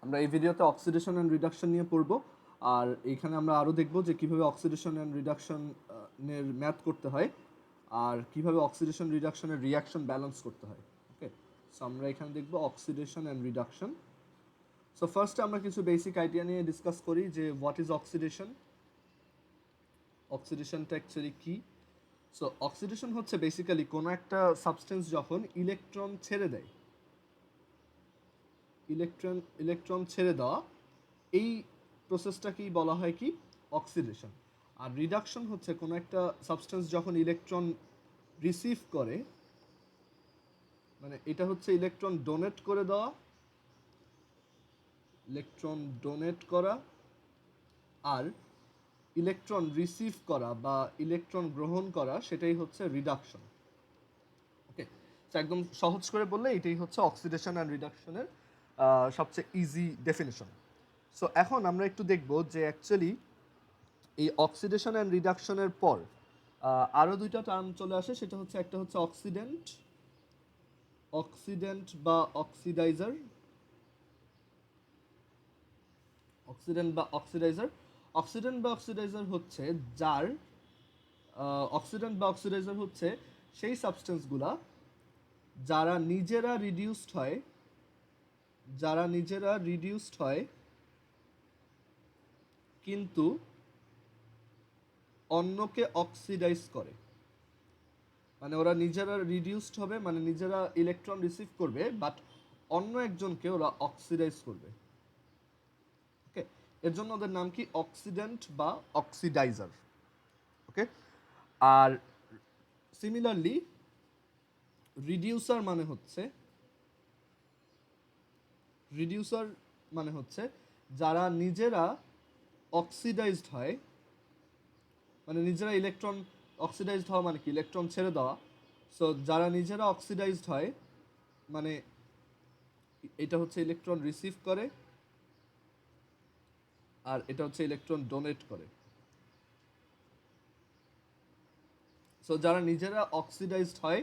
আমরা এই ভিডিওতে অক্সিডেশন অ্যান্ড রিডাকশন নিয়ে পড়ব। আর এইখানে আমরা আরও দেখব যে কীভাবে অক্সিডেশন অ্যান্ড রিডাকশনের ম্যাথ করতে হয় আর কীভাবে অক্সিডেশন রিডাকশনের রিয়াকশন ব্যালেন্স করতে হয়। ওকে, সো আমরা এখানে দেখব অক্সিডেশন অ্যান্ড রিডাকশন। সো ফার্স্টে আমরা কিছু বেসিক আইডিয়া নিয়ে ডিসকাস করি যে হোয়াট ইজ অক্সিডেশন, অক্সিডেশনটা অ্যাকচুয়ালি কী। সো অক্সিডেশন হচ্ছে বেসিক্যালি কোনো একটা সাবস্টেন্স যখন ইলেকট্রন ছেড়ে দেয়, ইলেকট্রন ছেড়ে দেওয়া, এই প্রসেসটাকেই বলা হয় কি অক্সিডেশন। আর রিডাকশন হচ্ছে কোনো একটা সাবস্টেন্স যখন ইলেকট্রন রিসিভ করে, মানে এটা হচ্ছে ইলেকট্রন ডোনেট করে দেওয়া, ইলেকট্রন ডোনেট করা, আর ইলেকট্রন রিসিভ করা বা ইলেকট্রন গ্রহণ করা, সেটাই হচ্ছে রিডাকশন। ওকে, তো একদম সহজ করে বললে এটাই হচ্ছে অক্সিডেশন অ্যান্ড রিডাকশনের সবচেয়ে ইজি ডেফিনেশন। সো এখন আমরা একটু দেখব যে অ্যাকচুয়ালি এই অক্সিডেশন অ্যান্ড রিডাকশনের পর আরও দুইটা টার্ম চলে আসে, সেটা হচ্ছে একটা হচ্ছে অক্সিডেন্ট বা অক্সিডাইজার, অক্সিডেন্ট বা অক্সিডাইজার হচ্ছে যার অক্সিডেন্ট বা অক্সিডাইজার হচ্ছে সেই সাবস্টেন্সগুলা যারা নিজেরা রিডিউসড হয় কিন্তু অন্যকে অক্সিডাইজ করে। মানে ওরা নিজেরা রিডিউসড হবে, মানে নিজেরা ইলেকট্রন রিসিভ করবে, বাট অন্য একজনকে ওরা অক্সিডাইজ করবে। ওকে, এর জন্য ওদের নাম কি অক্সিডেন্ট বা অক্সিডাইজার। ওকে, আর সিমিলারলি রিডিউসার মানে হচ্ছে যারা নিজেরা অক্সিডাইজড হয়, মানে নিজেরা ইলেকট্রন অক্সিডাইজড হওয়া মানে কি ইলেকট্রন ছেড়ে দেওয়া। সো যারা নিজেরা অক্সিডাইজড হয়, মানে এটা হচ্ছে ইলেকট্রন রিসিভ করে আর এটা হচ্ছে ইলেকট্রন ডোনেট করে। সো যারা নিজেরা অক্সিডাইজড হয়,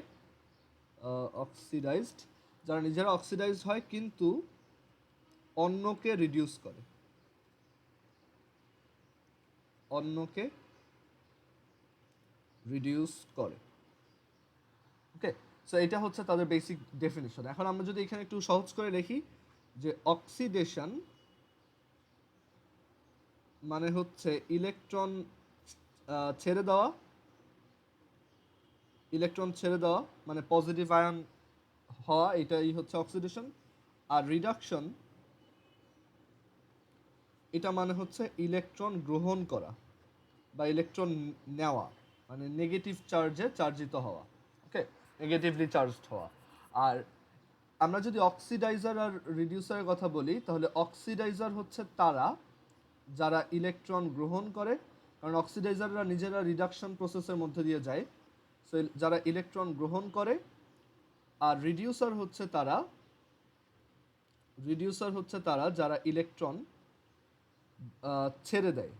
যারা নিজেরা অক্সিডাইজড হয় কিন্তু অন্যকে রিডিউস করে, ওকে। সো এটা হচ্ছে তাদের বেসিক ডেফিনিশন। এখন আমরা যদি এখানে একটু সহজ করে লিখি যে অক্সিডেশন মানে হচ্ছে ইলেকট্রন ছেড়ে দেওয়া, মানে পজিটিভ আয়ন হওয়া, এটাই হচ্ছে অক্সিডেশন। আর রিডাকশন এটা মানে হচ্ছে ইলেকট্রন গ্রহণ করা বা ইলেকট্রন নেওয়া, মানে নেগেটিভ চার্জে চার্জিত হওয়া। ওকে, নেগেটিভলি চার্জড হওয়া। আর আমরা যদি অক্সিডাইজার আর রিডিউসারের কথা বলি, তাহলে অক্সিডাইজার হচ্ছে তারা যারা ইলেকট্রন গ্রহণ করে, কারণ অক্সিডাইজাররা নিজেরা রিডাকশন প্রসেসের মধ্যে দিয়ে যায়। সো যারা ইলেকট্রন গ্রহণ করে। আর রিডিউসার হচ্ছে তারা যারা ইলেকট্রন ছেড়ে দেয়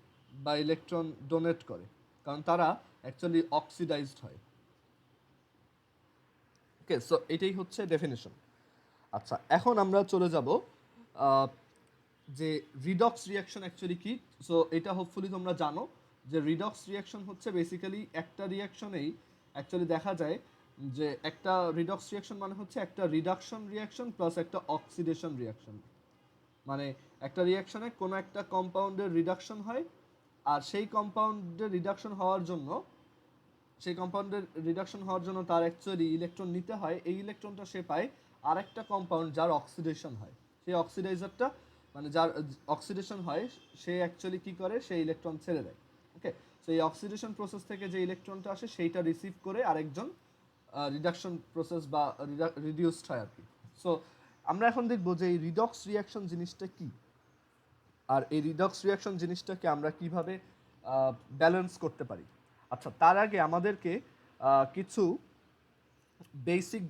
বা ইলেকট্রন ডোনেট করে, কারণ তারা অ্যাকচুয়ালি অক্সিডাইজড হয়। ওকে, সো এটাই হচ্ছে ডেফিনেশন। আচ্ছা, এখন আমরা চলে যাব যে রিডক্স রিয়াকশন অ্যাকচুয়ালি কি। সো এটা হোপফুলি তোমরা জানো যে রিডক্স রিয়াকশন হচ্ছে বেসিক্যালি একটা রিয়াকশনেই অ্যাকচুয়ালি দেখা যায় যে একটা রিডক্স রিয়াকশন মানে হচ্ছে একটা রিডাকশন রিয়াকশন প্লাস একটা অক্সিডেশন রিয়াকশন। মানে একটা রিয়াকশনে কোনো একটা কম্পাউন্ডের রিডাকশন হয়, আর সেই কম্পাউন্ডের রিডাকশন হওয়ার জন্য তার অ্যাকচুয়ালি ইলেকট্রন নিতে হয়। এই ইলেকট্রনটা সে পায় আরেকটা কম্পাউন্ড যার অক্সিডেশন হয়। সেই অক্সিডাইজারটা মানে যার অক্সিডেশন হয় সে অ্যাকচুয়ালি কী করে, সেই ইলেকট্রন ছেড়ে দেয়। ওকে, সো এই অক্সিডেশন প্রসেস থেকে যে ইলেকট্রনটা আসে সেইটা রিসিভ করে আরেকজন রিডাকশন প্রসেস বা রিডিউসড হয় আর কি। সো আমরা এখন দেখবো যে এই রিডক্স রিয়াকশন জিনিসটা কি, আর এই রিডক্স রিয়াকশন জিনিসটাকে আমরা কিভাবে ব্যালেন্স করতে পারি। আচ্ছা, তার আগে আমাদেরকে কিছু বেসিক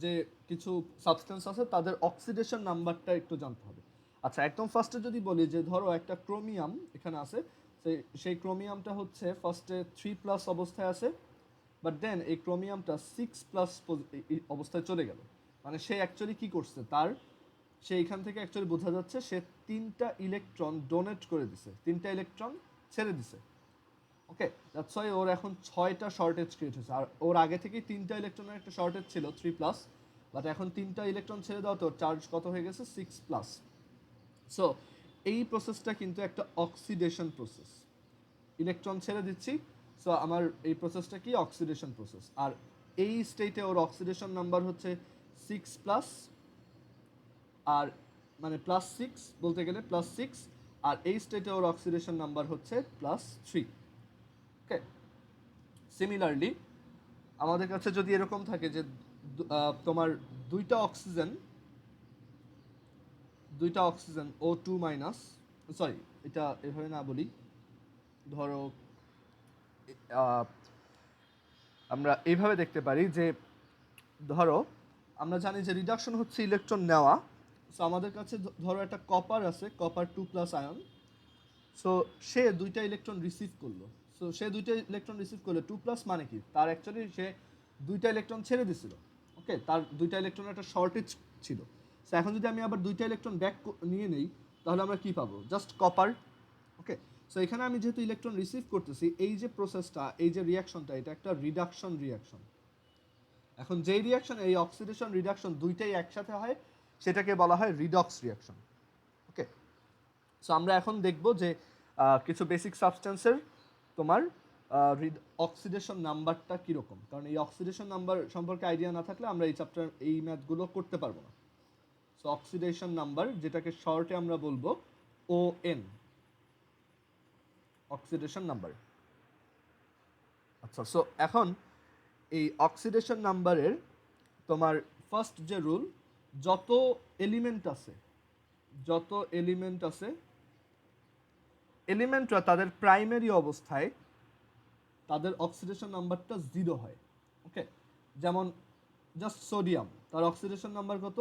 যে কিছু সাবস্টেন্স আছে তাদের অক্সিডেশন নাম্বারটা একটু জানতে হবে। আচ্ছা, একদম ফার্স্টে যদি বলি যে ধরো একটা ক্রোমিয়াম এখানে আছে, সেই ক্রোমিয়ামটা হচ্ছে ফার্স্টে 3+ অবস্থায় আছে, বাট দেন এই ক্রোমিয়ামটা 6+ অবস্থায় চলে গেল। মানে সে অ্যাকচুয়ালি কী করছে, তার সেইখান থেকে অ্যাকচুয়ালি বোঝা যাচ্ছে সে 3টা ইলেকট্রন ডোনেট করে দিছে, 3টা ইলেকট্রন ছেড়ে দিছে। ওকে, দ্যাটস ওয়াই ওর এখন 6টা শর্টেজ ক্রিয়েট হয়েছে। আর ওর আগে থেকেই 3টা ইলেকট্রনের একটা শর্টেজ ছিল 3+, বাট এখন 3টা ইলেকট্রন ছেড়ে দেওয়াতে ওর চার্জ কত হয়ে গেছে 6+। সো এই প্রসেসটা কিন্তু একটা অক্সিডেশন প্রসেস, ইলেকট্রন ছেড়ে দিচ্ছি। সো আমার এই প্রসেসটা কি অক্সিডেশন প্রসেস। আর এই স্টেটে ওর অক্সিডেশন নাম্বার হচ্ছে 6+, আর মানে +6 বলতে গেলে +6, আর এই স্টেটে ওর অক্সিডেশন নাম্বার হচ্ছে +3। ওকে, সিমিলারলি আমাদের কাছে যদি এরকম থাকে যে তোমার দুইটা অক্সিজেন O2-, সরি এটা এভাবে না বলি, ধরো আমরা এইভাবে দেখতে পারি যে ধরো আমরা জানি যে রিডাকশন হচ্ছে ইলেকট্রন নেওয়া। সো আমাদের কাছে ধরো একটা কপার আছে, কপার 2+ আয়ন। সো সে দুইটা ইলেকট্রন রিসিভ করলো। সো সে দুইটা ইলেকট্রন রিসিভ করলে 2+ মানে কি, তার অ্যাকচুয়ালি সে দুইটা ইলেকট্রন ছেড়ে দিছিল। ওকে, তার দুইটা ইলেকট্রনের একটা শর্টেজ ছিল। সো এখন যদি আমি আবার দুইটা ইলেকট্রন ব্যাক নিয়ে নেই, তাহলে আমরা কি পাবো, জাস্ট কপার। ওকে, সো এখানে আমি যেহেতু ইলেকট্রন রিসিভ করতেছি, এই যে প্রসেসটা, এই যে রিয়াকশনটা, এটা একটা রিডাকশন রিয়াকশন। এখন যেই রিয়াকশন, এই অক্সিডেশন রিডাকশন দুইটাই একসাথে হয়, সেটাকে বলা হয় রিডক্স রিয়াকশন। ওকে, সো আমরা এখন দেখব যে কিছু বেসিক সাবস্টেন্সের তোমার অক্সিডেশন নাম্বারটা কীরকম, কারণ এই অক্সিডেশন নাম্বার সম্পর্কে আইডিয়া না থাকলে আমরা এই চ্যাপ্টার এই ম্যাথগুলো করতে পারবো না। সো অক্সিডেশন নাম্বার, যেটাকে শর্টে আমরা বলবো ON, অক্সিডেশন নাম্বার। আচ্ছা, সো এখন এই অক্সিডেশন নাম্বারের তোমার ফার্স্ট যে রুল, যত এলিমেন্ট আছে এলিমেন্টরা তাদের প্রাইমারি অবস্থায় তাদের অক্সিডেশন নাম্বারটা 0 হয়। ওকে, যেমন জাস্ট সোডিয়াম, তার অক্সিডেশন নাম্বার কত,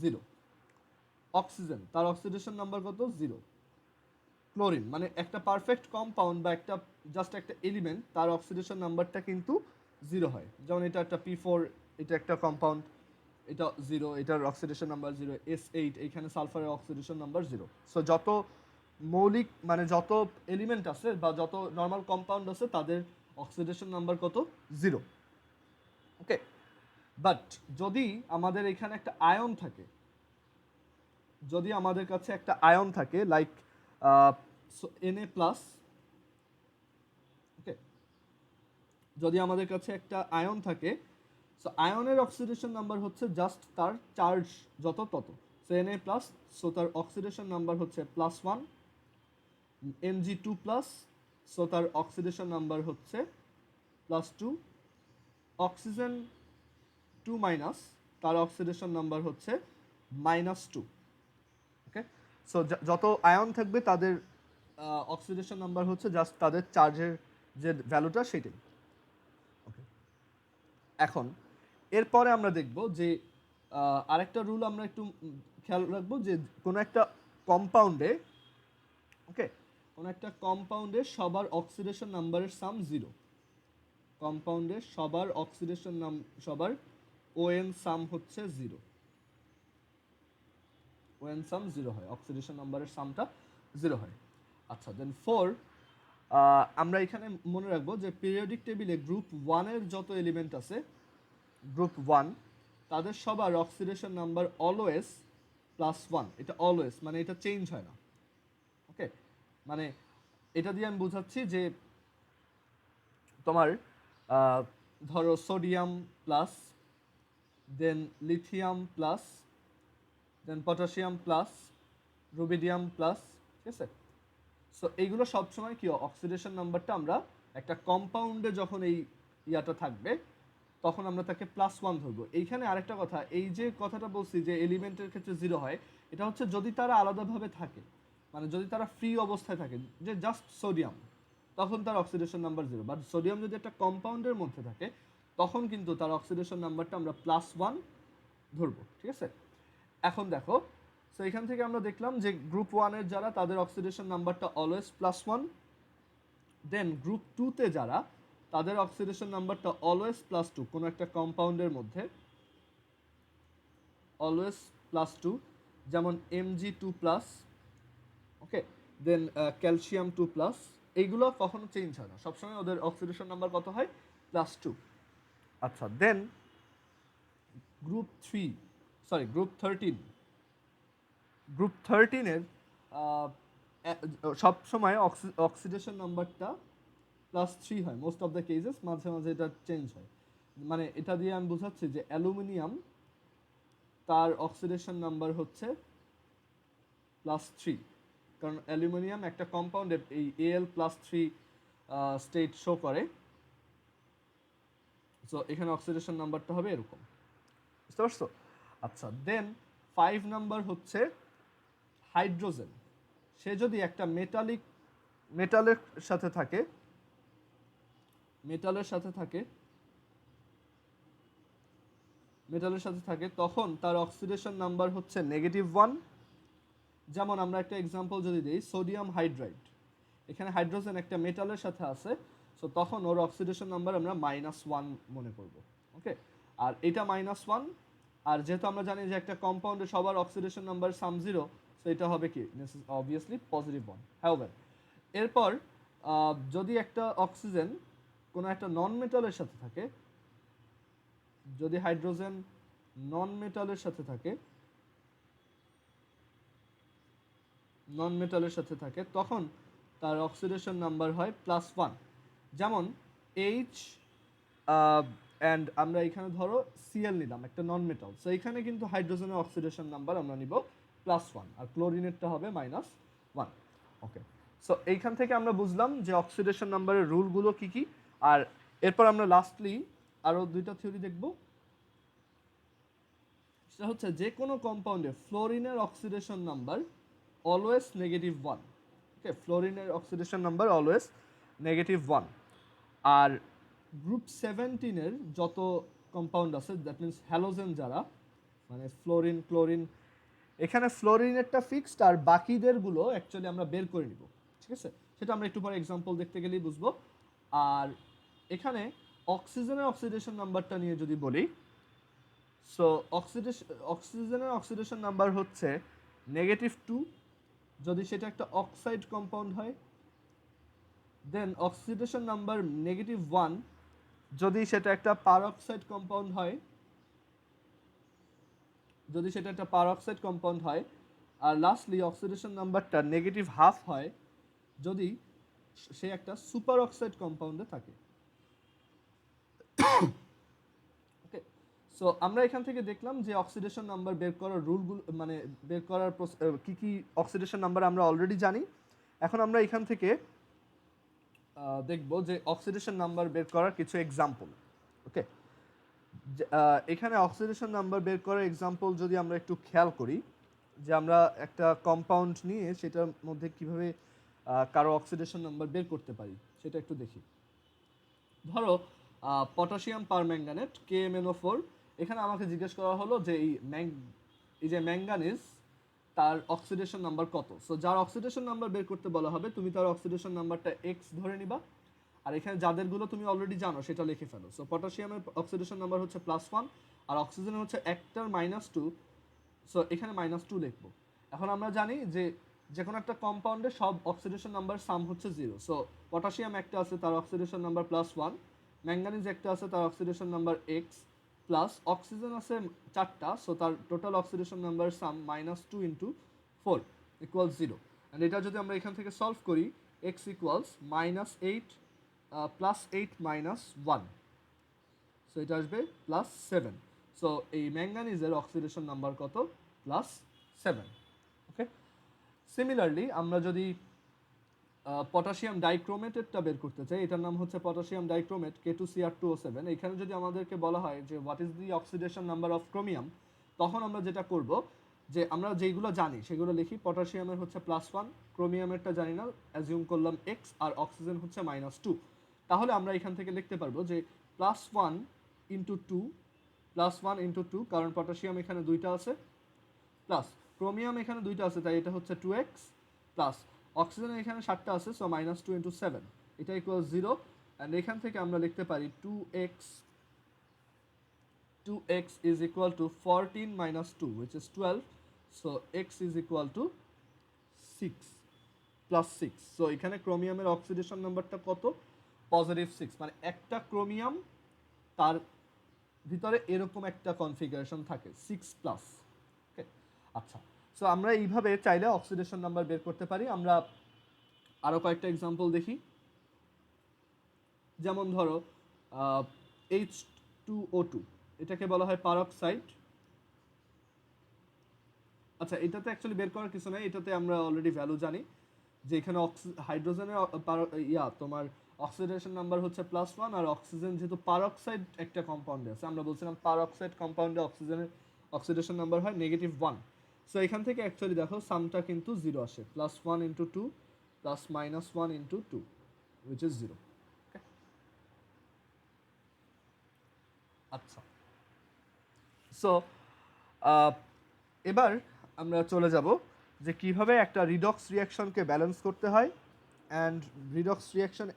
0। অক্সিজেন, তার অক্সিডেশন নাম্বার কত, 0। ক্লোরিন, মানে একটা পারফেক্ট কম্পাউন্ড বা একটা জাস্ট একটা এলিমেন্ট, তার অক্সিডেশন নাম্বারটা কিন্তু 0 হয়। যেমন এটা একটা P4, এটা একটা কম্পাউন্ড, এটা 0, এটার অক্সিডেশন নাম্বার 0। S8, এইখানে সালফারের অক্সিডেশন নাম্বার 0। সো যত মৌলিক মানে যত এলিমেন্ট আছে বা যত নর্মাল কম্পাউন্ড আছে, তাদের অক্সিডেশন নাম্বার কত, 0। ওকে, বাট যদি আমাদের এখানে একটা আয়ন থাকে, যদি আমাদের কাছে একটা আয়ন থাকে লাইক Na+, ওকে, যদি আমাদের কাছে একটা আয়ন থাকে, সো আয়নের অক্সিডেশন নাম্বার হচ্ছে জাস্ট তার চার্জ যত তত। সো Na+, সো তার অক্সিডেশন নাম্বার হচ্ছে +1। Mg2+, সো তার অক্সিডেশন নাম্বার হচ্ছে +2। অক্সিজেন 2-, তার অক্সিডেশন নাম্বার হচ্ছে -2। ওকে, সো যত আয়ন থাকবে তাদের অক্সিডেশন নাম্বার হচ্ছে জাস্ট তাদের চার্জের যে ভ্যালুটা সেটাই। ওকে, এখন এরপরে আমরা দেখব যে আরেকটা রুল আমরা একটু খেয়াল রাখবো, যে কোনো একটা কম্পাউন্ডে, ওকে, কোনো একটা কম্পাউন্ডে সবার অক্সিডেশন নাম্বারের সাম 0। কম্পাউন্ডে সবার অক্সিডেশন সবার ON সাম হচ্ছে 0। ON সাম 0 হয়, অক্সিডেশন নাম্বারের সামটা 0 হয়। আচ্ছা, দেন 4 আমরা এখানে মনে রাখবো যে পিরিয়ডিক টেবিলে গ্রুপ 1 এর যত এলিমেন্ট আছে, গ্রুপ 1 তাদের সবার অক্সিডেশন নাম্বার অলওয়েজ +1। এটা অলওয়েজ মানে এটা চেঞ্জ হয় না। ওকে, মানে এটা দিয়ে আমি বোঝাচ্ছি যে তোমার ধরো সোডিয়াম প্লাস, দেন লিথিয়াম প্লাস, দেন পটাশিয়াম প্লাস, রুবিডিয়াম প্লাস, ঠিক আছে। সো এইগুলো সবসময় কি অক্সিডেশন নাম্বারটা আমরা একটা কম্পাউন্ডে যখন এই ইয়াটা থাকবে, তখন আমরা তাকে +1 ধরবো। এইখানে আরেকটা কথা, এই যে কথাটা বলছি যে এলিমেন্টের ক্ষেত্রে 0 হয়, এটা হচ্ছে যদি তারা আলাদাভাবে থাকে, মানে যদি তারা ফ্রি অবস্থায় থাকে, যে জাস্ট সোডিয়াম, তখন তার অক্সিডেশন নাম্বার 0। বাট সোডিয়াম যদি একটা কম্পাউন্ডের মধ্যে থাকে, তখন কিন্তু তার অক্সিডেশন নাম্বারটা আমরা +1 ধরবো, ঠিক আছে। এখন দেখো, সো এখান থেকে আমরা দেখলাম যে গ্রুপ 1 এর যারা, তাদের অক্সিডেশন নাম্বারটা অলওয়েজ +1। দেন গ্রুপ 2 তে যারা, তাদের অক্সিডেশন নাম্বারটা অলওয়েজ +2, কোনো একটা কম্পাউন্ডের মধ্যে অলওয়েজ +2। যেমন Mg2+, ওকে, দেন ক্যালসিয়াম 2+, এইগুলো কখনো চেঞ্জ হয় না, সবসময় ওদের অক্সিডেশন নাম্বার কত হয়, +2। আচ্ছা, দেন গ্রুপ 13, গ্রুপ 13-এর সবসময় অক্সিডেশন নাম্বারটা +3 হয় মোস্ট অফ দ্য কেসেস, মাঝে মাঝে এটা চেঞ্জ হয়। মানে এটা দিয়ে আমি বোঝাচ্ছি যে অ্যালুমিনিয়াম তার অক্সিডেশন নাম্বার হচ্ছে +3, কারণ অ্যালুমিনিয়াম একটা কম্পাউন্ডে এই Al+3 স্টেট শো করে। সো এখানে অক্সিডেশন নাম্বারটা হবে এরকম, বুঝতে পারছো? আচ্ছা, দেন 5 নাম্বার হচ্ছে হাইড্রোজেন। সে যদি একটা মেটালের সাথে থাকে, তখন তার অক্সিডেশন নাম্বার হচ্ছে -1। যেমন আমরা একটা এক্সাম্পল যদি দিই, সোডিয়াম হাইড্রাইড, এখানে হাইড্রোজেন একটা মেটালের সাথে আছে, সো তখন ওর অক্সিডেশন নাম্বার আমরা -1 মনে করব, ওকে। আর এটা -1, আর যেহেতু আমরা জানি যে একটা কম্পাউন্ডে সবার অক্সিডেশন নাম্বার সাম 0, সো এটা হবে কি অবভিয়াসলি পজিটিভ ওয়ান। হাউএভার, এরপর যদি একটা অক্সিজেন কোনো একটা নন মেটালের সাথে থাকে, যদি হাইড্রোজেন নন মেটালের সাথে থাকে, তখন তার অক্সিডেশন নাম্বার হয় +1। যেমন H অ্যান্ড আমরা এখানে ধরো Cl নিলাম, একটা নন মেটাল, সো এখানে কিন্তু হাইড্রোজেনের অক্সিডেশন নাম্বার আমরা নিব +1, আর ক্লোরিনেরটা হবে -1, ওকে। সো এইখান থেকে আমরা বুঝলাম যে অক্সিডেশন নাম্বারের রুলগুলো কি কি। আর এরপর আমরা লাস্টলি আরও দুইটা থিওরি দেখব। সেটা হচ্ছে যে কোনো কম্পাউন্ডে ফ্লোরিনের অক্সিডেশন নাম্বার অলওয়েজ -1, ওকে, ফ্লোরিনের অক্সিডেশন নাম্বার অলওয়েজ -1। আর গ্রুপ 17-এর যত কম্পাউন্ড আছে, দ্যাট মিনস হ্যালোজেন যারা, মানে ফ্লোরিন, ক্লোরিন, এখানে ফ্লোরিনেরটা ফিক্সড, আর বাকিদেরগুলো অ্যাকচুয়ালি আমরা বের করে নিব, ঠিক আছে? সেটা আমরা একটু পরে এক্সাম্পল দেখতে গেলেই বুঝবো। আর এখানে অক্সিজেনের অক্সিডেশন নাম্বারটা নিয়ে যদি বলি, সো অক্সিজেনের অক্সিডেশন নাম্বার হচ্ছে -2 যদি সেটা একটা অক্সাইড কম্পাউন্ড হয়। দেন অক্সিডেশন নাম্বার -1 যদি সেটা একটা পারঅক্সাইড কম্পাউন্ড হয়, আর লাস্টলি অক্সিডেশন নাম্বারটা -1/2 হয় যদি সে একটা সুপার অক্সাইড কম্পাউন্ডে থাকে, ওকে। সো আমরা এখান থেকে দেখলাম যে অক্সিডেশন নাম্বার বের করার রুলগুলো, মানে বের করার কি কি অক্সিডেশন নাম্বার আমরা অলরেডি জানি। এখন আমরা এখান থেকে দেখব যে অক্সিডেশন নাম্বার বের করার কিছু এক্সাম্পল, ওকে। এখানে অক্সিডেশন নাম্বার বের করার এক্সাম্পল যদি আমরা একটু খেয়াল করি, যে আমরা একটা কম্পাউন্ড নিয়ে সেটার মধ্যে কিভাবে কারো অক্সিডেশন নাম্বার বের করতে পারি সেটা একটু দেখি। ধরো পটাশিয়াম পারম্যাঙ্গানেট KMnO4, এখানে আমাকে জিজ্ঞেস করা হলো যে এই যে ম্যাঙ্গানিজ, তার অক্সিডেশন নাম্বার কত। সো যার অক্সিডেশন নাম্বার বের করতে বলা হবে, তুমি তার অক্সিডেশন নাম্বারটা x ধরে নিবা, আর এখানে যাদেরগুলো তুমি অলরেডি জানো সেটা লিখে ফেলো। সো পটাশিয়ামের অক্সিডেশন নাম্বার হচ্ছে +1, আর অক্সিজেনের হচ্ছে একটার -2, সো এখানে -2 লিখবো। এখন আমরা জানি যে কোনো একটা কম্পাউন্ডে সব অক্সিডেশন নাম্বার সাম হচ্ছে 0। সো পটাশিয়াম একটা আছে, তার অক্সিডেশন নাম্বার +1, ম্যাঙ্গানিজ একটা আছে, তার oxidation number x, plus oxygen আছে 4টা, সো তার total oxidation number some -2 × 4 = 0। And এটা যদি আমরা এখান থেকে সলভ করি, x = -8 + 8 - 1, সো এটা আসবে +7। সো এই ম্যাঙ্গানিজের অক্সিডেশন নাম্বার কত, +7, ওকে। সিমিলারলি আমরা যদি পটাশিয়াম ডাইক্রোমেটেরটা বের করতে চাই, এটার নাম হচ্ছে পটাশিয়াম ডাইক্রোমেট K2Cr2O7। এখানে যদি আমাদেরকে বলা হয় যে what is the oxidation number of chromium, তখন আমরা যেটা করব যে আমরা যেগুলো জানি সেগুলো লিখি। পটাশিয়ামের হচ্ছে +1, ক্রোমিয়ামেরটা জানি না, অ্যাজিউম করলাম x, আর অক্সিজেন হচ্ছে -2। তাহলে আমরা এখান থেকে লিখতে পারবো যে +1 × 2, কারণ পটাশিয়াম এখানে 2টা আছে, প্লাস ক্রোমিয়াম এখানে 2টা আছে, তাই এটা হচ্ছে 2x, প্লাস অক্সিজেনের এখানে 7টা আছে, সো -2 × 7, এটা = 0। অ্যান্ড এখান থেকে আমরা লিখতে পারি 2x is equal to 14 - 2, which is 12। So x is equal two 6 plus 6। So এখানে ক্রোমিয়ামের অক্সিডেশন নাম্বারটা কত? পজিটিভ 6, মানে একটা ক্রোমিয়াম তার ভিতরে এরকম একটা কনফিগারেশন থাকে 6 প্লাস। ওকে, আচ্ছা। সো আমরা এইভাবে চাইলে অক্সিডেশন নাম্বার বের করতে পারি। আমরা আরও কয়েকটা এক্সাম্পল দেখি। যেমন ধরো H2O2, এটাকে বলা হয় পারক্সাইড। আচ্ছা, এটাতে অ্যাকচুয়ালি বের করার কিছু নাই, এটাতে আমরা অলরেডি ভ্যালু জানি যে এখানে হাইড্রোজেনের তোমার অক্সিডেশন নাম্বার হচ্ছে +1, আর অক্সিজেন যেহেতু পারক্সাইড একটা কম্পাউন্ডে আছে, আমরা বলছিলাম পারক্সাইড কম্পাউন্ডে অক্সিজেনের অক্সিডেশন নাম্বার হয় -1। সো এখান থেকে অ্যাকচুয়ালি দেখো সামটা কিন্তু 0 আসে, +1 × 2 +-1 × 2 which is 0। আচ্ছা, সো এবার আমরা চলে যাব যে কিভাবে একটা রিডক্স রিয়াকশনকে ব্যালেন্স করতে হয় অ্যান্ড রিডক্স রিয়াকশন।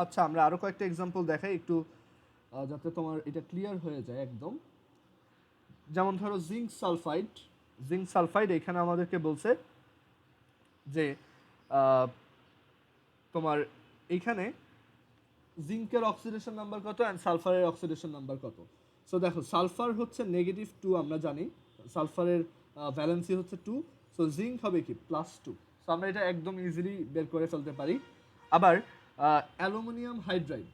আচ্ছা, আমরা আরও কয়েকটা এক্সাম্পল দেখাই একটু যাতে তোমার এটা ক্লিয়ার হয়ে যায় একদম। যেমন ধরো জিঙ্ক সালফাইড এখানে আমাদেরকে বলছে যে তোমার এইখানে জিঙ্কের অক্সিডেশন নাম্বার কত অ্যান্ড সালফারের অক্সিডেশন নাম্বার কত। সো দেখো, সালফার হচ্ছে -2, আমরা জানি সালফারের ভ্যালেন্সি হচ্ছে 2, সো জিঙ্ক হবে কি +2। সো আমরা এটা একদম ইজিলি বের করে ফেলতে পারি। আবার অ্যালুমিনিয়াম হাইড্রাইড,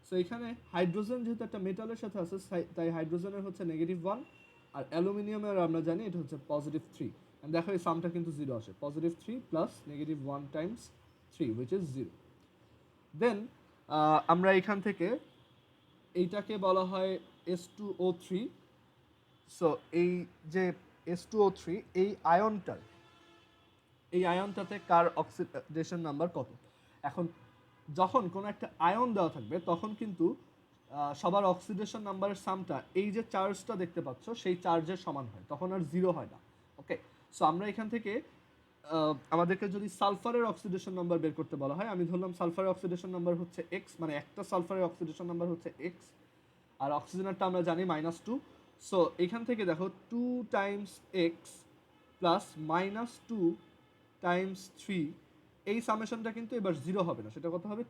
সো এখানে হাইড্রোজেন যেহেতু একটা মেটালের সাথে আছে, তাই হাইড্রোজেনের হচ্ছে -1, আর অ্যালুমিনিয়ামের আমরা জানি এটা হচ্ছে +3। অ্যান্ড দেখো এই সামটা কিন্তু 0 আসে, +3 + -1 × 3 which is 0। দেন আমরা এখান থেকে এইটাকে বলা হয় S2O3। সো এই যে S2O3 এই আয়নটাতে কার অক্সিডেশন নাম্বার কত? এখন যখন কোনো একটা আয়ন দেওয়া থাকবে তখন কিন্তু সবার অক্সিডেশন নাম্বারের সামটা এই যে চার্জটা দেখতে পাচ্ছ সেই চার্জের সমান হয়, তখন আর 0 হয় না। ওকে, সো আমরা এখান থেকে আমাদেরকে যদি সালফারের অক্সিডেশন নাম্বার বের করতে বলা হয়, আমি ধরলাম সালফারের অক্সিডেশন নাম্বার হচ্ছে x, মানে একটা সালফারের অক্সিডেশন নাম্বার হচ্ছে x, আর অক্সিজেনেরটা আমরা জানি -2। সো এখান থেকে দেখো 2 × x + -2 × 3, এই সামেশনটা কিন্তু এবার 0 হবে না, সেটা কত হবে?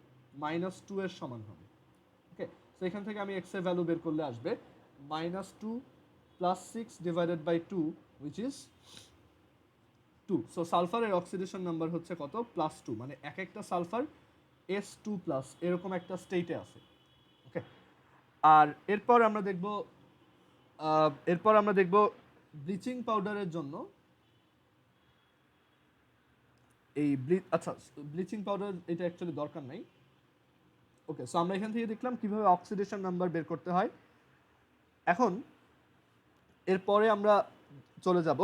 -2 এর সমান হবে। ওকে, সো এখান থেকে আমি x এর ভ্যালু বের করলে আসবে -2 + 6 / 2 which is 2। সো সালফারের অক্সিডেশন নাম্বার হচ্ছে কত? +2, মানে এক একটা সালফার S2+ এরকম একটা স্টেটে আছে। ওকে, আর এরপর আমরা দেখব ব্লিচিং পাউডারের জন্য আচ্ছা, ব্লিচিং পাউডার এটা অ্যাকচুয়ালি দরকার নাই। ওকে, সো আমরা এখান থেকে দেখলাম কিভাবে অক্সিডেশন নাম্বার বের করতে হয়। এখন এরপরে আমরা চলে যাব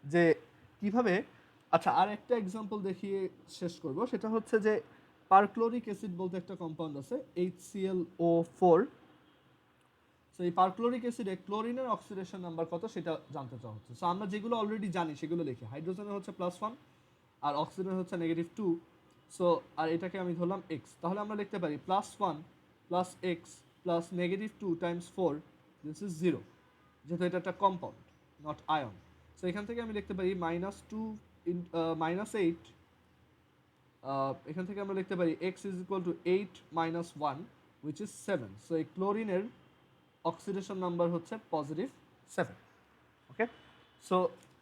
যে কিভাবে, আচ্ছা আর একটা এক্সাম্পল দেখিয়ে শেষ করব, সেটা হচ্ছে যে পারক্লোরিক অ্যাসিড বলতে একটা কম্পাউন্ড আছে HClO4। সো এই পারক্লোরিক অ্যাসিডে ক্লোরিনের অক্সিডেশন নাম্বার কত সেটা জানতে চাওয়া হচ্ছে। সো আমরা যেগুলো অলরেডি জানি সেগুলো লিখি। হাইড্রোজেনের হচ্ছে +1 আর অক্সিজেনের হচ্ছে -2। সো আর এটাকে আমি ধরলাম x, তাহলে আমরা লিখতে পারি +1 + x + -2 × 4 দিস ইজ 0, যেহেতু এটা একটা কম্পাউন্ড নট আয়ন। সো এখান থেকে আমি লিখতে পারি -2 -8, এখান থেকে আমরা লিখতে পারি x = 8 - 1 which is 7। সো এই ক্লোরিনের অক্সিডেশন নাম্বার হচ্ছে +7। ওকে, সো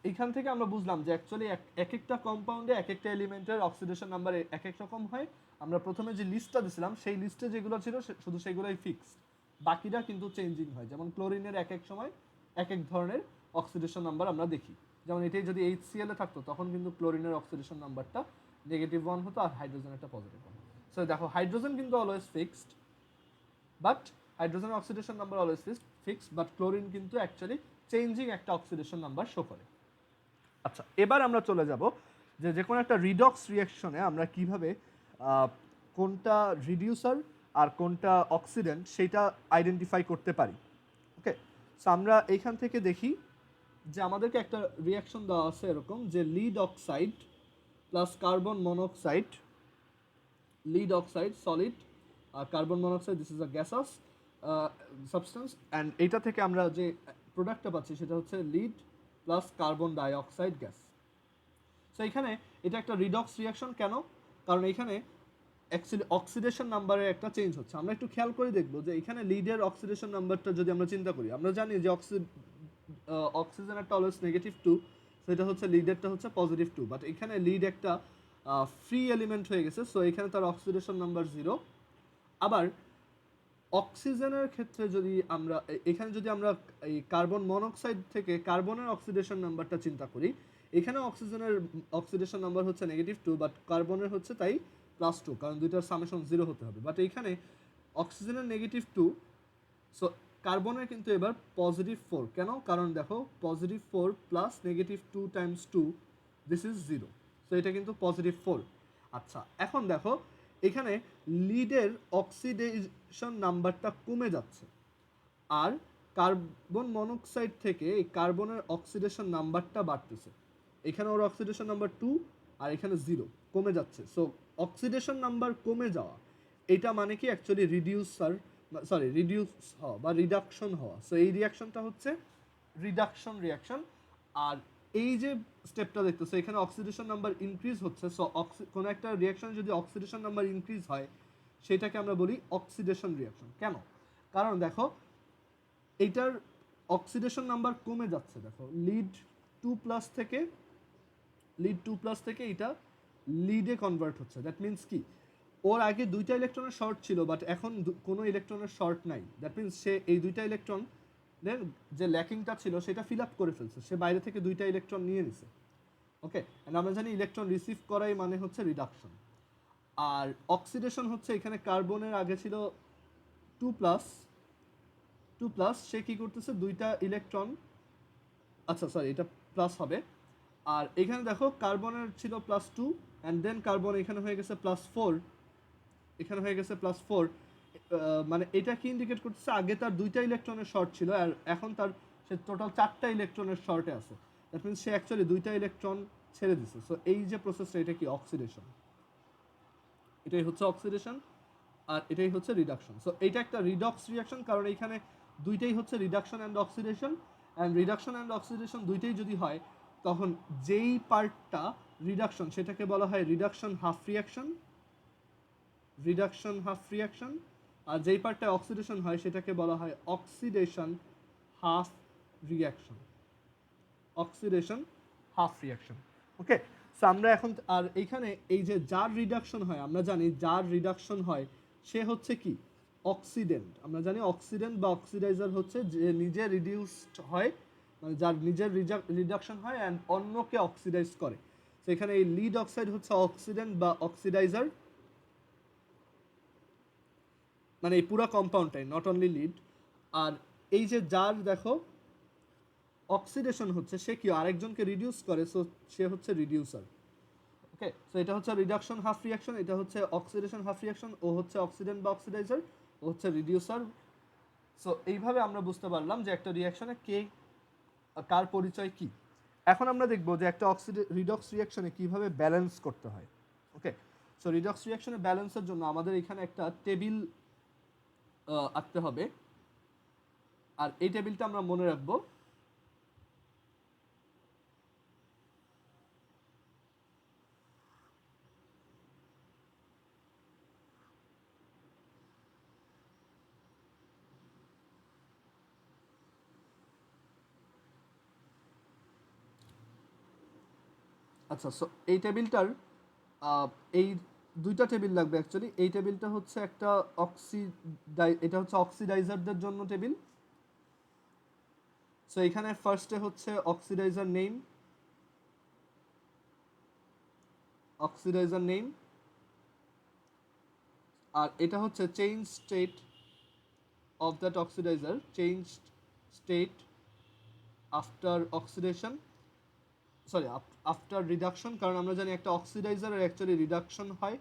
এইখান থেকে আমরা বুঝলাম যে অ্যাকচুয়ালি এক একটা কম্পাউন্ডে এক একটা এলিমেন্টের অক্সিডেশন নাম্বার এক এক রকম হয়। আমরা প্রথমে যে লিস্টটা দিছিলাম সেই লিস্টে যেগুলো ছিল শুধু সেগুলোই ফিক্সড, বাকিটা কিন্তু চেঞ্জিং হয়। যেমন ক্লোরিনের এক এক সময় এক এক ধরনের অক্সিডেশন নাম্বার আমরা দেখি। যেমন এটাই যদি HCl এ থাকতো তখন কিন্তু ক্লোরিনের অক্সিডেশন নাম্বারটা -1 হতো আর হাইড্রোজেনেরটা +1। সো দেখো হাইড্রোজেন কিন্তু always fixed, but hydrogen oxidation number always fixed, but chlorine কিন্তু অ্যাকচুয়ালি চেঞ্জিং একটা অক্সিডেশন নাম্বার শো করে। আচ্ছা, এবার আমরা চলে যাব যে কোনো একটা রিডক্স রিয়াকশনে আমরা কিভাবে কোনটা রিডিউসার আর কোনটা অক্সিডেন্ট সেটা আইডেন্টিফাই করতে পারি। ওকে, সো আমরা এইখান থেকে দেখি যে আমাদেরকে একটা রিয়াকশন দেওয়া আছে এরকম যে lead oxide plus carbon monoxide, lead oxide solid আর carbon monoxide this is a gaseous substance, and এইটা থেকে আমরা যে প্রোডাক্টটা পাচ্ছি সেটা হচ্ছে lead plus carbon dioxide gas. So এখানে এটা একটা রিডক্স রিয়াকশন কেন? কারণ এখানে অ্যাকচুয়ালি অক্সিডেশন নাম্বারের একটা চেঞ্জ হচ্ছে। আমরা একটু খেয়াল করে দেখব যে এখানে লিডের অক্সিডেশন নাম্বারটা যদি আমরা চিন্তা করি, আমরা জানি যে অক্সিজেনেরটা অলওয়েজ -2, সেটা হচ্ছে লিডেরটা হচ্ছে +2, বাট এখানে লিড একটা ফ্রি এলিমেন্ট হয়ে গেছে, সো এখানে তার অক্সিডেশন নাম্বার 0। আবার অক্সিজেনের ক্ষেত্রে যদি আমরা এখানে যদি আমরা এই কার্বন মনোক্সাইড থেকে কার্বনের অক্সিডেশন নাম্বারটা চিন্তা করি, এখানে অক্সিজেনের অক্সিডেশন নাম্বার হচ্ছে -2, বাট কার্বনের হচ্ছে তাই +2, কারণ দুইটার সামেশন 0 হতে হবে। বাট এইখানে অক্সিজেনের -2, সো কার্বনের কিন্তু এবার +4। কেন? কারণ দেখো +4 plus -2 Times 2, this is 0, so এটা কিন্তু +4। আচ্ছা, এখন দেখো এখানে লিডের অক্সিডেশন নাম্বারটা কমে যাচ্ছে, আর কার্বন মনোক্সাইড থেকে এই কার্বনের অক্সিডেশন নাম্বারটা বাড়তেছে। এখানে ওর অক্সিডেশন নাম্বার 2 আর এখানে 0, কমে যাচ্ছে। সো অক্সিডেশন নাম্বার কমে যাওয়া, এটা মানে কি অ্যাকচুয়ালি রিডিউস হওয়া বা রিডাকশন হওয়া। সো এই রিয়াকশনটা হচ্ছে রিডাকশন রিয়াকশন। আর এই যে স্টেপটা দেখতেছো এখানে অক্সিডেশন নাম্বার ইনক্রিজ হচ্ছে। সো কোনো একটা রিয়াকশনে যদি অক্সিডেশন নাম্বার ইনক্রিজ হয় সেটাকে আমরা বলি অক্সিডেশন রিয়াকশন। কেন? কারণ দেখো এইটার অক্সিডেশন নাম্বার কমে যাচ্ছে। দেখো লিড 2+ থেকে এটা লিডে কনভার্ট হচ্ছে। দ্যাট মিনস কি, ওর আগে দুইটা ইলেকট্রনের শর্ট ছিল, বাট এখন কোনো ইলেকট্রনের শর্ট নাই। দ্যাট মিনস সে এই দুইটা ইলেকট্রনের যে ল্যাকিংটা ছিল সেটা ফিল আপ করে ফেলছে, সে বাইরে থেকে দুইটা ইলেকট্রন নিয়ে নিছে। ওকে, অ্যান্ড আমরা জানি ইলেকট্রন রিসিভ করাই মানে হচ্ছে রিডাকশন। আর অক্সিডেশন হচ্ছে এখানে কার্বনের আগে ছিল 2+, সে কি করতেছে দুইটা ইলেকট্রন, আচ্ছা সরি এটা প্লাস হবে। আর এখানে দেখো কার্বনের ছিল +2 অ্যান্ড দেন কার্বন এখানে হয়ে গেছে +4, এখানে হয়ে গেছে +4। মানে এটা কি ইন্ডিকেট করতেছে, আগে তার দুইটা ইলেকট্রনের শর্ট ছিল আর এখন তার সে টোটাল 4টা ইলেকট্রনের শর্টে আছে। দ্যাট মিনস সে অ্যাকচুয়ালি দুইটা ইলেকট্রন ছেড়ে দিছে। সো এই যে প্রসেসটা, এটা কি অক্সিডেশন, এটাই হচ্ছে অক্সিডেশন আর এটাই হচ্ছে রিডাকশন। সো এটা একটা রিডক্স রিয়াকশন, কারণ এইখানে দুইটাই হচ্ছে reduction and oxidation. And reduction and oxidation দুইটাই যদি হয়, তখন যেই পার্টটা রিডাকশন সেটাকে বলা হয় রিডাকশন হাফ রিয়াকশন, আর যেই পার্টটা অক্সিডেশন হয় সেটাকে বলা হয় অক্সিডেশন হাফ রিয়াকশন। ওকে, সো আমরা এখন আর এইখানে এই যে যার রিডাকশন হয়, আমরা জানি যার রিডাকশন হয় সে হচ্ছে কি অক্সিডেন্ট। আমরা জানি অক্সিডেন্ট বা অক্সিডাইজার হচ্ছে যে নিজে রিডিউসড হয়, মানে যার নিজের রিডাকশন হয় অ্যান্ড অন্যকে অক্সিডাইজ করে। তো এখানে এই লিড অক্সাইড হচ্ছে অক্সিডেন্ট বা অক্সিডাইজার, মানে এই পুরো কম্পাউন্ডটাই, নট অনলি লিড। আর এই যে যার দেখো অক্সিডেশন হচ্ছে, সে কি আরেকজনকে রিডিউস করে, সো সে হচ্ছে রিডিউসার। ওকে, সো এটা হচ্ছে রিডাকশন হাফ রিয়াকশন, এটা হচ্ছে অক্সিডেশন হাফ রিয়াকশন, ও হচ্ছে অক্সিডেন্ট বা অক্সিডাইজার, ও হচ্ছে রিডিউসার। সো এইভাবে আমরা বুঝতে পারলাম যে একটা রিয়াকশনে কে কার পরিচয় কি। এখন আমরা দেখব যে একটা রিডক্স রিয়াকশনে কিভাবে ব্যালেন্স করতে হয়। ওকে, সো রিডক্স রিয়াকশনে ব্যালেন্সের জন্য আমাদের এখানে একটা টেবিল আঁকতে হবে, আর এই টেবিলটা আমরা মনে রাখবো। আচ্ছা, সো এই টেবিলটার এই দুইটা টেবিল লাগবে অ্যাকচুয়ালি। এই টেবিলটা হচ্ছে একটা এটা হচ্ছে অক্সিডাইজারদের জন্য টেবিল। সো এখানে ফার্স্টে হচ্ছে অক্সিডাইজার নেম, আর এটা হচ্ছে change state of that oxidiser, change state after oxidation, sorry after reduction, কারণ আমরা জানি একটা অক্সিডাইজারের অ্যাকচুয়ালি রিডাকশন হয়।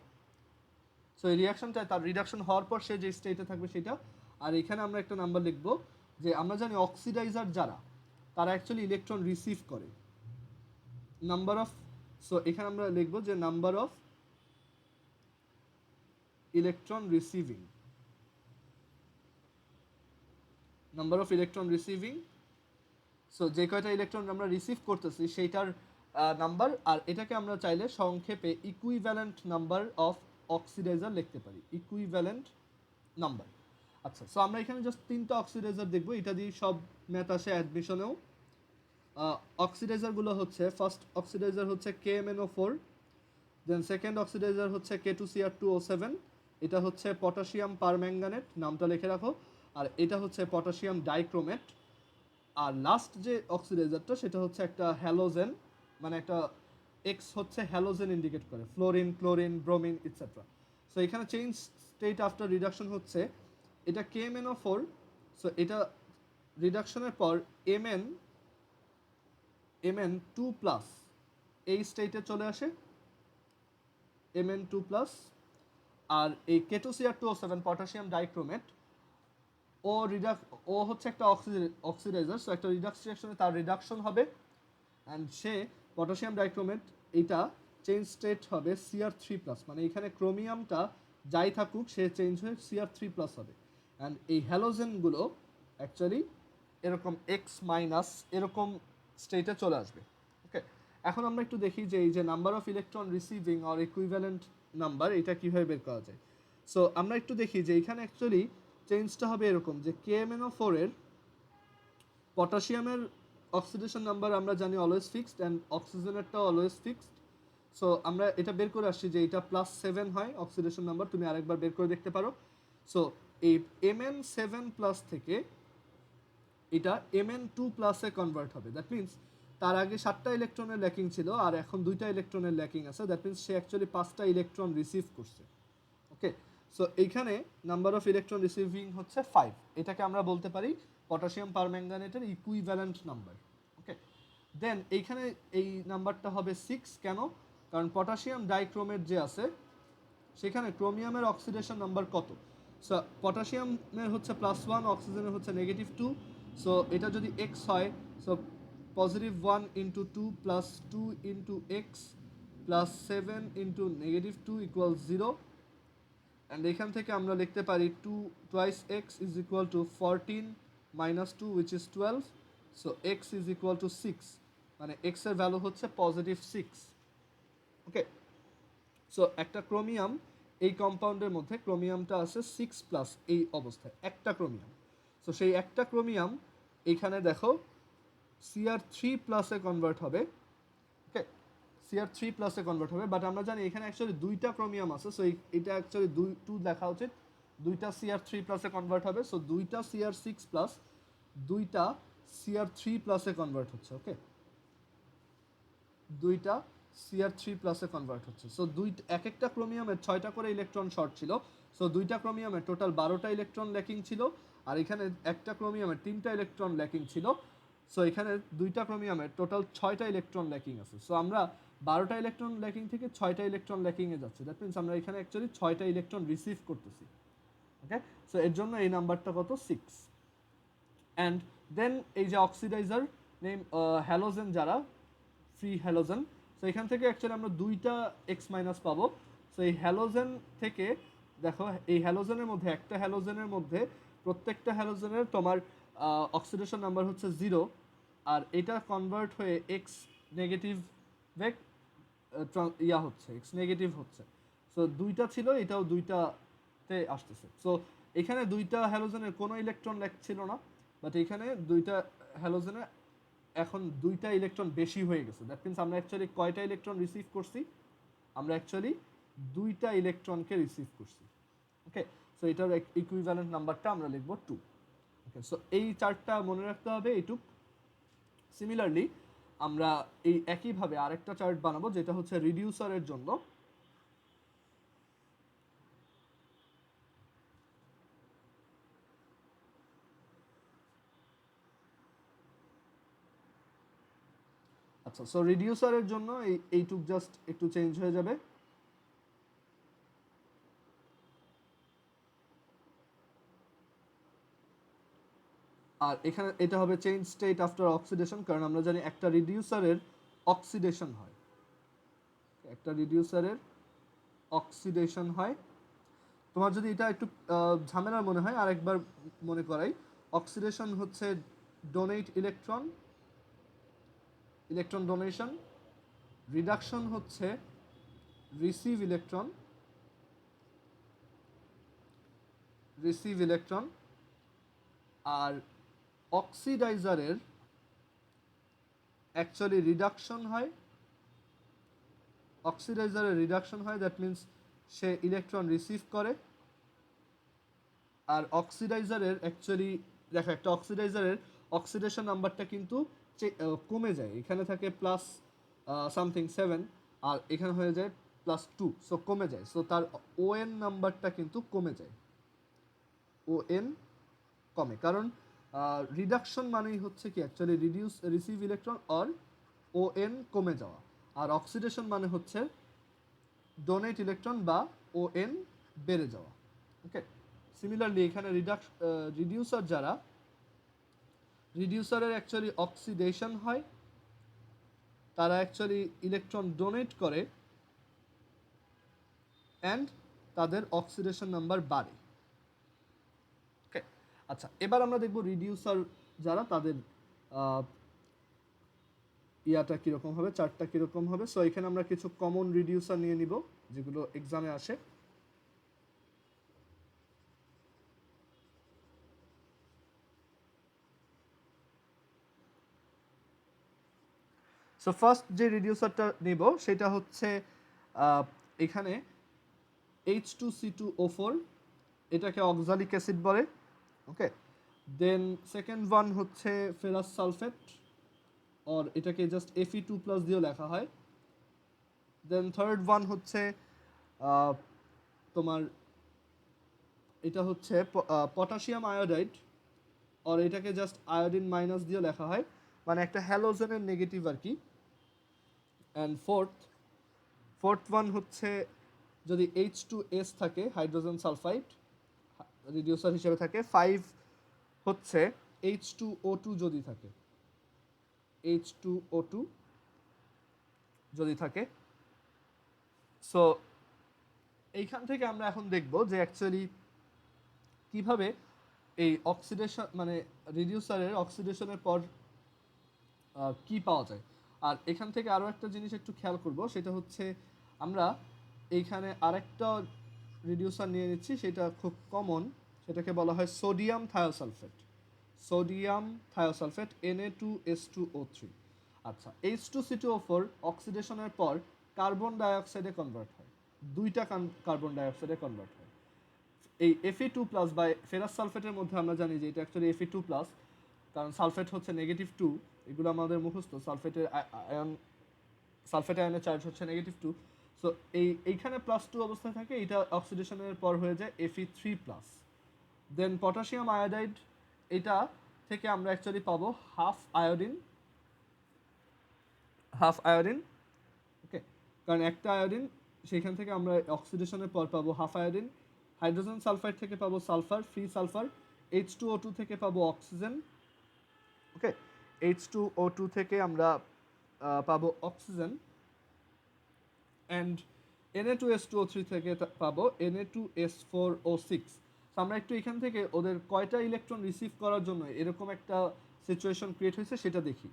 সো এই রিয়াকশনটা তার রিডাকশন হওয়ার পর সে যে স্টেটে থাকবে সেটা। আর এখানে আমরা একটা নাম্বার লিখব যে আমরা জানি অক্সিডাইজার যারা, তারা অ্যাকচুয়ালি ইলেকট্রন রিসিভ করে, নাম্বার অফ, সো এখানে আমরা লিখব যে number of electron receiving so যে কয়টা ইলেকট্রন আমরা রিসিভ করতেছি সেইটার নাম্বার, আর এটাকে আমরা চাইলে সংক্ষেপে ইকুইভ্যালেন্ট নাম্বার অফ অক্সিডাইজার লিখতে পারি, ইকুইভ্যালেন্ট নাম্বার। আচ্ছা, সো আমরা এখানে জাস্ট 3টা অক্সিডাইজার দেখবো, এটা দিয়ে সব ম্যাথ আসে অ্যাডমিশনেও। অক্সিডাইজারগুলো হচ্ছে, ফার্স্ট অক্সিডাইজার হচ্ছে KMnO4, দেন সেকেন্ড অক্সিডাইজার হচ্ছে K2Cr2O7, এটা হচ্ছে পটাশিয়াম পারম্যাঙ্গানেট, নামটা লিখে রাখো, আর এটা হচ্ছে পটাশিয়াম ডাইক্রোমেট। আর লাস্ট যে অক্সিডাইজারটা সেটা হচ্ছে একটা হ্যালোজেন, মানে একটা এক্স হচ্ছে হ্যালোজেন ইন্ডিকেট করে, fluorine, chlorine, bromine et cetera. So এখানে চেঞ্জ স্টেট আফটার রিডাকশন হচ্ছে এটা KMnO4, সো এটা রিডাকশনের পর Mn2+ এই স্টেটে চলে আসে, Mn2+। আর এই K2Cr2O7 পটাশিয়াম ডাইক্রোমেট, ও হচ্ছে একটা অক্সিডাইজার, সো একটা রিডাক্স রিঅ্যাকশনে তার রিডাকশন হবে, অ্যান্ড সে পটাশিয়াম ডাইক্রোমেট এইটা চেঞ্জ স্টেট হবে Cr3+, মানে এখানে ক্রোমিয়ামটা যাই থাকুক সে চেঞ্জ হয়ে Cr3+ হবে। অ্যান্ড এই হ্যালোজেনগুলো অ্যাকচুয়ালি এরকম X- এরকম স্টেটে চলে আসবে। ওকে, এখন আমরা একটু দেখি যে এই যে number of electron receiving or equivalent number, এটা কীভাবে বের করা যায়। সো আমরা একটু দেখি যে এখানে অ্যাকচুয়ালি চেঞ্জটা হবে এরকম যে KMnO4 এর পটাশিয়ামের অক্সিডেশন নাম্বার আমরা জানি অলওয়েজ ফিক্সড, অ্যান্ড অক্সিজেনেরটাও অলওয়েজ ফিক্সড। সো আমরা এটা বের করে আসছি যে এটা +7 হয় অক্সিডেশন নাম্বার, তুমি আরেকবার বের করে দেখতে পারো। সো এই Mn7+ থেকে এটা Mn2+ কনভার্ট হবে, দ্যাট মিনস তার আগে 7টা ইলেকট্রনের ল্যাকিং ছিল আর এখন 2টা ইলেকট্রনের ল্যাকিং আছে, দ্যাট মিনস সে অ্যাকচুয়ালি 5টা ইলেকট্রন রিসিভ করছে। ওকে, সো এইখানে নাম্বার অফ ইলেকট্রন রিসিভিং হচ্ছে 5, এটাকে আমরা বলতে পারি পটাশিয়াম পারম্যাঙ্গানেটের ইকুইভ্যালেন্ট নাম্বার। ওকে, দেন এইখানে এই নাম্বারটা হবে 6, কেন? কারণ পটাশিয়াম ডাইক্রোমেট যে আছে সেখানে ক্রোমিয়ামের অক্সিডেশন নাম্বার কত? সো পটাশিয়ামের হচ্ছে +1, অক্সিজেনের হচ্ছে -2, সো এটা যদি x হয়, সো +1 × 2 + 2 × x +7 × -2 = 0। অ্যান্ড এখান থেকে আমরা লিখতে পারি 2 2 x = 14 - 2 which is 12, so x = 6, মানে x এর ভ্যালু হচ্ছে +6। ওকে, সো একটা ক্রোমিয়াম, এই কম্পাউন্ডের মধ্যে ক্রোমিয়ামটা আছে 6+, এই অবস্থায় একটা ক্রোমিয়াম। সো সেই একটা ক্রোমিয়াম এখানে দেখো Cr3+ কনভার্ট হবে। ওকে, Cr3+ কনভার্ট হবে, বাট আমরা জানি এখানে অ্যাকচুয়ালি 2টা ক্রোমিয়াম আছে, সো এটা অ্যাকচুয়ালি 2 লেখা উচিত, 2টা Cr3+ কনভার্ট হবে। সো 2টা Cr6+, 2টা Cr3+ কনভার্ট হচ্ছে। ওকে, 2টা Cr3+ কনভার্ট হচ্ছে। সো এক একটা ক্রোমিয়ামের 6টা করে ইলেকট্রন শর্ট ছিল, সো 2টা ক্রোমিয়ামের টোটাল 12টা ইলেকট্রন ল্যাকিং ছিল, আর এখানে একটা ক্রোমিয়ামের 3টা ইলেকট্রন ল্যাকিং ছিল, সো এখানে 2টা ক্রোমিয়ামের টোটাল 6টা ইলেকট্রন ল্যাকিং আছে। সো আমরা 12টা ইলেকট্রন ল্যাকিং থেকে 6টা ইলেকট্রন ল্যাকিংয়ে যাচ্ছে, দ্যাট মিনস আমরা এখানে অ্যাকচুয়ালি 6টা ইলেকট্রন রিসিভ করতেছি। ওকে, সো এর জন্য এই নাম্বারটা কত? 6। অ্যান্ড দেন এই যে অক্সিডাইজার নেম হ্যালোজেন, যারা ফ্রি হ্যালোজেন, সো এখান থেকে অ্যাকচুয়ালি আমরা 2টা X- পাবো। সো এই হ্যালোজেন থেকে দেখো, এই হ্যালোজেনের মধ্যে একটা হ্যালোজেনের মধ্যে প্রত্যেকটা হ্যালোজেনের তোমার অক্সিডেশন নাম্বার হচ্ছে 0, আর এটা কনভার্ট হয়ে X নেগেটিভে হচ্ছে, X নেগেটিভ হচ্ছে। সো 2টা ছিল, এটাও 2টাতে আসতেছে। সো এখানে 2টা হ্যালোজেনের কোনো ইলেকট্রন ছিল না, বাট এখানে 2টা হ্যালোজেনের এখন 2টা ইলেকট্রন বেশি হয়ে গেছে, দ্যাট মিনস আমরা অ্যাকচুয়ালি কয়টা ইলেকট্রন রিসিভ করছি? আমরা অ্যাকচুয়ালি 2টা ইলেকট্রনকে রিসিভ করছি। ওকে, সো এটার ইকুইভ্যালেন্ট নাম্বারটা আমরা লিখব 2। ওকে, সো এই চার্টটা মনে রাখতে হবে এইটুক। সিমিলারলি আমরা এই একইভাবে আরেকটা চার্ট বানাবো যেটা হচ্ছে রিডিউসারের জন্য। আচ্ছা, সো রিডিউসারের জন্য এইটুক জাস্ট একটু চেঞ্জ হয়ে যাবে। আর এখানে এটা হবে চেঞ্জ স্টেট আফটার অক্সিডেশন, কারণ আমরা জানি একটা রিডিউসারের অক্সিডেশন হয়, একটা রিডিউসারের অক্সিডেশন হয়। তোমার যদি এটা একটু ঝামেলার মনে হয়, আরেকবার মনে করাই। অক্সিডেশন হচ্ছে donate electron, electron donation, reduction হচ্ছে রিসিভ ইলেকট্রন, আর অক্সিডাইজারের অ্যাকচুয়ালি রিডাকশন হয়, that means say electron receive করে। আর অক্সিডাইজারের অ্যাকচুয়ালি দেখো একটা অক্সিডাইজারের অক্সিডেশন নাম্বারটা কিন্তু কমে যায়, এখানে থাকে প্লাস সামথিং 7 আর এখানে হয়ে যায় +2, সো কমে যায়, সো তার ওএন নাম্বারটা কিন্তু কমে যায়, ওএন কমে, কারণ রিডাকশন মানেই হচ্ছে কি অ্যাকচুয়ালি রিসিভ ইলেকট্রন অর ওএন কমে যাওয়া, আর অক্সিডেশন মানে হচ্ছে ডোনেট ইলেকট্রন বা ওএন বেড়ে যাওয়া। ওকে, সিমিলারলি এখানে রিডিউসারের অ্যাকচুয়ালি অক্সিডেশন হয়, তারা অ্যাকচুয়ালি ইলেকট্রন ডোনেট করে অ্যান্ড তাদের অক্সিডেশন নাম্বার বাড়ে। ওকে, আচ্ছা এবার আমরা দেখব রিডিউসার যারা তাদের ইয়াটা কীরকম হবে, চার্টটা কীরকম হবে। সো এখানে আমরা কিছু কমন রিডিউসার নিয়ে নিব যেগুলো এক্সামে আসে। সো ফার্স্ট যে রিডিউসারটা নিব সেটা হচ্ছে এখানে H2C2O4, এটাকে অক্সালিক অ্যাসিড বলে। ওকে, দেন সেকেন্ড ওয়ান হচ্ছে ফেরাস সালফেট, আর এটাকে জাস্ট Fe2+ দিয়েও লেখা হয়। দেন থার্ড ওয়ান হচ্ছে তোমার এটা হচ্ছে পটাশিয়াম আয়োডাইড, আর এটাকে জাস্ট আয়োডিন মাইনাস দিয়েও লেখা হয়, মানে একটা হ্যালোজেনের নেগেটিভ আর কি। অ্যান্ড ফোর্থ ওয়ান হচ্ছে যদি H2S থাকে হাইড্রোজেন সালফাইড রিডিউসার হিসেবে থাকে। 5 হচ্ছে H2O2 যদি থাকে, H2O2 যদি থাকে। সো এইখান থেকে আমরা এখন দেখব যে অ্যাকচুয়ালি কিভাবে এই অক্সিডেশন মানে রিডিউসারের অক্সিডেশনের পর কি পাওয়া যায়। আর এখান থেকে আরও একটা জিনিস একটু খেয়াল করব, সেটা হচ্ছে আমরা এইখানে আরেকটা রিডিউসার নিয়ে নিচ্ছি, সেটা খুব কমন, সেটাকে বলা হয় সোডিয়াম থায়োসালফেট, Na2S2O3। আচ্ছা, H2C2O4 অক্সিডেশনের পর কার্বন ডাইঅক্সাইডে কনভার্ট হয়, দুইটা কার্বন ডাইঅক্সাইডে কনভার্ট হয়। এই Fe2+ বা ফেরাস সালফেটের মধ্যে আমরা জানি যে এটা অ্যাকচুয়ালি Fe2+, কারণ সালফেট হচ্ছে -2, এগুলো আমাদের মুখস্থ। সালফেট আয়নের চার্জ হচ্ছে -2, সো এইখানে +2 অবস্থায় থাকে, এটা অক্সিডেশনের পর হয়ে যায় Fe3+। দেন পটাশিয়াম আয়োডাইড, এটা থেকে আমরা অ্যাকচুয়ালি পাবো হাফ আয়োডিন, ওকে, কারণ একটা আয়োডিন, সেইখান থেকে আমরা অক্সিডেশনের পর পাবো হাফ আয়োডিন। হাইড্রোজেন সালফাইড থেকে পাবো সালফার, ফ্রি সালফার। H2O2 থেকে পাবো অক্সিজেন, ওকে, H2O2 থেকে আমরা পাবো অক্সিজেন, অ্যান্ড Na2S2O3 থেকে পাবো Na2S4O6। তো আমরা একটু এখান থেকে ওদের কয়টা ইলেকট্রন রিসিভ করার জন্য এরকম একটা সিচুয়েশন ক্রিয়েট হয়েছে সেটা দেখি।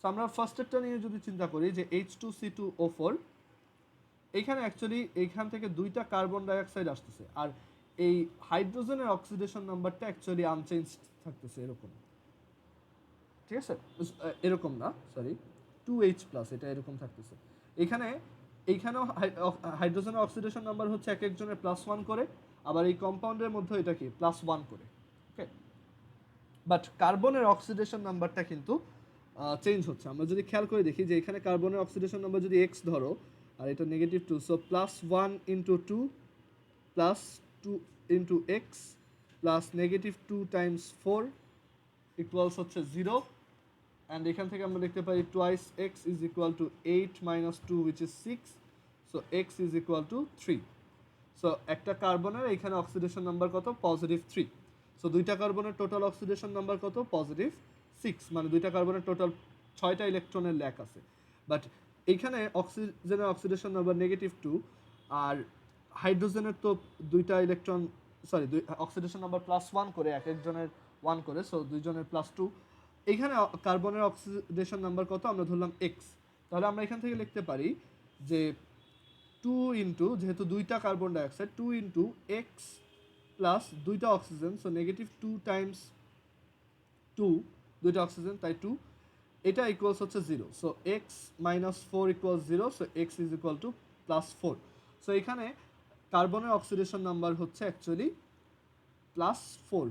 সো আমরা ফার্স্টেরটা নিয়ে যদি চিন্তা করি যে H2C2O4, এইখানে অ্যাকচুয়ালি এইখান থেকে দুইটা কার্বন ডাইঅক্সাইড আসতেছে, আর এই হাইড্রোজেনের অক্সিডেশন নাম্বারটা অ্যাকচুয়ালি আনচেঞ্জ থাকতেছে এরকম, ঠিক আছে, এরকম না, সরি, 2H+, এটা এরকম থাকতেছে। এইখানেও হাইড্রোজেনের অক্সিডেশন নাম্বার হচ্ছে এক একজনের +1 করে, আবার এই কম্পাউন্ডের মধ্যে এটা কি +1 করে, ওকে, বাট কার্বনের অক্সিডেশন নাম্বারটা কিন্তু চেঞ্জ হচ্ছে। আমরা যদি খেয়াল করে দেখি যে এখানে কার্বনের অক্সিডেশন নাম্বার যদি x ধরো আর এটা -2, সো +1 × 2 +2 × x +-2 × 4 ইকুয়ালস হচ্ছে 0, অ্যান্ড এখান থেকে আমরা দেখতে পাই twice x is equal to 8 - 2 which is 6, so x is equal to 3. So একটা কার্বনের এখানে অক্সিডেশন নাম্বার কত, +3। সো দুইটা কার্বনের টোটাল অক্সিডেশন নাম্বার কত, +6, মানে দুইটা কার্বনের টোটাল 6টা ইলেকট্রনের ল্যাক আছে। বাট এইখানে অক্সিজেনের অক্সিডেশন নাম্বার -2, আর হাইড্রোজেনের তো দুইটা ইলেকট্রন অক্সিডেশন নাম্বার +1 করে, এক একজনের 1 করে, সো দুইজনের +2, এখানে কার্বনের অক্সিডেশন নাম্বার কত আমরা ধরলাম এক্স, তাহলে আমরা এখান থেকে লিখতে পারি যে 2 ইন্টু, যেহেতু দুইটা carbon dioxide, 2 into x plus দুইটা অক্সিজেন, সো নেগেটিভ 2 টাইমস 2, দুইটা অক্সিজেন তাই 2, এটা ইকুয়ালস হচ্ছে 0, so x minus 4 equals 0, so x is equal two plus 4। So এখানে কার্বনের অক্সিডেশন নাম্বার হচ্ছে অ্যাকচুয়ালি প্লাস 4।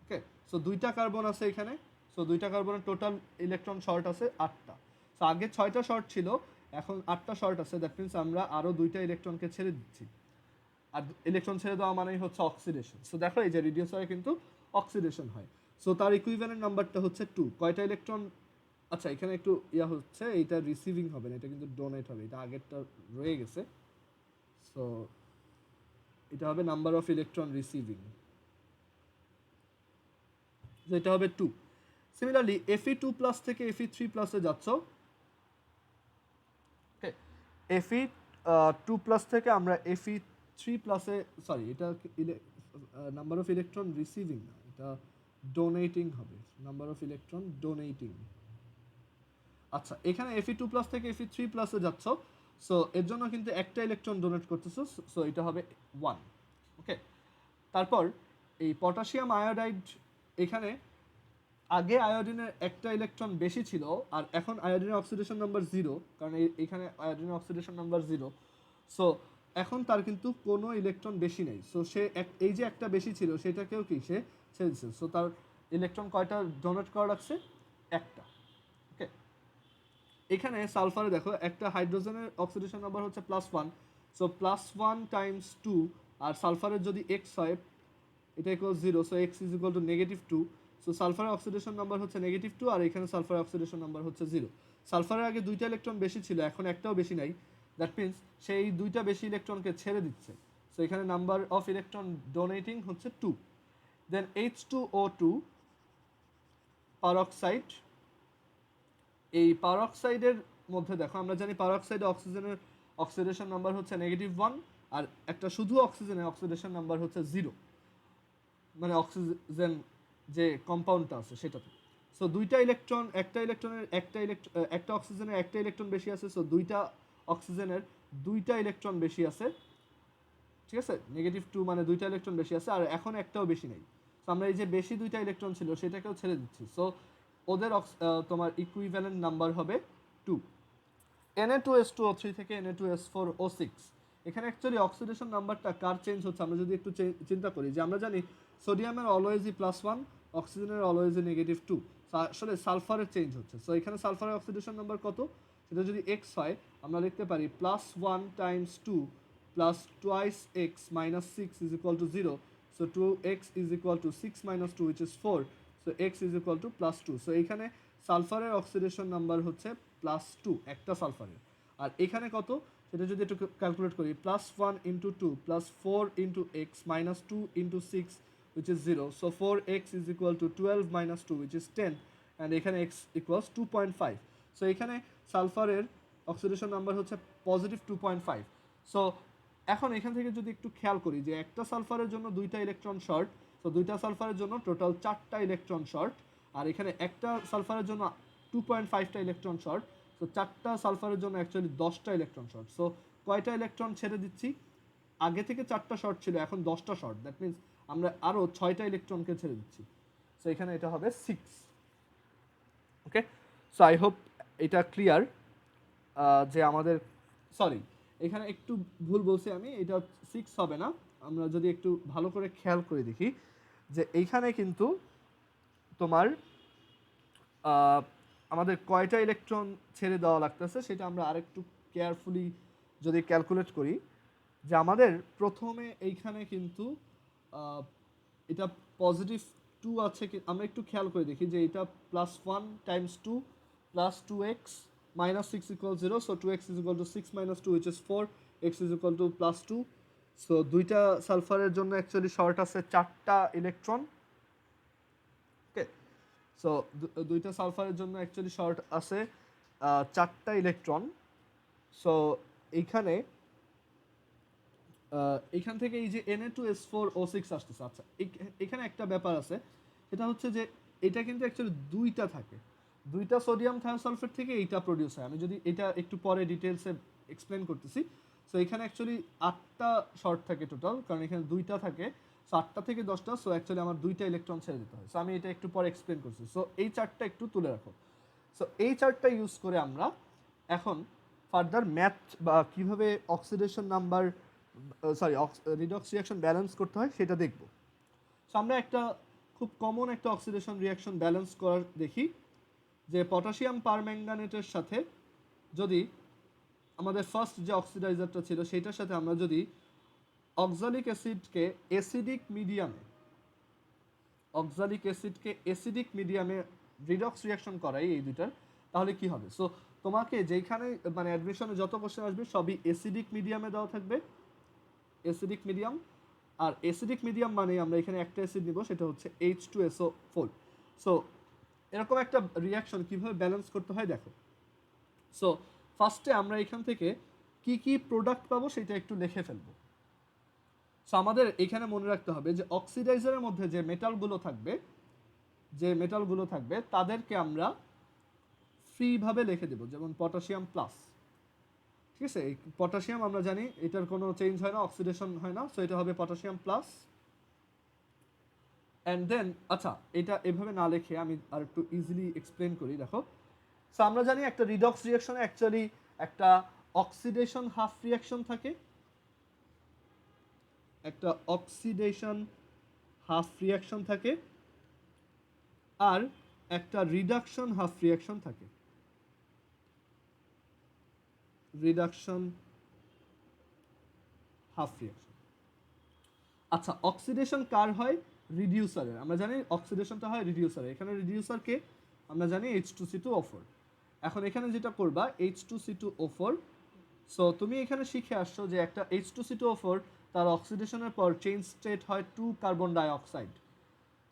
ওকে, সো দুইটা কার্বন আছে এখানে, সো দুইটা কার্বনের টোটাল ইলেকট্রন শর্ট আছে 8টা। সো আগে 6টা শর্ট ছিল, এখন 8টা শর্ট আছে, দ্যাট মিনস আমরা আরও দুইটা ইলেকট্রনকে ছেড়ে দিচ্ছি। আর ইলেকট্রন ছেড়ে দেওয়া মানেই হচ্ছে অক্সিডেশন। সো দেখো এই যে রিডিউস হয় কিন্তু অক্সিডেশন হয়। সো তার ইকুইভ্যালেন্ট নাম্বারটা হচ্ছে 2। কয়টা ইলেকট্রন, আচ্ছা এখানে একটু হচ্ছে, এইটা রিসিভিং হবে না, এটা কিন্তু ডোনেট হবে, এটা আগেরটা রয়ে গেছে। সো এটা হবে নাম্বার অফ ইলেকট্রন রিসিভিং, যেটা হবে 2। সিমিলারলি Fe2 প্লাস থেকে Fe3 প্লাসে যাচ্ছ, ওকে, Fe2 প্লাস থেকে আমরা Fe3 প্লাসে, সরি এটা নাম্বার অফ ইলেকট্রন রিসিভিং না, এটা ডোনেটিং হবে, নাম্বার অফ ইলেকট্রন ডোনেটিং। আচ্ছা এখানে Fe2 প্লাস থেকে Fe3 প্লাসে যাচ্ছ, সো এর জন্য কিন্তু একটা ইলেকট্রন ডোনেট করতেছো, সো এটা হবে 1। ওকে, তারপর এই পটাশিয়াম আয়োডাইড, এখানে আগে আয়োডিনের একটা ইলেকট্রন বেশি ছিল, আর এখন আয়োডিনের অক্সিডেশন নাম্বার 0, কারণ এখানে আয়োডিনের অক্সিডেশন নাম্বার 0, সো এখন তার কিন্তু কোনো ইলেকট্রন বেশি নেই। সো সে এই যে একটা বেশি ছিল সেটাকেও কি সে ছেড়ে দিচ্ছে, সো তার ইলেকট্রন কয়টা ডোনেট করা রাখছে, একটা। ওকে, এখানে সালফারে দেখো একটা হাইড্রোজেনের অক্সিডেশন নাম্বার হচ্ছে +1, সো +1 টাইমস 2, আর সালফারের যদি এক্স হয় এটা equal 0, so x is equal to -2, so সালফারের অক্সিডেশন নাম্বার হচ্ছে -2, আর এখানে সালফারের অক্সিডেশন নাম্বার হচ্ছে 0। সালফারের আগে দুইটা ইলেকট্রন বেশি ছিল, এখন একটাও বেশি নাই, দ্যাট মিনস সেই দুইটা বেশি ইলেকট্রনকে ছেড়ে দিচ্ছে, সো এখানে নাম্বার অফ ইলেকট্রন ডোনেটিং হচ্ছে 2। দেন H2O2 পারঅক্সাইড, এই পারঅক্সাইডের মধ্যে দেখো আমরা জানি পারঅক্সাইডে অক্সিজেনের অক্সিডেশন নাম্বার হচ্ছে -1, আর একটা শুধু অক্সিজেনের অক্সিডেশন নাম্বার হচ্ছে 0, মানে অক্সিজেন যে কম্পাউন্ডটা আছে সেটাতে। সো দুইটা ইলেকট্রন, একটা অক্সিজেনের একটা ইলেকট্রন বেশি আছে, সো দুইটা অক্সিজেনের দুইটা ইলেকট্রন বেশি আছে, ঠিক আছে, -2 মানে দুইটা ইলেকট্রন বেশি আছে, আর এখন একটাও বেশি নেই। সো আমরা এই যে বেশি দুইটা ইলেকট্রন ছিল সেটাকেও ছেড়ে দিচ্ছি, সো ওদের তোমার ইকুইভ্যালেন্ট নাম্বার হবে 2। Na2S2O3 থেকে Na2S4O6, এখানে অ্যাকচুয়ালি অক্সিডেশন নাম্বারটা কার চেঞ্জ হচ্ছে আমরা যদি একটু চিন্তা করি, যে আমরা জানি সোডিয়ামের অলওয়েজই +1, অক্সিজেনের অলওয়েজই -2, আসলে সালফারের চেঞ্জ হচ্ছে। সো এখানে সালফারের অক্সিডেশন নাম্বার কত, সেটা যদি এক্স হয় আমরা লিখতে পারি +1 Times 2 plus twice x minus 6 is equal two 0, so 2x is equal two 6 minus 2 which is 4, so x is equal to +2। So এখানে সালফারের অক্সিডেশন নাম্বার হচ্ছে +2 একটা সালফারের, আর এখানে কত সেটা যদি একটু ক্যালকুলেট করি, +1 into 2 plus 4 into x minus 2 into 6 which is 0, so 4x is equal to 12 minus 2 which is 10, and এখানে x equals 2.5। সো এখানে সালফারের অক্সিডেশন নাম্বার হচ্ছে +2.5। সো এখন এখান থেকে যদি একটু খেয়াল করি যে একটা সালফারের জন্য দুইটা ইলেকট্রন শর্ট, সো দুইটা সালফারের জন্য টোটাল 4টা ইলেকট্রন শর্ট, আর এখানে একটা সালফারের জন্য 2.5টা ইলেকট্রন শর্ট, সো 4টা সালফারের জন্য অ্যাকচুয়ালি 10টা ইলেকট্রন শর্ট। সো কয়টা ইলেকট্রন ছেড়ে দিচ্ছি, আগে থেকে 4টা শর্ট ছিল এখন 10টা শর্ট, দ্যাট মিনস আমরা আরও 6টা ইলেকট্রনকে ছেড়ে দিচ্ছি, সো এখানে এটা হবে 6। ওকে, সো আই হোপ এটা ক্লিয়ার, যে আমাদের, সরি এখানে একটু ভুল বলছি আমি, এটা 6 হবে না, আমরা যদি একটু ভালো করে খেয়াল করে দেখি যে এইখানে কিন্তু তোমার আমাদের কয়টা ইলেকট্রন ছেড়ে দেওয়া লাগতেছে সেটা আমরা আরেকটু কেয়ারফুলি যদি ক্যালকুলেট করি, যে আমাদের প্রথমে এইখানে কিন্তু এটা +2 আছে, আমরা একটু খেয়াল করে দেখি যে এটা +1 Times 2 plus 2x minus 6 equals 0, so 2x is equal to 6 minus 2 which is 4, x is equal to +2, so দুইটা সালফারের জন্য অ্যাকচুয়ালি শর্ট আছে 4টা ইলেকট্রন। ওকে, সো দুইটা সালফারের জন্য অ্যাকচুয়ালি শর্ট আছে 4টা ইলেকট্রন। সো এইখানে এখান থেকে এই যে Na2S4O6 আসতেছে। আচ্ছা এখানে একটা ব্যাপার আছে, সেটা হচ্ছে যে এটা কিন্তু অ্যাকচুয়ালি দুইটা থাকে, দুইটা সোডিয়াম থায়োসালফেট থেকে এইটা প্রডিউস হয়। আমি যদি এটা একটু পরে ডিটেলসে এক্সপ্লেন করতেছি। সো এখানে অ্যাকচুয়ালি 8টা শর্ট থাকে টোটাল, কারণ এখানে দুইটা থাকে। সো 8টা থেকে 10টা, সো অ্যাকচুয়ালি আমার দুইটা ইলেকট্রন ছেড়ে দিতে হয়। সো আমি এটা একটু পরে এক্সপ্লেন করছি। সো এই চার্টটা একটু তুলে রাখো। সো এই চার্টটা ইউজ করে আমরা এখন ফার্দার ম্যাথ বা কীভাবে oxidation number redox reaction balance করতে হয় সেটা দেখব। সো আমরা একটা খুব কমন একটা অক্সিডেশন রিয়াকশন ব্যালেন্স করার দেখি, যে পটাশিয়াম পারম্যাঙ্গানেটের সাথে যদি আমাদের ফার্স্ট যে অক্সিডাইজারটা ছিল সেটার সাথে আমরা যদি অক্সালিক অ্যাসিডকে অ্যাসিডিক মিডিয়ামে রিডক্স রিয়াকশন করাই এই দুইটার, তাহলে কি হবে? সো তোমাকে যেখানে মানে অ্যাডমিশনে যত কোশ্চেন আসবে সবই অ্যাসিডিক মিডিয়ামে দেওয়া থাকবে, অ্যাসিডিক মিডিয়াম। আর অ্যাসিডিক মিডিয়াম মানে আমরা এখানে একটা অ্যাসিড নিব, সেটা হচ্ছে H2SO4। সো এরকম একটা রিয়াকশন কিভাবে ব্যালেন্স করতে হয় দেখো। সো ফার্স্টে আমরা এখান থেকে কি কি প্রোডাক্ট পাবো সেটা একটু লিখে ফেলবো। সো আমাদের এখানে মনে রাখতে হবে যে অক্সিডাইজারের মধ্যে যে মেটালগুলো থাকবে তাদেরকে আমরা ফ্রিভাবে লিখে দেব, যেমন পটাশিয়াম প্লাস। ঠিক আছে, এই পটাশিয়াম আমরা জানি এটার কোনো চেঞ্জ হয় না, অক্সিডেশন হয় না, সো এটা হবে পটাশিয়াম প্লাস। অ্যান্ড দেন আচ্ছা, এটা এভাবে না লিখে আমি আর একটু ইজিলি এক্সপ্লেন করি। দেখো, সো আমরা জানি একটা রিডক্স রিয়াকশনে অ্যাকচুয়ালি একটা অক্সিডেশন হাফ রিয়াকশন থাকে, একটা অক্সিডেশন হাফ রিয়াকশন থাকে, আর একটা রিডাকশন হাফ রিয়াকশন থাকে। Reduction half reaction. আচ্ছা, অক্সিডেশন কার হয়? রিডিউসারের। আমরা জানি অক্সিডেশনটা হয় রিডিউসারের। এখানে রিডিউসারকে আমরা জানি H2C2O4। এখন এখানে যেটা করবা H2C2O4, সো তুমি এখানে শিখে আসছো যে একটা H2C2O4 তার অক্সিডেশনের পর চেঞ্জ স্টেট হয় 2 কার্বন ডাইঅক্সাইড।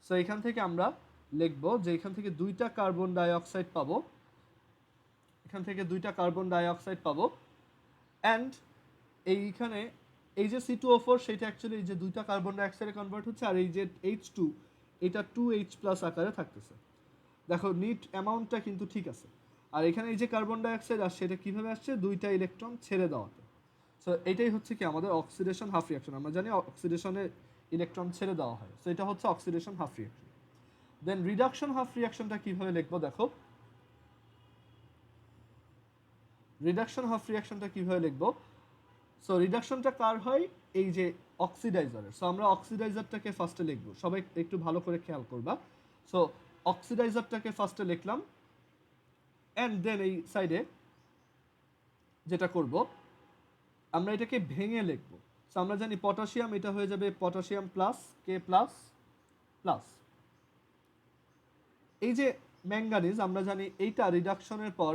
সো এখান থেকে আমরা লিখব যে এখান থেকে 2টা কার্বন ডাইঅক্সাইড পাবো, এখান থেকে 2টা কার্বন ডাইঅক্সাইড পাবো। অ্যান্ড এইখানে এই যে C2O4 সেটা অ্যাকচুয়ালি এই যে 2টা কার্বন ডাইঅক্সাইডে কনভার্ট হচ্ছে, আর এই যে H2 এটা 2H+ আকারে থাকতেছে। দেখো নিট অ্যামাউন্টটা কিন্তু ঠিক আছে। আর এখানে এই যে কার্বন ডাইঅক্সাইড আসছে এটা কীভাবে আসছে? 2টা ইলেকট্রন ছেড়ে দেওয়াতে। সো এটাই হচ্ছে কি আমাদের অক্সিডেশন হাফ রিয়াকশন। আমরা জানি অক্সিডেশনে ইলেকট্রন ছেড়ে দেওয়া হয়, সো এটা হচ্ছে অক্সিডেশন হাফ রিয়াকশন। দেন রিডাকশন হাফ রিয়াকশনটা কীভাবে লিখবো দেখো। রিডাকশন হাফ রিয়াকশনটা কীভাবে লিখবো? সো রিডাকশনটা কার হয়? এই যে অক্সিডাইজারের। সো আমরা অক্সিডাইজারটাকে ফার্স্টে লিখবো, সবাই একটু ভালো করে খেয়াল করবা। সো অক্সিডাইজারটাকে ফার্স্টে লিখলাম, অ্যান্ড দেন এই সাইডে যেটা করব আমরা এটাকে ভেঙে লিখব। সো আমরা জানি পটাশিয়াম, এটা হয়ে যাবে potassium plus K plus plus. এই যে ম্যাঙ্গানিজ আমরা জানি এইটা রিডাকশনের পর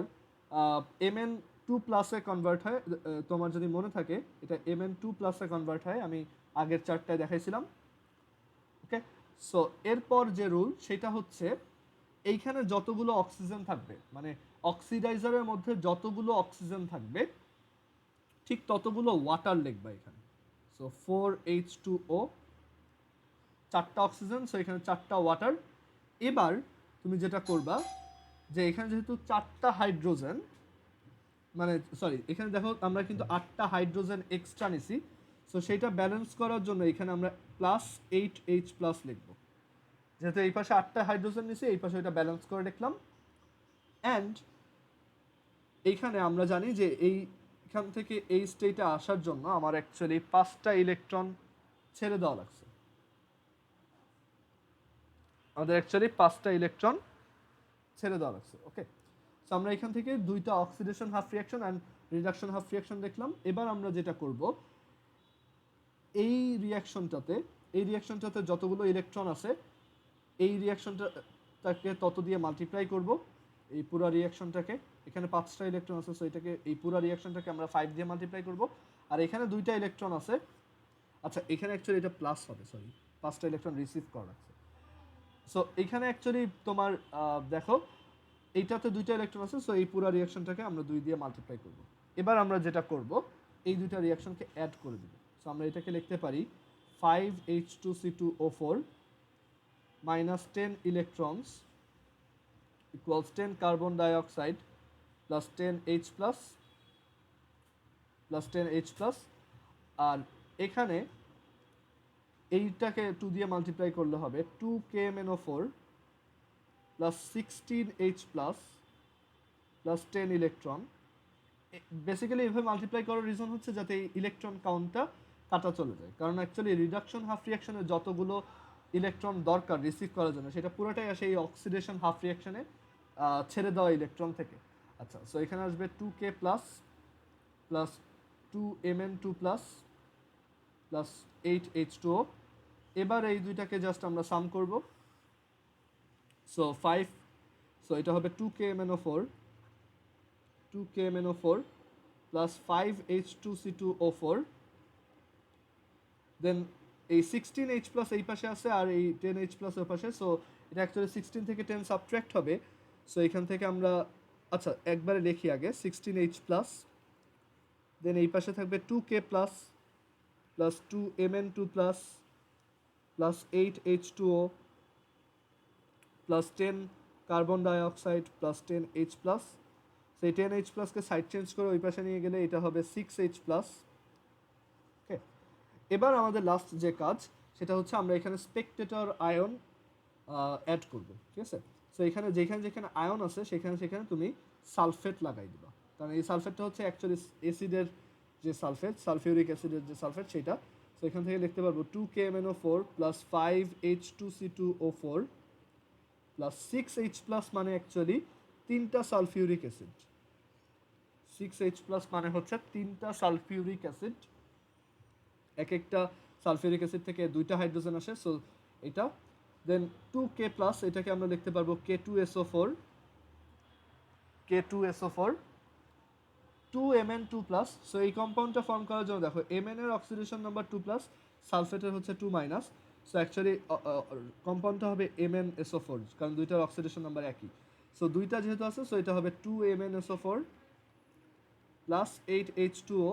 Mn2+ কনভার্ট হয়। তোমার যদি মনে থাকে এটা Mn2+ কনভার্ট হয়, আমি আগের চার্টটায় দেখাইছিলাম। ওকে, সো এরপর যে রুল সেটা হচ্ছে এইখানে যতগুলো অক্সিজেন থাকবে, মানে অক্সিডাইজারের মধ্যে যতগুলো অক্সিজেন থাকবে ঠিক ততগুলো ওয়াটার লিখবা এখানে। সো 4H2O, 4টা অক্সিজেন, সো এখানে 4টা ওয়াটার। এবার তুমি যেটা করবা যে এখানে যেহেতু 4টা হাইড্রোজেন, মানে সরি এখানে দেখো আমরা কিন্তু 8টা হাইড্রোজেন এক্সট্রা নিছি, সো সেইটা ব্যালেন্স করার জন্য এখানে আমরা +8H+ লিখব। যেহেতু এই পাশে 8টা হাইড্রোজেন নিছি, এই পাশে এটা ব্যালেন্স করে লিখলাম। অ্যান্ড এইখানে আমরা জানি যে এইখান থেকে এই স্টেটে আসার জন্য আমার অ্যাকচুয়ালি 5টা ইলেকট্রন ছেড়ে দেওয়া লাগছে। আমাদের অ্যাকচুয়ালি 5টা ইলেকট্রন ছেড়ে দেওয়া লাগছে। ওকে, সো আমরা এখান থেকে 2টা oxidation half reaction and reduction half reaction দেখলাম। এবার আমরা যেটা করব এই রিয়াকশনটাতে যতগুলো ইলেকট্রন আছে এই রিয়াকশনটাকে তত দিয়ে মাল্টিপ্লাই করব এই পুরো রিয়াকশনটাকে। এখানে 5টা ইলেকট্রন আছে, সো এটাকে এই পুরো রিয়াকশনটাকে আমরা 5 দিয়ে মাল্টিপ্লাই করব। আর এখানে 2টা ইলেকট্রন আছে, আচ্ছা এখানে অ্যাকচুয়ালি এটা প্লাস হবে, সরি 5টা ইলেকট্রন রিসিভ করা আছে। সো এখানে অ্যাকচুয়ালি তোমার দেখো এইটাতে 2টা ইলেকট্রন আছে, সো এই পুরো রিয়াকশনটাকে আমরা 2 দিয়ে মাল্টিপ্লাই করব। এবার আমরা যেটা করব এই 2টা রিয়াকশনকে অ্যাড করে দেব। সো আমরা এটাকে লিখতে পারি 5H2C2O4 minus 10 electrons equals 10 carbon dioxide plus 10 H plus plus 10 H plus, আর এখানে এইটাকে 2 দিয়ে মাল্টিপ্লাই করলে হবে 2 KMnO4 plus 16 H plus plus 10 electron. Basically এভাবে মাল্টিপ্লাই করার রিজন হচ্ছে যাতে এই ইলেকট্রন কাউন্টটা কাটা চলে যায়, কারণ অ্যাকচুয়ালি রিডাকশন হাফ রিয়াকশনে যতগুলো ইলেকট্রন দরকার রিসিভ করার জন্য সেটা পুরোটাই আসে এই অক্সিডেশন হাফ রিয়াকশনে ছেড়ে দেওয়া ইলেকট্রন থেকে। আচ্ছা, সো এখানে আসবে 2K plus plus 2Mn2 plus plus 8H2O। এবার এই দুইটাকে জাস্ট আমরা সাম করব। সো 5, সো এটা হবে 2KMnO4 প্লাস 5H2C2O4, দেন এই 16H প্লাস এই পাশে আছে আর এই 10H প্লাস ওই পাশে, সো এটা অ্যাকচুয়ালি 16 থেকে 10 সাবট্র্যাক্ট হবে। সো এখান থেকে আমরা আচ্ছা একবারে লিখি আগে 16H প্লাস, দেন এই পাশে থাকবে 2K plus plus 2Mn2 plus plus 8H2O plus 10 carbon dioxide plus 10H plus. সেই 10H প্লাসকে সাইড চেঞ্জ করে ওই পাশে নিয়ে গেলে এটা হবে 6H প্লাস। ওকে, এবার আমাদের লাস্ট যে কাজ সেটা হচ্ছে আমরা এখানে স্পেকটেটর আয়ন অ্যাড করব, ঠিক আছে। সো এখানে যেখানে যেখানে আয়ন আছে সেখানে সেখানে তুমি সালফেট লাগাই দিবা, কারণ এই সালফেটটা হচ্ছে অ্যাকচুয়ালি অ্যাসিডের যে সালফেট, সালফিউরিক অ্যাসিডের যে সালফেট সেটা। সো এখান থেকে লিখতে পারবো 2KMnO4 plus 5H2C2O4 plus 6H plus, মানে অ্যাকচুয়ালি 3টা সালফিউরিক অ্যাসিড। 6H প্লাস মানে হচ্ছে 3টা সালফিউরিক অ্যাসিড, এক একটা সালফিউরিক অ্যাসিড থেকে 2টা হাইড্রোজেন আসে, সো এটা। দেন 2K প্লাস, এটাকে আমরা লিখতে পারবো K2SO4 2Mn2 প্লাস। সো এই কম্পাউন্ডটা ফর্ম করার জন্য দেখো Mn এর অক্সিডেশন নাম্বার 2 প্লাস, সালফেটের হচ্ছে 2 মাইনাস, সো অ্যাকচুয়ালি কম্পাউন্ডটা হবে MnSO4 কারণ দুইটার অক্সিডেশন নাম্বার একই। সো দুইটা যেহেতু আছে সো এটা হবে 2MnSO4 plus 8H2O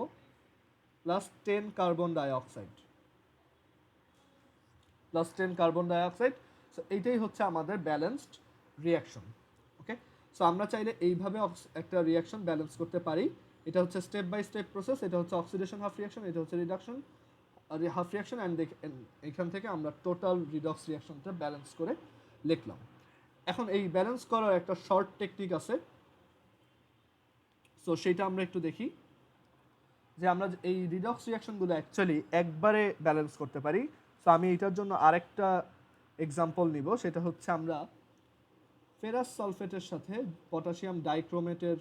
plus 10 carbon dioxide plus 10 carbon dioxide. So এইটাই হচ্ছে আমাদের ব্যালেন্সড রিয়াকশন। ওকে, সো আমরা চাইলে এইভাবে একটা রিয়াকশন ব্যালেন্স করতে পারি। এটা হচ্ছে স্টেপ বাই স্টেপ প্রসেস, এটা হচ্ছে অক্সিডেশন হাফ রিয়াকশন, এটা হচ্ছে রিডাকশন হাফ রিয়াকশন, অ্যান্ড এখান থেকে আমরা টোটাল রিডক্স রিয়াকশনটা ব্যালেন্স করে লিখলাম। এখন এই ব্যালেন্স করার একটা শর্ট টেকনিক আছে, সো সেটা আমরা একটু দেখি যে আমরা এই রিডক্স রিয়াকশনগুলো অ্যাকচুয়ালি একবারে ব্যালেন্স করতে পারি। সো আমি এটার জন্য আরেকটা এক্সাম্পল নিব, সেটা হচ্ছে আমরা ফেরাস সালফেটের সাথে পটাশিয়াম ডাইক্রোমেটের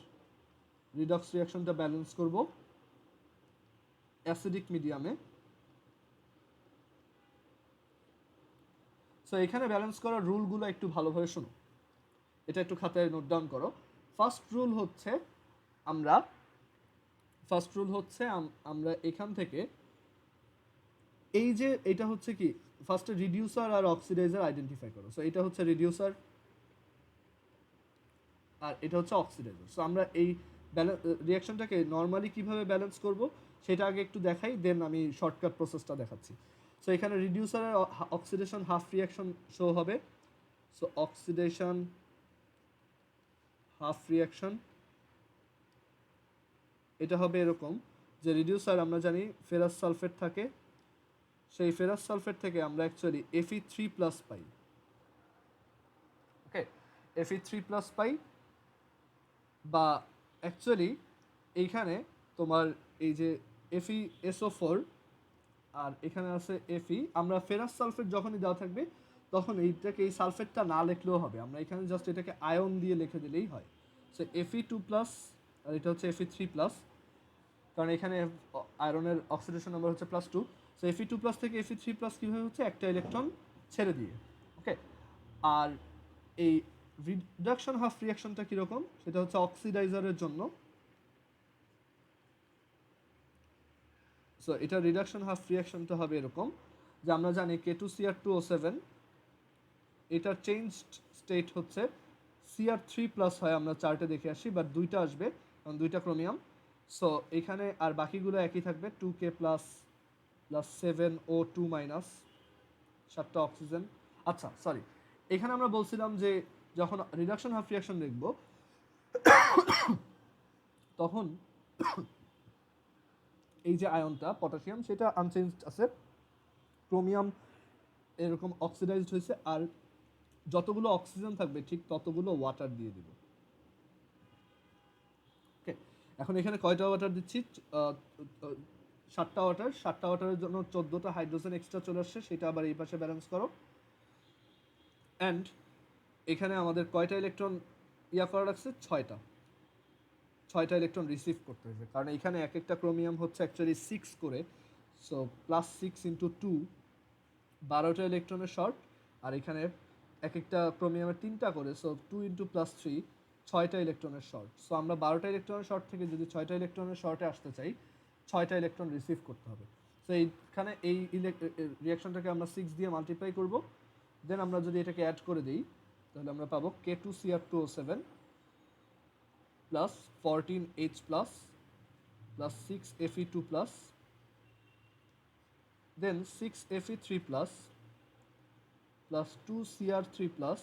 রিডক্স রিয়াকশনটা ব্যালেন্স করব অ্যাসিডিক মিডিয়ামে। সো এখানে ব্যালেন্স করার রুলগুলো একটু ভালোভাবে শোনো, এটা একটু খাতায় নোট ডাউন করো। ফার্স্ট রুল হচ্ছে আমরা এখান থেকে এই যে এটা হচ্ছে কি ফার্স্টে রিডিউসার আর অক্সিডাইজার আইডেন্টিফাই করো। সো এটা হচ্ছে রিডিউসার আর এটা হচ্ছে অক্সিডাইজার। সো আমরা এই রিয়াকশনটাকে নর্মালি কিভাবে ব্যালেন্স করব সেটা আগে একটু দেখাই, দেন আমি শর্টকাট প্রসেসটা দেখাচ্ছি। সো এখানে রিডিউসারের অক্সিডেশন হাফ রিয়াকশন শো হবে। সো অক্সিডেশন হাফ রিয়াকশন এটা হবে এরকম যে রিডিউসার আমরা জানি ফেরাস সালফেট থাকে, সেই ফেরাস সালফেট থেকে আমরা অ্যাকচুয়ালি Fe3+ পাই। ওকে, Fe3+ পাই, বা অ্যাকচুয়ালি এইখানে তোমার এই যে FeSO4 আর এখানে আছে Fe, আমরা ফেরাস সালফেট যখনই দেওয়া থাকবে তখন এইটাকে এই সালফেটটা না লিখলেও হবে, আমরা এখানে জাস্ট এটাকে আয়ন দিয়ে লিখে দিলেই হয়। সো Fe2+ আর এটা হচ্ছে Fe3+, কারণ এখানে আয়রনের অক্সিডেশন নাম্বার হচ্ছে +2। সো Fe2+ থেকে Fe3+ কীভাবে হচ্ছে একটা ইলেকট্রন ছেড়ে দিয়ে। ওকে, আর এই রিডাকশন হাফ রিয়াকশনটা কীরকম সেটা হচ্ছে অক্সিডাইজারের জন্য। সো এটা রিডাকশন হাফ রিয়াকশনটা হবে এরকম যে আমরা জানি K2Cr2O7 এটার চেঞ্জড স্টেট হচ্ছে Cr3+ হয়, আমরা চার্টে দেখে আসি, বাট দুইটা আসবে কারণ দুইটা ক্রোমিয়াম। সো এখানে আর বাকিগুলো একই থাকবে 2K plus plus 7O2 minus 7টা অক্সিজেন। আচ্ছা সরি, এখানে আমরা বলছিলাম যে যখন রিডাকশন হাফ রিঅ্যাকশন দেখব তখন এই যে আয়নটা পটাশিয়াম সেটা আনচেঞ্জড আছে, ক্রোমিয়াম এরকম অক্সিডাইজড হয়েছে, আর যতগুলো অক্সিজেন থাকবে ঠিক ততগুলো ওয়াটার দিয়ে দিব। ওকে, এখন এখানে কয়টা ওয়াটার দিচ্ছি? 7টা ওয়াটার। 7টা ওয়াটারের জন্য 14টা হাইড্রোজেন এক্সট্রা চলে আসছে, সেটা আবার এই পাশে ব্যালেন্স করো। অ্যান্ড এখানে আমাদের কয়টা ইলেকট্রন করা লাগছে? 6টা ইলেকট্রন রিসিভ করতে হয়েছে, কারণ এখানে এক একটা ক্রোমিয়াম হচ্ছে অ্যাকচুয়ালি 6 করে, সো +6 × 2 12টা ইলেকট্রনের শর্ট, আর এখানে এক একটা ক্রোমিয়ামের 3টা করে, সো 2 × +3 6টা ইলেকট্রনের শর্ট। সো আমরা 12টা ইলেকট্রনের শর্ট থেকে যদি 6টা ইলেকট্রনের শর্টে আসতে চাই 6টা ইলেকট্রন রিসিভ করতে হবে। সো এইখানে এই রিয়াকশনটাকে আমরা 6 দিয়ে মাল্টিপ্লাই করব, দেন আমরা যদি এটাকে অ্যাড করে দিই তাহলে আমরা পাবো K2Cr2O7 plus 14H plus 6Fe2 plus then 6Fe3 plus 2Cr3 plus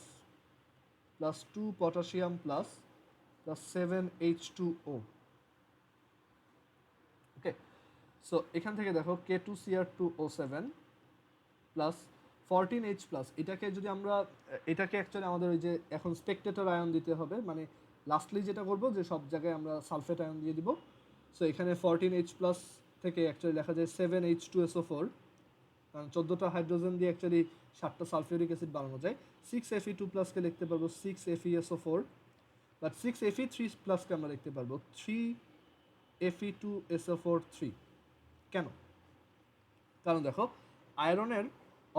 2 potassium plus 7H2O. ওকে, সো এখান থেকে দেখো K2Cr2O7 প্লাস 14H প্লাস, এটাকে যদি আমরা এটাকে অ্যাকচুয়ালি আমাদের ওই যে এখন স্পেকটেটর আয়ন দিতে হবে, মানে লাস্টলি যেটা করবো যে সব জায়গায় আমরা সালফেট আয়ন দিয়ে দিব। সো এখানে 14H প্লাস থেকে অ্যাকচুয়ালি লেখা যায় 7H2SO4, কারণ 14টা হাইড্রোজেন দিয়ে অ্যাকচুয়ালি 7টা সালফিউরিক অ্যাসিড বানানো যায়। 6Fe2 প্লাসকে লিখতে পারবো 6FeSO4, বাট 6Fe3 প্লাসকে আমরা লিখতে পারবো 3Fe2SO4 3। কেন? কারণ দেখো আয়রনের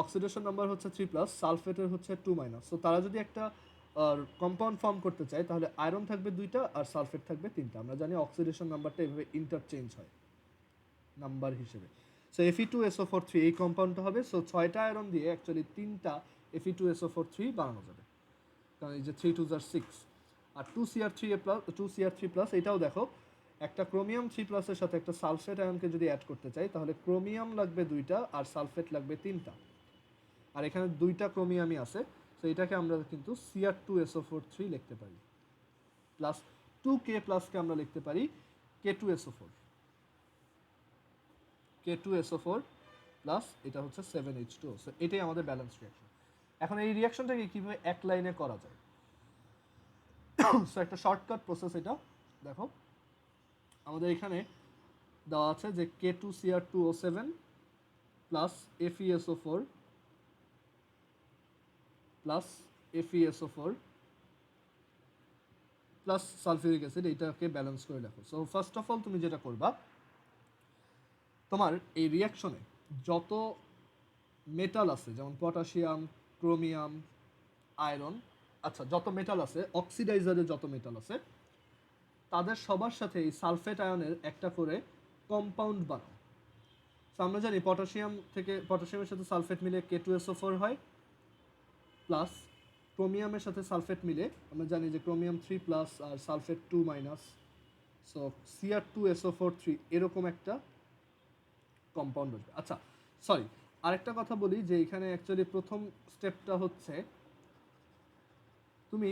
অক্সিডেশন নাম্বার হচ্ছে 3+, সালফেটের হচ্ছে 2-। সো তারা যদি একটা কম্পাউন্ড ফর্ম করতে চায় তাহলে আয়রন থাকবে 2টা আর সালফেট থাকবে 3টা। আমরা জানি অক্সিডেশন নাম্বারটা এভাবে ইন্টারচেঞ্জ হয় নাম্বার হিসেবে। সো Fe2SO4 3 এই কম্পাউন্ডটা হবে। সো 6টা আয়রন দিয়ে অ্যাকচুয়ালি 3টা Fe2SO4 3 বানানো যাবে, কারণ এই যে 3 2 are 6, আর 2Cr3+, এটাও দেখো একটা ক্রোমিয়াম 3+ এর সাথে একটা সালফেট আয়নকে যদি অ্যাড করতে চাই তাহলে ক্রোমিয়াম লাগবে 2টা আর সালফেট লাগবে 3টা, আর এখানে 2টা ক্রোমিয়ামই আছে। সো এটাকে আমরা কিন্তু Cr2SO4 3 লিখতে পারি, প্লাস 2K প্লাসকে আমরা লিখতে পারি K2SO4 প্লাস এটা হচ্ছে 7H2O। সো এটাই আমাদের ব্যালেন্স রিয়াকশন। এখন এই রিয়াকশনটাকে কীভাবে এক লাইনে করা যায়? সো একটা শর্টকাট প্রসেস এটা দেখো, আমাদের এখানে দেওয়া আছে যে K2Cr2O7 plus FeSO4 plus FeSO4 plus sulphuric acid, এইটাকে ব্যালেন্স করে লেখো। সো ফার্স্ট অফ অল তুমি যেটা করবা, তোমার এই রিয়াকশনে যত মেটাল আছে যেমন পটাশিয়াম, ক্রোমিয়াম, আয়রন, আচ্ছা যত মেটাল আছে অক্সিডাইজারে যত মেটাল আছে তাদের সবার সাথে এই সালফেট আয়নের একটা করে কম্পাউন্ড বানাও। সো আমরা জানি পটাশিয়ামের সাথে সালফেট মিলে K2SO4 হয়, প্লাস ক্রোমিয়ামের সাথে সালফেট মিলে আমরা জানি যে ক্রোমিয়াম 3+ আর সালফেট 2-। সো Cr2SO4 3 এরকম একটা কম্পাউন্ড আসবে। আচ্ছা সরি, আরেকটা কথা বলি যে এখানে অ্যাকচুয়ালি প্রথম স্টেপটা হচ্ছে তুমি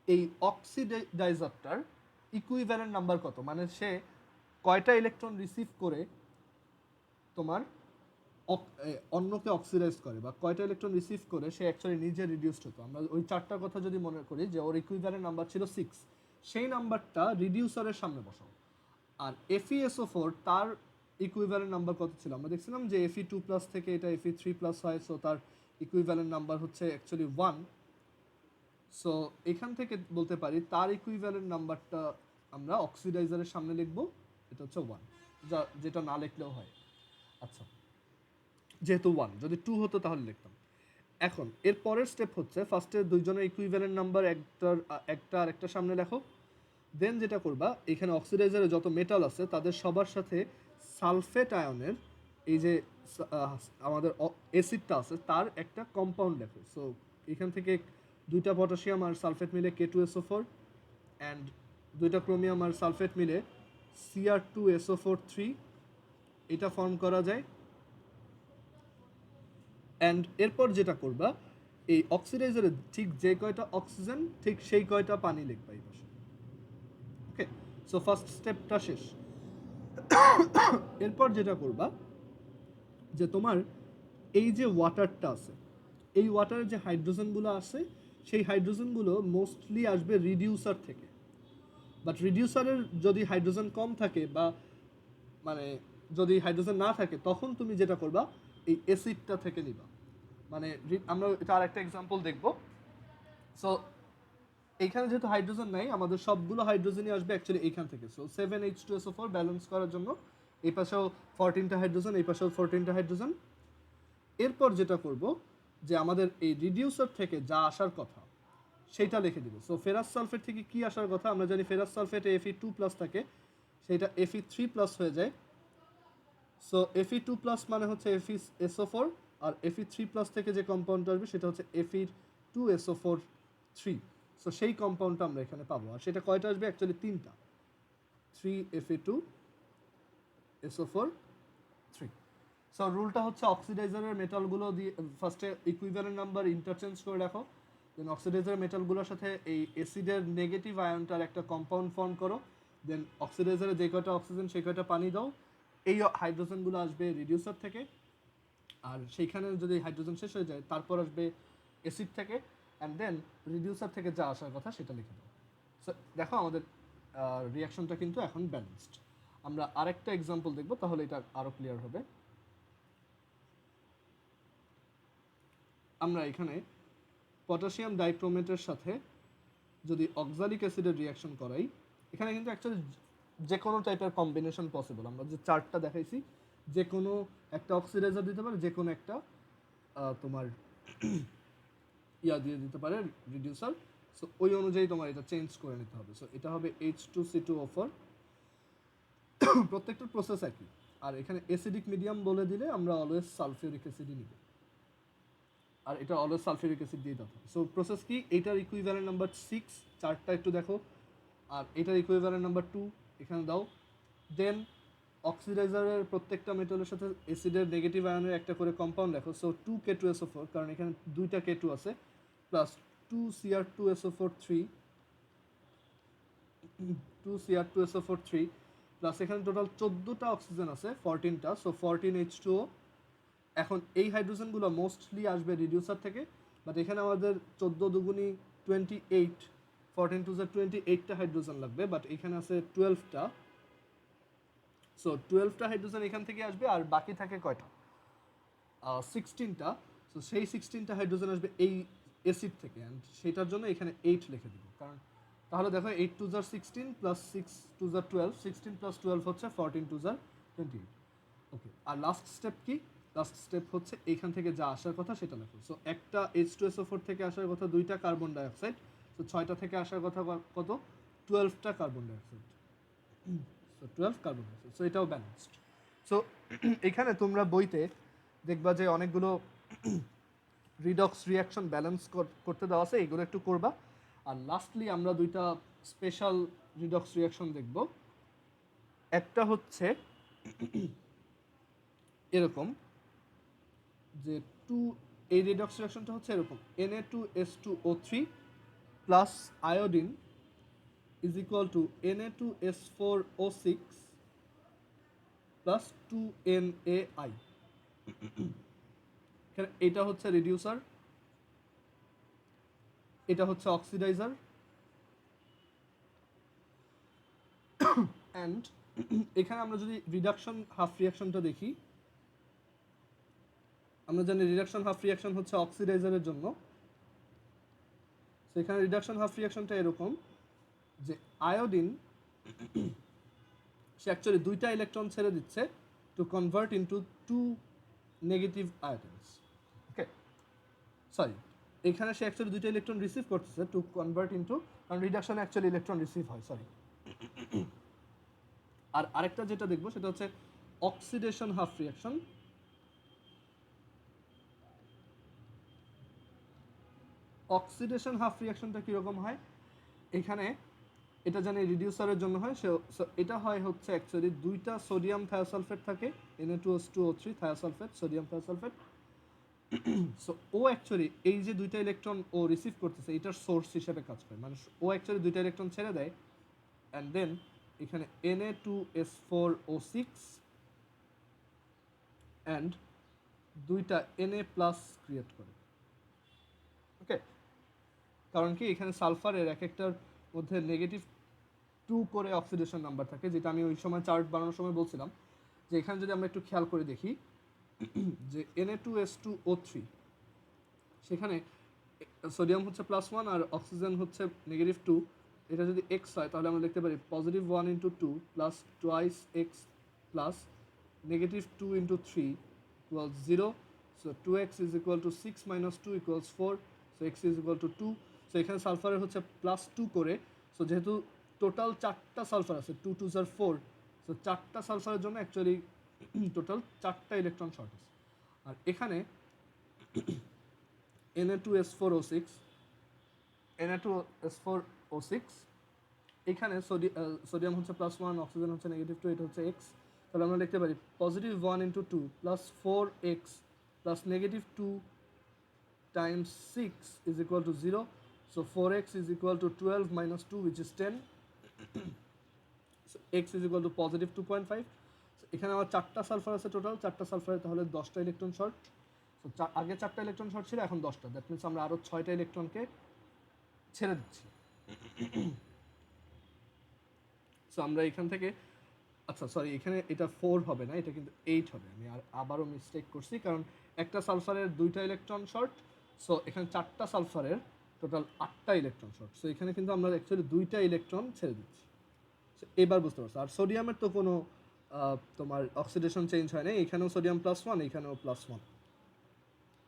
এই অক্সিডাইজারটার ইকুইভ্যালেন্ট নাম্বার কত, মানে সে কয়টা ইলেকট্রন রিসিভ করে তোমার অন্যকে অক্সিডাইজ করে, বা কয়টা ইলেকট্রন রিসিভ করে সে অ্যাকচুয়ালি নিজে রিডিউসড হতো। আমরা ওই 4টার কথা যদি মনে করি যে ওর ইকুইভ্যালেন্ট নাম্বার ছিল 6, সেই নাম্বারটা রিডিউসারের সামনে বসাও। আর FeSO4 তার ইকুইভ্যালেন্ট নাম্বার কত ছিল? আমরা দেখছিলাম যে Fe2+ থেকে এটা Fe3+ হয়, সো তার ইকুইভ্যালেন্ট নাম্বার হচ্ছে অ্যাকচুয়ালি 1। সো এখান থেকে বলতে পারি তার ইকুইভ্যালেন্ট নাম্বারটা আমরা অক্সিডাইজারের সামনে লিখব, এটা হচ্ছে 1, যেটা না লিখলেও হয়। আচ্ছা, যেহেতু 1, যদি 2 হতো তাহলে লিখতাম। এখন এর পরের স্টেপ হচ্ছে ফার্স্টে দুইজনের ইকুইভ্যালেন্ট নাম্বার একটা আর একটা সামনে লেখো, দেন যেটা করবা এখানে অক্সিডাইজারে যত মেটাল আছে তাদের সবার সাথে সালফেট আয়নের এই যে আমাদের অ্যাসিডটা আছে তার একটা কম্পাউন্ড লেখো। সো এখান থেকে 2টা পটাশিয়াম আর সালফেট মিলে K2SO4, অ্যান্ড 2টা ক্রোমিয়াম আর সালফেট মিলে Cr2SO4 3, এটা ফর্ম করা যায়। অ্যান্ড এরপর যেটা করবা এই অক্সিডাইজারে ঠিক যে কয়টা অক্সিজেন ঠিক সেই কয়টা পানি লিখবা এই পাশে। ওকে, সো ফার্স্ট স্টেপটা শেষ। এরপর যেটা করবা যে তোমার এই যে ওয়াটারটা আছে, এই ওয়াটারের যে হাইড্রোজেনগুলো আছে সেই হাইড্রোজেনগুলো মোস্টলি আসবে রিডিউসার থেকে। বাট রিডিউসারের যদি হাইড্রোজেন কম থাকে বা মানে যদি হাইড্রোজেন না থাকে তখন তুমি যেটা করবা এই অ্যাসিডটা থেকে নিবা। মানে আমরা এটা আরেকটা এক্সাম্পল দেখব। সো এইখানে যেহেতু হাইড্রোজেন নাই, আমাদের সবগুলো হাইড্রোজেনই আসবে অ্যাকচুয়ালি এইখান থেকে। সো 7H2SO4 ব্যালেন্স করার জন্য এই পাশেও 14টা হাইড্রোজেন, এই পাশেও 14টা হাইড্রোজেন। এরপর যেটা করব যে আমাদের এই রিডিউসার থেকে যা আসার কথা সেইটা লিখে দিব। সো ফেরাস সালফেট থেকে কি আসার কথা, আমরা জানি ফেরাস সালফেটে Fe2+ থাকে, সেইটা Fe3+ হয়ে যায়। সো Fe2+ মানে হচ্ছে FeSO4, আর Fe3+ থেকে যে কম্পাউন্ডটা আসবে সেটা হচ্ছে Fe2SO4 3। সো সেই কম্পাউন্ডটা আমরা এখানে পাবো। আর সেটা কয়টা আসবে, অ্যাকচুয়ালি 3টা, 3Fe2SO4 3। সো রুলটা হচ্ছে অক্সিডাইজারের মেটালগুলো দিয়ে ফার্স্টে ইকুইভ্যালেন্ট নাম্বার ইন্টারচেঞ্জ করে রাখো, দেন অক্সিডাইজারের মেটালগুলোর সাথে এই অ্যাসিডের নেগেটিভ আয়নটার একটা কম্পাউন্ড ফর্ম করো, দেন অক্সিডাইজারে যে কয়টা অক্সিজেন সেই কয়টা পানি দাও। এই হাইড্রোজেনগুলো আসবে রিডিউসার থেকে, আর সেইখানে যদি হাইড্রোজেন শেষ হয়ে যায় তারপর আসবে অ্যাসিড থেকে, অ্যান্ড দেন রিডিউসার থেকে যা আসার কথা সেটা লিখে দাও। সো দেখো আমাদের রিয়াকশনটা কিন্তু এখন ব্যালেন্সড। আমরা আরেকটা এক্সাম্পল দেখব, তাহলে এটা আরও ক্লিয়ার হবে। আমরা এখানে পটাশিয়াম ডাইক্রোমেটের সাথে যদি অক্সালিক অ্যাসিডের রিয়াকশন করাই, এখানে কিন্তু অ্যাকচুয়ালি যে কোনো টাইপের কম্বিনেশন পসিবল। আমরা যে চার্টটা দেখাইছি, যে কোনো একটা অক্সিডাইজার দিতে পারে, যে কোনো একটা তোমার দিয়ে দিতে পারে রিডিউসার। সো ওই অনুযায়ী তোমার এটা চেঞ্জ করে নিতে হবে। সো এটা হবে H2C2O4। প্রত্যেকটা প্রসেস একই। আর এখানে অ্যাসিডিক মিডিয়াম বলে দিলে আমরা অলওয়েজ সালফিউরিক অ্যাসিডই নিব, আর এটা অলওয়েজ সালফিউরিক অ্যাসিড দিয়ে দাও। সো প্রসেস কি, এইটার ইকুইভ্যালেন্ট নাম্বার 6, চারটা একটু দেখো, আর এটার ইকুইভ্যালেন্ট নাম্বার 2 এখানে দাও। দেন অক্সিডাইজারের প্রত্যেকটা মেটালের সাথে অ্যাসিডের নেগেটিভ আয়নের একটা করে কম্পাউন্ড রাখো। সো 2K2SO4, কারণ এখানে দুইটা K2 আছে, প্লাস 2Cr2SO4 3, 2Cr2SO4 3, প্লাস এখানে টোটাল 14টা অক্সিজেন আছে, 14টা, সো 14H2O। এখন এই হাইড্রোজেনগুলো মোস্টলি আসবে রিডিউসার থেকে, বাট এখানে আমাদের 14 দুগুণি 28, 14 টু 28টা হাইড্রোজেন লাগবে, বাট এখানে আছে 12টা। সো 12টা হাইড্রোজেন এখান থেকে আসবে, আর বাকি থাকে কয়টা, 16টা। সো সেই 16টা হাইড্রোজেন আসবে এই অ্যাসিড থেকে, অ্যান্ড সেটার জন্য এখানে 8 লিখে দিব। কারণ তাহলে দেখো 8 2 16 প্লাস 6 2 12, 16 প্লাস 12 হচ্ছে 14 2 28। ওকে, আর লাস্ট স্টেপ কি, লাস্ট স্টেপ হচ্ছে এইখান থেকে যা আসার কথা সেটা লেখো। সো একটা H2SO4 থেকে আসার কথা 2টা কার্বন ডাইঅক্সাইড, সো 6টা থেকে আসার কথা কত, 12টা carbon dioxide. So 12 carbon dioxide, so এটাও ব্যালেন্সড। সো এখানে তোমরা বইতে দেখবা যে অনেকগুলো রিডক্স রিয়াকশন ব্যালেন্স করতে দেওয়া আছে, এগুলো একটু করবা। আর লাস্টলি আমরা দুইটা স্পেশাল রিডক্স রিয়াকশন দেখব। একটা হচ্ছে এরকম যে এই রিডক্স রিয়াকশনটা হচ্ছে এরকম, Na2S2O3 plus iodine is equal to Na2S4O6 plus 2NaI। এটা হচ্ছে রিডিউসার, এটা হচ্ছে অক্সিডাইজার, অ্যান্ড এখানে আমরা যদি রিডাকশন হাফ রিয়াকশনটা দেখি, আমরা জানি রিডাকশন হাফ রিয়াকশন হচ্ছে অক্সিডাইজারের জন্য। সেখানে রিডাকশন হাফ রিয়াকশনটা এরকম যে আয়োডিন সে অ্যাকচুয়ালি 2টা ইলেকট্রন ছেড়ে দিচ্ছে to convert into 2 negative iodines. Okay, sorry, এখানে সে অ্যাকচুয়ালি 2টা ইলেকট্রন রিসিভ করতেছে টু কনভার্ট ইনটু, কারণ রিডাকশনে অ্যাকচুয়ালি ইলেকট্রন রিসিভ হয়, সরি। আর আরেকটা যেটা দেখবো সেটা হচ্ছে oxidation half reaction. Oxidation half রিয়াকশনটা কীরকম হয়, এখানে এটা জানি রিডিউসারের জন্য হয়। এটা হয় হচ্ছে অ্যাকচুয়ালি 2টা সোডিয়াম থায়োসালফেট থাকে, Na2S2O3 thiosulphate, sodium thiosulphate, so ও অ্যাকচুয়ালি এই যে দুইটা ইলেকট্রন ও রিসিভ করতেছে এটার সোর্স হিসেবে কাজ করে, মানে ও অ্যাকচুয়ালি দুইটা ইলেকট্রন ছেড়ে দেয় অ্যান্ড দেন এখানে Na2S4O6 অ্যান্ড দুইটা Na+ ক্রিয়েট করে। ওকে, কারণ কি এখানে সালফারের এক একটার মধ্যে -2 করে অক্সিডেশন নাম্বার থাকে, যেটা আমি ওই সময় চার্ট বানানোর সময় বলছিলাম যে এখানে যদি আমরা একটু খেয়াল করে দেখি যে Na2S2O3 সেখানে সোডিয়াম হচ্ছে +1 আর অক্সিজেন হচ্ছে -2, এটা যদি এক্স হয় তাহলে আমরা লিখতে পারি +1 × 2 plus twice x plus -2 × 3 equals 0, so 2x is equal to 6 minus 2 equals 4, so x is equal to 2, so এখানে সালফারের হচ্ছে +2 করে, সো যেহেতু টোটাল 4টা সালফার আছে 2 2 are 4, সো 4টা সালফারের জন্য অ্যাকচুয়ালি টোটাল 4টা ইলেকট্রন শর্ট আছে। আর এখানে Na2S4O6 এখানে সোডিয়াম হচ্ছে +1, অক্সিজেন হচ্ছে -2, এটা হচ্ছে x, তাহলে আমরা লিখতে পারি +1 × 2 plus 4x plus -2 times 6 is equal to 0, so 4x is equal to 12 minus 2 which is 10, so x is equal to +2.5, so এখানে আমার 4টা সালফার আছে টোটাল, 4টা সালফারে তাহলে 10টা ইলেকট্রন শর্ট, সো আগে 4টা ইলেকট্রন শর্ট ছিল এখন 10টা, দ্যাট মিনস আমরা আরও 6টা ইলেকট্রনকে ছেড়ে দিচ্ছি। সো আমরা এখান থেকে, আচ্ছা সরি এখানে এটা 4 হবে না, এটা কিন্তু 8 হবে, আমি আবারও মিস্টেক করছি, কারণ একটা সালফারের 2টা ইলেকট্রন শর্ট, সো এখানে 4টা সালফারের টোটাল 8টা ইলেকট্রন শর্ট, সো এখানে কিন্তু আমরা অ্যাকচুয়ালি 2টা ইলেকট্রন ছেড়ে দিচ্ছি। সো এবার বুঝতে পারছো, আর সোডিয়ামের তো কোনো তোমার অক্সিডেশন চেঞ্জ হয় না, এখানেও সোডিয়াম +1 এখানেও +1,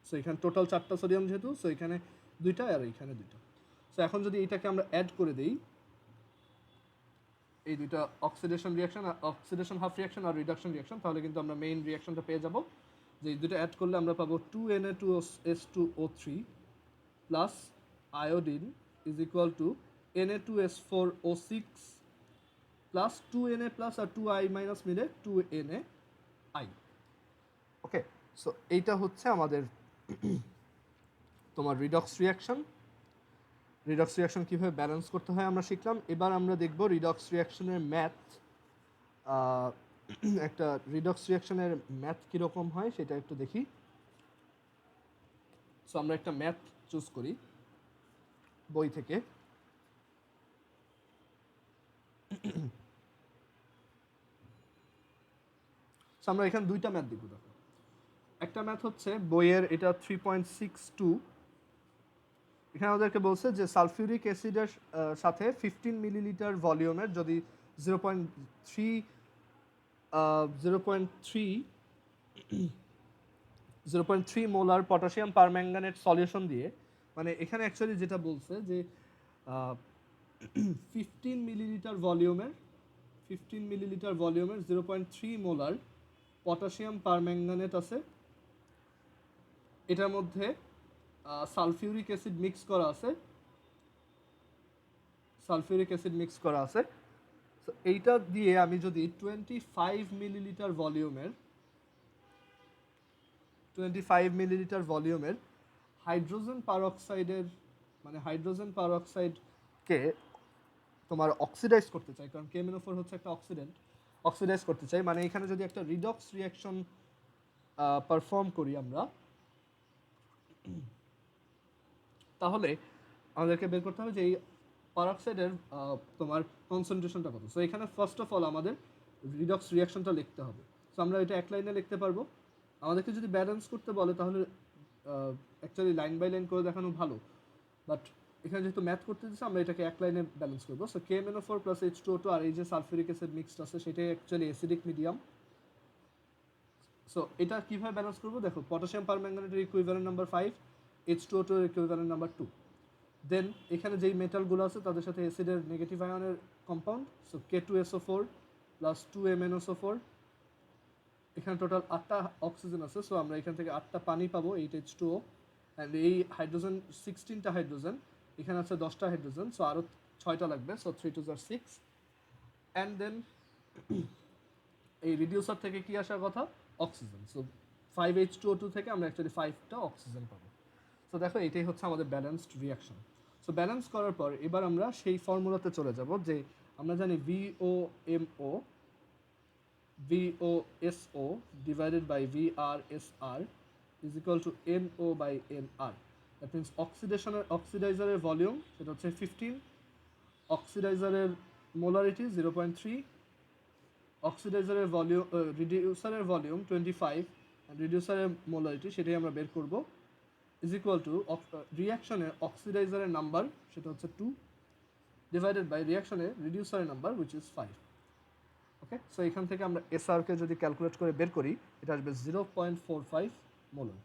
সো এখানে টোটাল 4টা সোডিয়াম যেহেতু, সো এখানে 2টা আর এখানে 2টা। সো এখন যদি এটাকে আমরা অ্যাড করে দিই, এই দুইটা অক্সিডেশন হাফ রিয়াকশন আর রিডাকশন রিয়াকশন, তাহলে কিন্তু আমরা মেইন রিয়াকশনটা পেয়ে যাব, যে এই দুটো অ্যাড করলে আমরা পাবো 2Na2S2O3 plus iodine is equal to Na2S4O6 plus 2Na plus আর 2I মাইনাস মিলে 2NaI। ওকে, সো এইটা হচ্ছে আমাদের তোমার রিডক্স রিয়াকশন কীভাবে ব্যালেন্স করতে হয় আমরা শিখলাম। এবার আমরা দেখব রিডক্স রিয়াকশনের ম্যাথ, একটা রিডক্স রিয়াকশনের ম্যাথ কীরকম হয় সেটা একটু দেখি। সো আমরা একটা ম্যাথ চুজ করি বই থেকে। সো আমরা এখানে দুইটা ম্যাথ দেখব। দেখো, একটা ম্যাথ হচ্ছে বইয়ের, এটা 3.62, এখানে আমাদেরকে বলছে যে সালফিউরিক অ্যাসিডের সাথে 15 মিলিলিটার ভলিউমের যদি 0.3 মোলার পটাশিয়াম পারম্যাঙ্গানেট সলিউশন দিয়ে, মানে এখানে অ্যাকচুয়ালি যেটা বলছে যে 15 মিলিলিটার ভলিউমের 0.3 মোলার পটাশিয়াম পারম্যাঙ্গানেট আছে, এটার মধ্যে সালফিউরিক অ্যাসিড মিক্স করা আছে, সো এইটা দিয়ে আমি যদি 25 মিলিলিটার ভলিউমের হাইড্রোজেন পারঅক্সাইডকে তোমার অক্সিডাইজ করতে চাই, কারণ KMnO4 হচ্ছে একটা অক্সিডাইজ করতে চাই, মানে এখানে যদি একটা রিডক্স রিয়াকশন পারফর্ম করি আমরা, তাহলে আমাদেরকে বের করতে হবে যে এই পারঅক্সাইডের তোমার কনসেন্ট্রেশনটা কত। সো এখানে ফার্স্ট অফ অল আমাদের রিডক্স রিয়াকশনটা লিখতে হবে। সো আমরা এটা এক লাইনে লিখতে পারবো। আমাদেরকে যদি ব্যালেন্স করতে বলে তাহলে অ্যাকচুয়ালি লাইন বাই লাইন করে দেখানো ভালো, বাট এখানে যেহেতু ম্যাথ করতে দিচ্ছে আমরা এটাকে এক লাইনে ব্যালেন্স করবো। সো KMnO4 প্লাস H2O2 আর এই যে সালফিউরিক অ্যাসিড মিক্সড আছে সেটাই অ্যাকচুয়ালি অ্যাসিডিক মিডিয়াম। সো এটা কীভাবে ব্যালেন্স করবো, দেখো পটাশিয়াম পারম্যাঙ্গানেটের ইকুইভ্যালেন্ট নাম্বার 5, H2O2 এর ইকুইভ্যালেন্ট নাম্বার 2, দেন এখানে যেই মেটালগুলো আছে তাদের সাথে অ্যাসিডের নেগেটিভ আয়নের compound, so K2SO4 plus 2MnSO4, এখানে টোটাল 8টা অক্সিজেন আছে, সো আমরা এখান থেকে 8টা পানি পাবো, 8H2O, অ্যান্ড এই হাইড্রোজেন 16টা হাইড্রোজেন, এখানে আছে 10টা হাইড্রোজেন, সো আরও 6টা লাগবে, সো 3 2 are 6, অ্যান্ড দেন এই রিডিউসার থেকে কি আসার কথা, অক্সিজেন, সো 5H2O2 থেকে আমরা অ্যাকচুয়ালি 5টা অক্সিজেন পাবো। সো দেখো এটাই হচ্ছে আমাদের ব্যালেন্সড রিয়াকশন। সো ব্যালেন্স করার পর এবার আমরা সেই ফর্মুলাতে চলে যাব যে আমরা জানি VOSO divided by VRSR is equal to NO by NR. That means অক্সিডাইজারের ভলিউম সেটা হচ্ছে 15, অক্সিডাইজারের মোলারিটি 0.3, অক্সিডাইজারের ভলিউম রিডিউসারের ভলিউম 25 অ্যান্ড রিডিউসারের মোলারিটি সেটাই আমরা বের করব ইজ ইকুয়াল টু রিয়াকশনের অক্সিডাইজারের নাম্বার সেটা হচ্ছে 2 ডিভাইডেড বাই রিয়াকশনের রিডিউসারের number which is 5। Okay, so এখান থেকে আমরা এসআরকে যদি ক্যালকুলেট করে বের করি এটা আসবে 0.45 মোলার।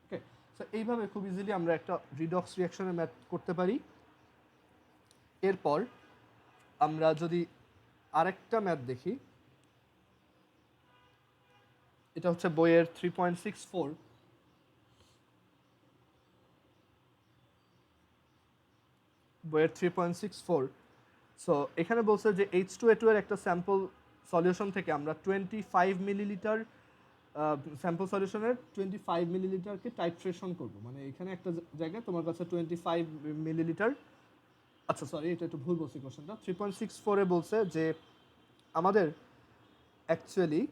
ওকে, সো এইভাবে খুব ইজিলি আমরা একটা রিডক্স রিয়াকশনের ম্যাথ করতে পারি। এরপর আমরা যদি আরেকটা ম্যাথ দেখি, এটা হচ্ছে বইয়ের 3.64। বইয়ের 3.64। সো এখানে বলছে যে H2A2 এর একটা স্যাম্পল সলিউশন থেকে আমরা 25 মিলিলিটার স্যাম্পল সলিউশনের 25 মিলিলিটারকে টাইট্রেশন করব। মানে এখানে একটা জায়গায় তোমার কাছে 25 মিলিলিটার, আচ্ছা সরি এটা একটু ভুল বলছি কোশ্চেনটা, 3.64-এ বলছে যে আমাদের অ্যাকচুয়ালি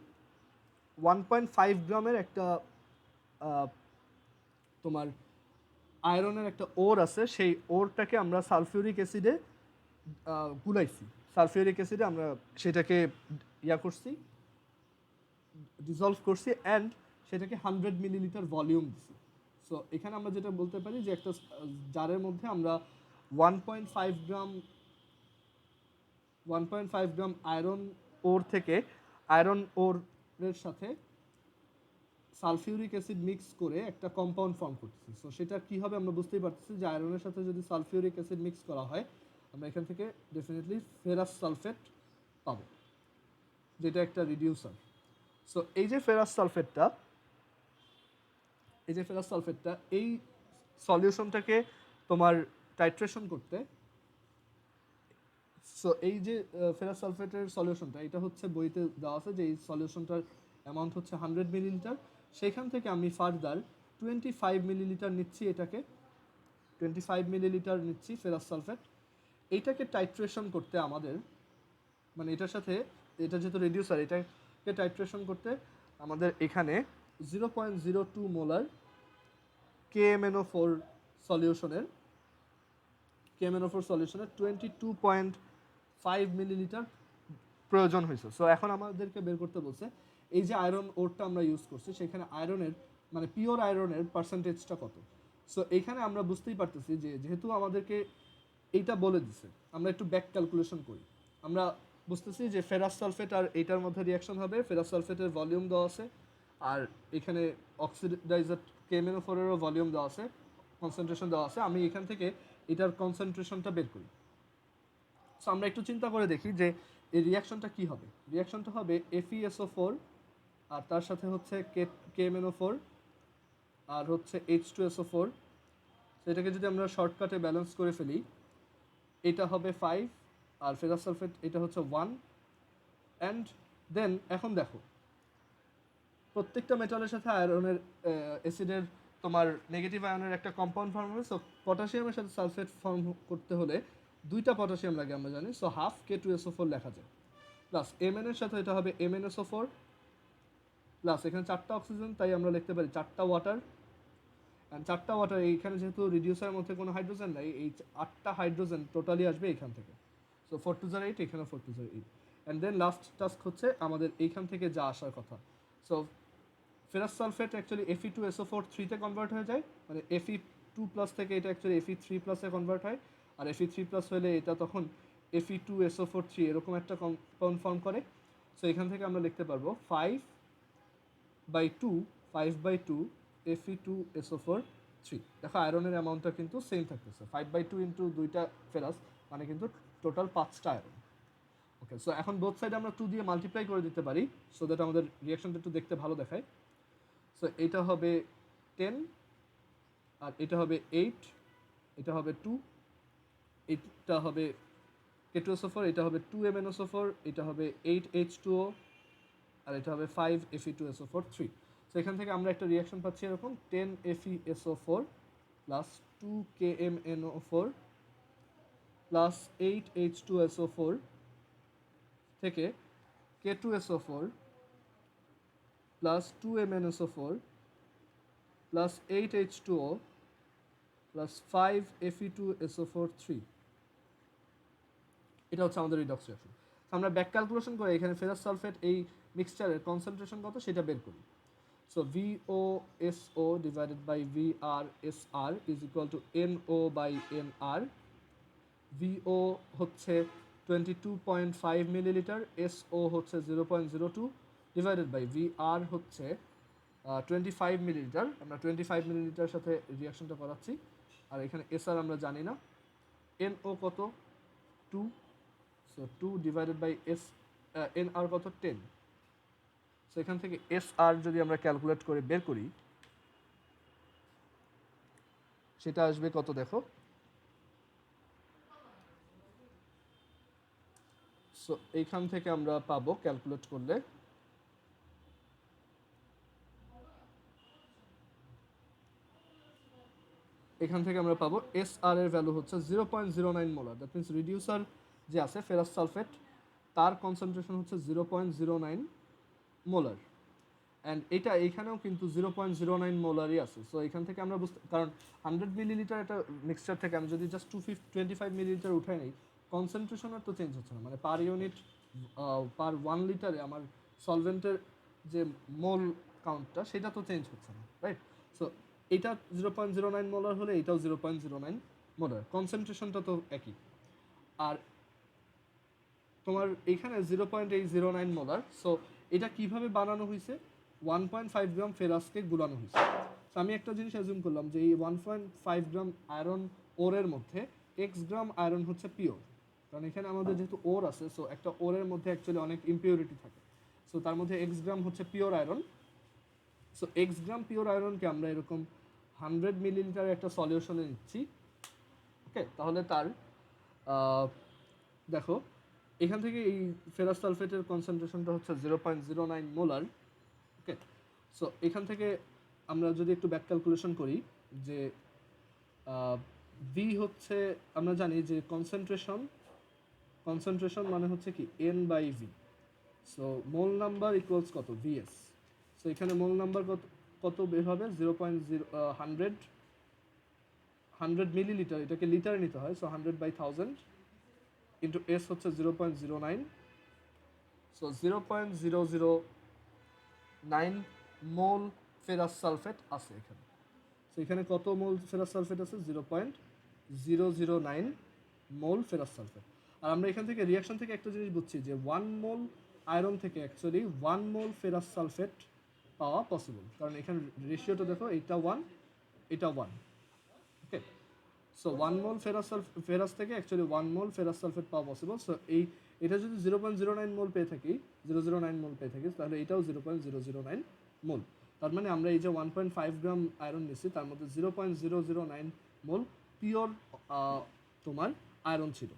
1.5 গ্রামের একটা তোমার আয়রনের একটা ওর আছে, সেই ওরটাকে আমরা সালফিউরিক অ্যাসিডে গুলাইছি। সালফিউরিক অ্যাসিডে আমরা সেটাকে করছি, ডিজলভ করছি অ্যান্ড সেটাকে 100 মিলিলিটার ভলিউম দিছি। সো এখানে আমরা যেটা বলতে পারি যে একটা জারের মধ্যে আমরা 1.5 গ্রাম আয়রন ওর থেকে আয়রন ওরের সাথে সালফিউরিক অ্যাসিড মিক্স করে একটা কম্পাউন্ড ফর্ম করতেছি। সো সেটা কী হবে আমরা বুঝতেই পারতেছি যে আয়রনের সাথে যদি সালফিউরিক অ্যাসিড মিক্স করা হয় আমরা এখান থেকে ডেফিনেটলি ফেরাস সালফেট পাবো, যেটা একটা রিডিউসার। সো এই যে ফেরাস সালফেটটা এই সলিউশনটাকে তোমার টাইট্রেশন করতে, সো এই যে ফেরাস সালফেটের সলিউশনটা এটা হচ্ছে বইতে দেওয়া আছে যে এই সলিউশনটার অ্যামাউন্ট হচ্ছে 100 মিলিলিটার। সেখান থেকে আমি ফার্দার 25 মিলিলিটার নিচ্ছি, এটাকে 25 মিলিলিটার নিচ্ছি ফেরাস সালফেট। এইটাকে টাইট্রেশন করতে আমাদের, মানে এটার সাথে এটা যেহেতু রিডিউসার, এটাকে টাইট্রেশন করতে আমাদের এখানে 0.02 মোলার KMnO4 সলিউশনের 22.5 মিলিলিটার প্রয়োজন হয়েছে। সো এখন আমাদেরকে বের করতে বলছে এই যে আয়রন ওরটা আমরা ইউজ করছি সেখানে আয়রনের মানে পিওর আয়রনের পার্সেন্টেজটা কত। সো এখানে আমরা বুঝতেই পারতেছি যে যেহেতু আমাদেরকে এইটা বলে দিছে, আমরা একটু ব্যাক ক্যালকুলেশন করি। আমরা বুঝতেছি যে ফেরাস সালফেট আর এইটার মধ্যে রিয়াকশন হবে, ফেরাস সালফেটের ভলিউম দেওয়া আছে আর এখানে অক্সিডাইজার KMnO4-এরও ভলিউম দেওয়া আছে, কনসেন্ট্রেশন দেওয়া আছে। আমি এখান থেকে এটার কনসেন্ট্রেশনটা বের করি। সো আমরা একটু চিন্তা করে দেখি যে এই রিয়াকশনটা কী হবে। রিয়াকশনটা হবে FeSO4 আর তার সাথে হচ্ছে KMnO4 আর হচ্ছে H2SO4। সেটাকে যদি আমরা শর্টকাটে ব্যালেন্স করে ফেলি এটা হবে 5 আর ফেরাস সালফেট এটা হচ্ছে 1। অ্যান্ড দেন এখন দেখো প্রত্যেকটা মেটালের সাথে আয়রনের অ্যাসিডের তোমার নেগেটিভ আয়নের একটা কম্পাউন্ড ফর্ম হবে। সো পটাশিয়ামের সাথে সালফেট ফর্ম করতে হলে 2টা পটাশিয়াম লাগে আমরা জানি। সো হাফ K2SO4 লেখা যায়, প্লাস Mn এর সাথে এটা হবে MnSO4 প্লাস এখানে 4টা অক্সিজেন তাই আমরা লিখতে পারি 4টা ওয়াটার। অ্যান্ড 4টা ওয়াটার এইখানে যেহেতু রিডিউসারের মধ্যে কোনো হাইড্রোজেন নাই, এই 8টা হাইড্রোজেন টোটালি আসবে এইখান থেকে। সো 4 2 8, এখানে 4 2 8। অ্যান্ড দেন লাস্ট টাস্ক হচ্ছে আমাদের এইখান থেকে যা আসার কথা। So ferrous sulphate actually Fe2SO4 3-তে কনভার্ট হয়ে যায়, মানে Fe2+ থেকে এটা অ্যাকচুয়ালি Fe3+-এ কনভার্ট হয়। আর Fe3+ হলে এটা তখন Fe2SO4 3 এরকম একটা কম্পাউন্ড ফর্ম করে। সো এখান থেকে আমরা লিখতে পারবো 5/2 Fe2SO4 3। দেখো আয়রনের অ্যামাউন্টটা কিন্তু সেম থাকতেছে, 5/2 ইন্টু 2টা ফেরাস মানে কিন্তু টোটাল 5টা আয়রন। ওকে, সো এখন বোথ সাইড আমরা 2 দিয়ে মাল্টিপ্লাই করে দিতে পারি সো দ্যাট আমাদের রিয়াকশনটা একটু দেখতে ভালো দেখায়। সো এটা হবে 10 আর এটা হবে 8, এটা হবে 2, এটা হবে K2SO4, এটা হবে 2MnSO4, এটা হবে 8H2O আর এটা হবে 5 Fe2SO4 3। সো এখান থেকে আমরা একটা রিয়াকশন পাচ্ছি এরকম 10 FeSO4 plus 2 KMnO4 plus 8 H2SO4 থেকে K2SO4 plus 2 MnSO4 plus 8 H2O plus 5 Fe2SO4 3। এটা হচ্ছে আমাদের রিডক্স রিঅ্যাকশন। আমরা ব্যাক ক্যালকুলেশন করে এখানে ফেরাস সালফেট এই মিক্সচারের কনসেন্ট্রেশন কত সেটা বের করি। So VOSO divided by VRSR is equal to NO by NR। VO হচ্ছে 22.5 মিলিলিটার, SO হচ্ছে 0.02 ডিভাইডেড বাই VR হচ্ছে 25 মিলিলিটার। আমরা 25 মিলিলিটার সাথে রিয়াকশনটা করাচ্ছি, আর এখানে SR আমরা জানি না। NO কত 2, সো 2 ডিভাইডেড বাই NR কত 10। সো এখান থেকে SR যদি আমরা ক্যালকুলেট করে বের করি সেটা আসবে কত দেখো। সো এইখান থেকে আমরা পাবো ক্যালকুলেট করলে এখান থেকে আমরা পাবো SR এর ভ্যালু হচ্ছে 0.09 মোলার। দ্যাট মিনস রিডিউসার যে আছে ফেরাস সালফেট তার কনসেন্ট্রেশন হচ্ছে 0.09 মোলার, অ্যান্ড এটা এইখানেও কিন্তু 0.09 মোলারই আছে। সো এখান থেকে আমরা বুঝতে, কারণ 100 মিলিলিটার একটা মিক্সচার থেকে আমি যদি জাস্ট 25 মিলিলিটার উঠাই নিই, কনসেন্ট্রেশনের তো চেঞ্জ হচ্ছে না, মানে পার ইউনিট পার 1 লিটারে আমার সলভেন্টের যে মোল কাউন্টটা সেটা তো চেঞ্জ হচ্ছে না, রাইট? সো এটা 0.09 মোলার হলে এটাও 0.09 মোলার, কনসেন্ট্রেশনটা তো একই। আর তোমার এখানে 0.809 মোলার। সো এটা কিভাবে বানানো হয়েছে? 1.5 গ্রাম ফেরাসকে গুলানো হয়েছে। তো আমি একটা জিনিস অ্যাজিউম করলাম যে এই 1.5 গ্রাম আয়রন ওরের মধ্যে x গ্রাম আয়রন হচ্ছে পিওর, কারণ এখানে আমাদের যেহেতু ওর আছে, সো একটা ওরের মধ্যে অ্যাকচুয়ালি অনেক ইমপিউরিটি থাকে। সো তার মধ্যে x গ্রাম হচ্ছে পিওর আয়রন। সো x গ্রাম পিওর আয়রনকে আমরা এরকম 100 মিলিলিটার একটা সলিউশনে নিচ্ছি। ওকে, তাহলে তার দেখো এখান থেকে এই ফেরাস সালফেটের কনসেন্ট্রেশনটা হচ্ছে 0.09 মোলার। ওকে, সো এখান থেকে আমরা যদি একটু ব্যাক ক্যালকুলেশন করি যে ভি হচ্ছে, আমরা জানি যে কনসেন্ট্রেশন মানে হচ্ছে কি N by V. So mole number equals কত VS। সো এখানে মোল নাম্বার কত বের হবে 100 মিলিলিটার, এটাকে লিটারে নিতে হয়। সো 100/1000 ইন্টু S হচ্ছে 0.09। সো 0.009 মোল ফেরাস সালফেট আছে এখানে। সো এখানে কত মোল ফেরাস সালফেট আছে? 0.009 মোল ফেরাস সালফেট। আর আমরা এখান থেকে রিয়াকশন থেকে একটা জিনিস বুঝছি যে 1 মোল আয়রন থেকে অ্যাকচুয়ালি 1 মোল ফেরাস সালফেট পাওয়া পসিবল, কারণ এখানে রেশিওটা দেখো, এটা 1 এটা 1। ওকে, সো 1 মোল ফেরাস থেকে অ্যাকচুয়ালি 1 মোল ফেরাস সালফেট পাওয়া পসিবল। সো এটা যদি 0.09 মোল পেয়ে থাকি, 009 মোল পেয়ে থাকি, তাহলে এটাও 0.009 মোল। তার মানে আমরা এই যে 1.5 গ্রাম আয়রন নিচ্ছি তার মধ্যে 0.009 মোল পিওর তোমার আয়রন ছিল।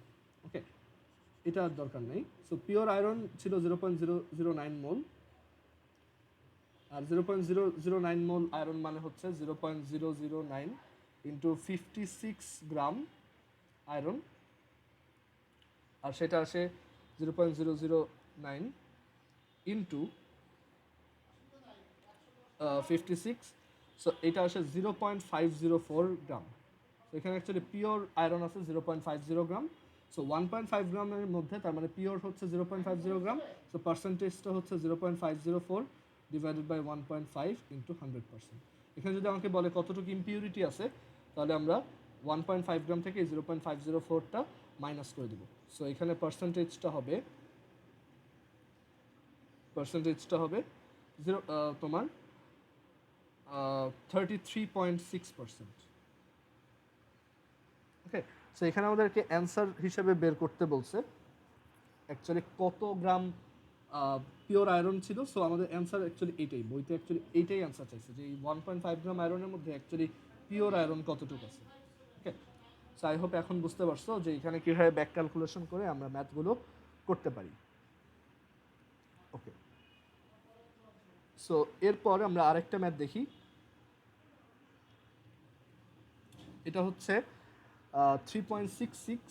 ওকে, এটা আর দরকার নেই। সো পিওর আয়রন ছিল 0.009 মোল, আর 0.009 মোল আয়রন মানে হচ্ছে 0.009 ইন্টু 56 গ্রাম আয়রন, আর সেটা আসে 0.009 ইন্টু 56। সো এটা আসে 0.504 গ্রাম। তো এখানে অ্যাকচুয়ালি পিওর আয়রন আছে 0.50 গ্রাম। সো 1.5 গ্রামের মধ্যে, তার মানে পিওর হচ্ছে 0.50 গ্রাম। সো পার্সেন্টেজটা হচ্ছে 0.504 ডিভাইডেড বাই 1.5 ইন্টু 100%। এখানে যদি আমাকে বলে কতটুকু ইমপিউরিটি আছে, তাহলে আমরা 1.5 গ্রাম থেকে 0.504টা মাইনাস করে দেবো। সো এখানে পার্সেন্টেজটা হবে তোমার 33.6%। ওকে, সো এখানে আমাদেরকে অ্যান্সার হিসেবে বের করতে বলছে অ্যাকচুয়ালি কত গ্রাম পিওর আয়রন ছিল। সো আমাদের অ্যান্সার অ্যাকচুয়ালি এইটাই, বইতে অ্যাকচুয়ালি এইটাই অ্যান্সার চাইছে যে এই 1.5 গ্রাম আয়রনের মধ্যে অ্যাকচুয়ালি পিওর আয়রন কতটুকু আছে। ওকে, সো আই হোপ এখন বুঝতে পারছো যে এখানে কীভাবে ব্যাক ক্যালকুলেশন করে আমরা ম্যাথগুলো করতে পারি। ওকে, সো এরপর আমরা আরেকটা ম্যাথ দেখি। এটা হচ্ছে 3.66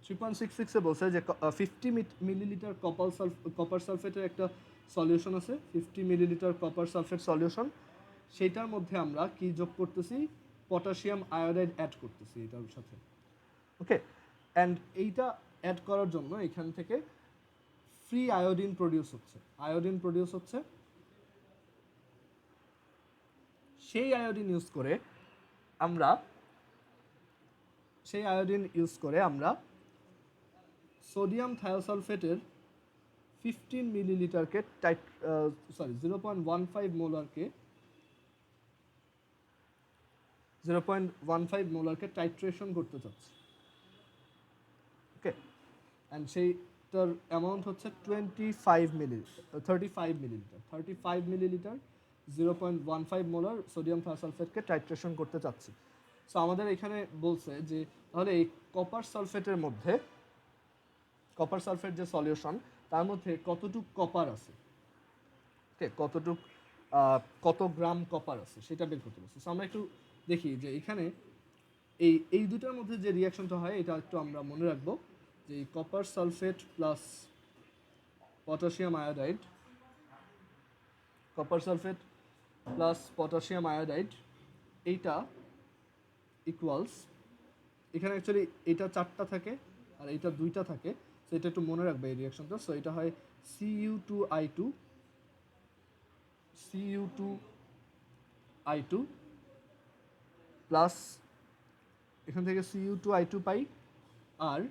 3.66 বলছে যে 50 মিলিলিটার কপার সালফেটের একটা সলিউশন আছে, 50 মিলিলিটার কপার সালফেট সলিউশন। সেইটার মধ্যে আমরা কি যোগ করতেছি, পটাশিয়াম আয়োডাইড অ্যাড করতেছি এটার সাথে। ওকে, অ্যান্ড এইটা অ্যাড করার জন্য এখান থেকে ফ্রি আয়োডিন প্রডিউস হচ্ছে। সেই আয়োডিন ইউজ করে আমরা সোডিয়াম থায়োসালফেটের 15 মিলিলিটারকে 0.15 মোলারকে টাইট্রেশন করতে চাচ্ছি। ওকে, অ্যান্ড সেইটার অ্যামাউন্ট হচ্ছে 35 মিলিলিটার 0.15 মোলার সোডিয়াম থায়োসালফেটকে টাইট্রেশন করতে চাচ্ছি। সো আমাদের এখানে বলছে যে তাহলে এই কপার সালফেট যে সলিউশন তার মধ্যে কতটুক কপার আছে, কত গ্রাম কপার আছে সেটা বের করতে বলছে। সো আমরা একটু দেখি যে এখানে এই দুটার মধ্যে যে রিয়াকশনটা হয় এটা একটু আমরা মনে রাখবো, যে copper sulphate plus potassium iodide এইটা ইকুয়ালস, এখানে অ্যাকচুয়ালি এইটা 4টা থাকে আর এইটা 2টা থাকে। সো এটা একটু মনে রাখবে এই রিয়াকশনটা। সো এটা হয় Cu2I2 প্লাস এখান থেকে Cu2I2 পাই, আর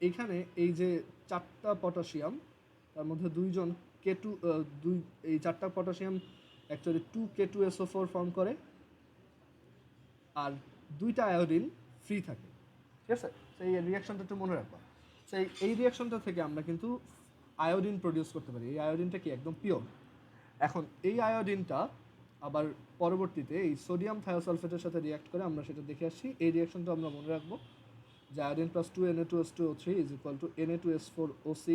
এখানে এই যে 4টা পটাশিয়াম তার মধ্যে এই 4টা পটাশিয়াম অ্যাকচুয়ালি 2K2SO4 ফর্ম করে, আর 2টা আয়োডিন ফ্রি থাকে। ঠিক আছে, সেই রিয়াকশনটা একটু মনে রাখবা। সেই এই রিয়াকশনটা থেকে আমরা কিন্তু আয়োডিন প্রডিউস করতে পারি। এই আয়োডিনটা কি একদম পিওর। এখন এই আয়োডিনটা আবার পরবর্তীতে এই সোডিয়াম থায়োসালফেটের সাথে রিয়াক্ট করে, আমরা সেটা দেখে আসছি। এই রিয়াকশনটা আমরা মনে রাখবো যে iodine plus 2Na2S2O3 is equal to Na2S4O6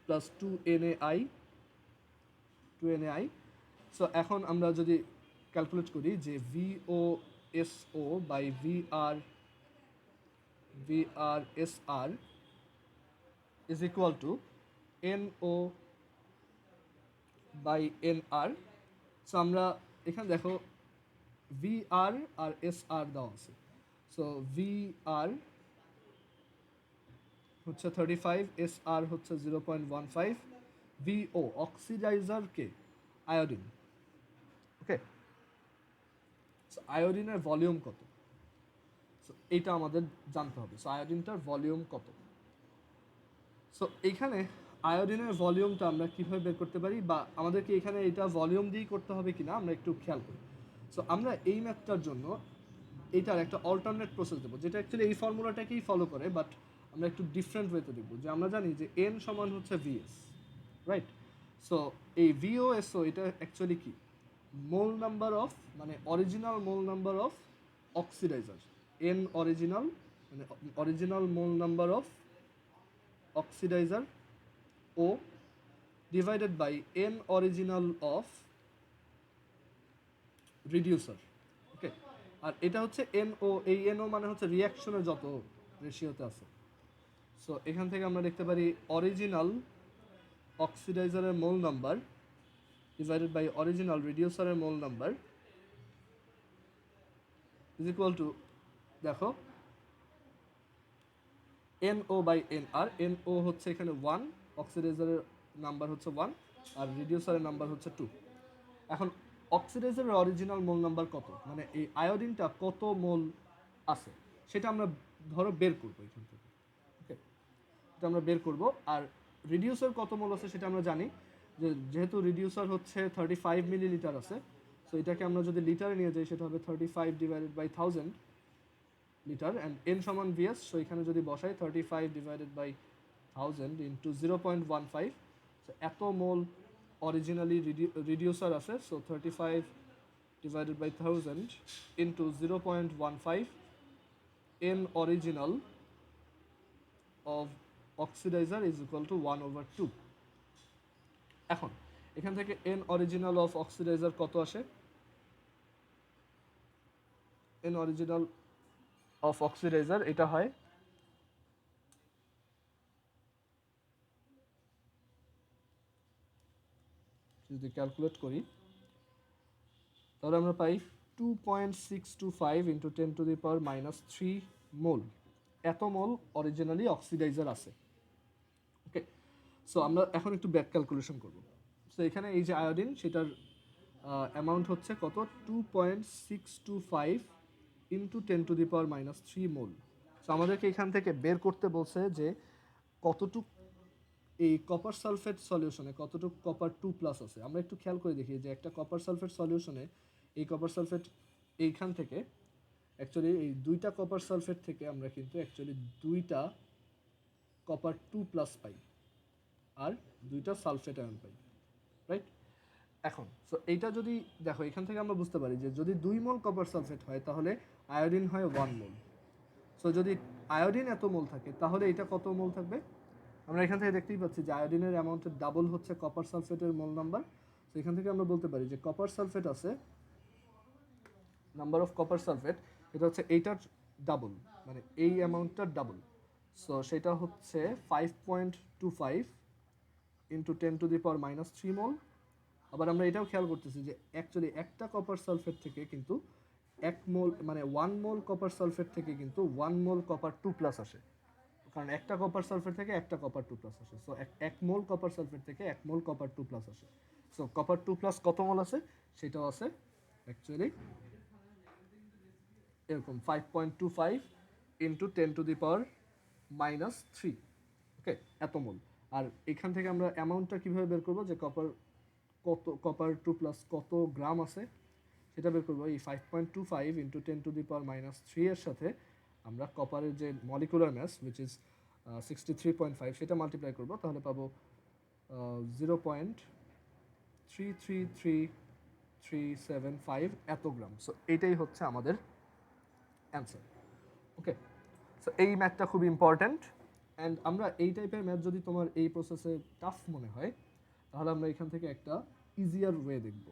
plus 2NaI। So এখন আমরা যদি ক্যালকুলেট করি যে VOSO by VRSR is equal to NO by NR। So আমরা এখানে দেখো VR আর SR দেওয়া আছে। সো VR হচ্ছে 35, SR হচ্ছে 0.15, VO অক্সিডাইজার কে আয়োডিন। ওকে, সো আয়োডিনের ভলিউম কত, সো এইটা আমাদের জানতে হবে। সো আয়োডিনটার ভলিউম কত। সো এইখানে আয়োডিনের ভলিউমটা আমরা কীভাবে বের করতে পারি, বা আমাদেরকে এখানে এটা ভলিউম দিয়েই করতে হবে কিনা আমরা একটু খেয়াল করি। সো আমরা এই ম্যাথটার জন্য এইটার একটা অল্টারনেট প্রসেস দেবো, যেটা অ্যাকচুয়ালি এই ফর্মুলাটাকেই ফলো করে, বাট আমরা একটু ডিফারেন্ট ওয়েতে দেখবো। যে আমরা জানি যে N সমান হচ্ছে VS, রাইট? সো এই VOSO এটা অ্যাকচুয়ালি কি, মোল নাম্বার অফ, মানে original mole number of oxidizer. N original মানে original mole number of oxidizer O divided by N original of reducer. Okay, আর এটা হচ্ছে NO, এই NO মানে হচ্ছে রিয়াকশনের যত রেশিওতে আছে। সো এখান থেকে আমরা দেখতে পারি অরিজিনাল অক্সিডাইজারের mole number divided by original রিডিউসারের mole number is equal to, দেখো NO বাই NR। NO হচ্ছে এখানে 1, অক্সিডাইজারের নাম্বার হচ্ছে 1, আর রিডিউসারের নাম্বার হচ্ছে 2। এখন অক্সিডাইজারের অরিজিনাল মোল নাম্বার কত, মানে এই আয়োডিনটা কত মোল আছে সেটা আমরা ধরো বের করবো এখান থেকে। ওকে, এটা আমরা বের করব। আর রিডিউসার কত মোল আছে সেটা আমরা জানি, যে যেহেতু রিডিউসার হচ্ছে 35 মিলিলিটার আছে, সো এটাকে আমরা যদি লিটারে নিয়ে যাই সেটা হবে 35 divided by 1000 litre, and N সমান VS। সো এখানে যদি বসাই 35 ডিভাইডেড বাই 1000 ইন্টু 0.15, সো এত মোল অরিজিনালি রিডিউসার আছে। So 35 divided by 1000 into 0.15 N original of oxidiser is equal two 1/2। এখন এখান থেকে এন অরিজিনাল অফ অক্সিডাইজার কত আসে? এন অরিজিনাল অফ অক্সিডাইজার এটা হয় যদি ক্যালকুলেট করি তাহলে আমরা পাই 2.625 ইন্টু 10⁻³ মোল। এত মোল অরিজিনালি অক্সিডাইজার আছে। ওকে, সো আমরা এখন একটু ব্যাক ক্যালকুলেশন করব। সো এখানে এই যে আয়োডিন সেটার অ্যামাউন্ট হচ্ছে কত? 2.625 ইন্টু 10⁻³ মোল। সো আমাদেরকে এখান থেকে বের করতে বলছে যে কতটুক এই কপার সালফেট সলিউশনে কতটুক কপার 2+ আছে। আমরা একটু খেয়াল করে দেখি যে একটা কপার সালফেট সলিউশনে এই কপার সালফেট এইখান থেকে অ্যাকচুয়ালি এই দুইটা কপার সালফেট থেকে আমরা কিন্তু অ্যাকচুয়ালি দুইটা কপার 2+ পাই আর দুইটা সালফেট আয়ন পাই, রাইট? এখন সো এইটা যদি দেখো এখান থেকে আমরা বুঝতে পারি যে যদি 2 মোল কপার সালফেট হয় তাহলে আয়োডিন হয় 1 মোল। সো যদি আয়োডিন এত মোল থাকে তাহলে এটা কত মোল থাকবে? আমরা এখান থেকে দেখতেই পাচ্ছি যে আয়োডিনের অ্যামাউন্টের ডাবল হচ্ছে কপার সালফেটের মোল নাম্বার। সো এখান থেকে আমরা বলতে পারি যে কপার সালফেট আছে, নাম্বার অফ কপার সালফেট এটা হচ্ছে এইটার ডাবল, মানে এই অ্যামাউন্টটার ডাবল। সো সেটা হচ্ছে 5.25 ইন্টু 10⁻³ মোল। আবার আমরা এটাও খেয়াল করতেছি যে অ্যাকচুয়ালি একটা কপার সালফেট থেকে কিন্তু 1 মোল মানে 1 মোল কপার সালফেট থেকে কিন্তু 1 মোল কপার 2+ আসে, কারণ একটা কপার সালফেট থেকে একটা কপার 2+ আসে। সো 1 মোল কপার সালফেট থেকে 1 মোল কপার 2+ আসে। সো কপার 2+ কত মোল আছে সেটাও আছে অ্যাকচুয়ালি এরকম 5.25 ইন্টু 10⁻³ ওকে, এত মোল। আর এখান থেকে আমরা অ্যামাউন্টটা কীভাবে বের করবো যে কপার 2+ কত গ্রাম আছে সেটা বের করবো। এই 5.25 ইন্টু 10⁻³ এর সাথে আমরা কপারের যে মলিকুলার ম্যাস উইচ ইজ 63.5 সেটা মাল্টিপ্লাই করবো, তাহলে পাবো 0.333375 এত গ্রাম। সো এইটাই হচ্ছে আমাদের অ্যান্সার। ওকে, সো এই ম্যাথটা খুব ইম্পর্ট্যান্ট। অ্যান্ড আমরা এই টাইপের ম্যাথ যদি তোমার এই প্রসেসে টাফ মনে হয় তাহলে আমরা এখান থেকে একটা ইজিয়ার ওয়ে দেখব।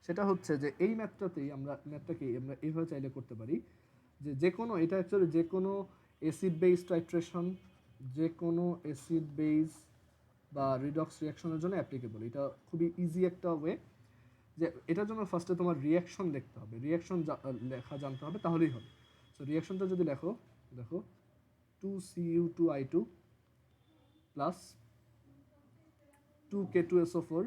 সেটা হচ্ছে যে এই ম্যাথটাকে আমরা এইভাবে চাইলে করতে পারি যে কোনো এটা অ্যাকচুয়ালি যে কোনো অ্যাসিড বেস টাইট্রেশন, যে কোনো অ্যাসিড বেস বা রিডক্স রিয়াকশনের জন্য অ্যাপ্লিকেবল। এটা খুবই ইজি একটা ওয়ে যে এটার জন্য ফার্স্টে তোমার রিয়াকশন দেখতে হবে, রিয়াকশন লেখা জানতে হবে, তাহলেই হবে। সো রিয়াকশনটা যদি দেখো 2Cu2I2 plus 2K2SO4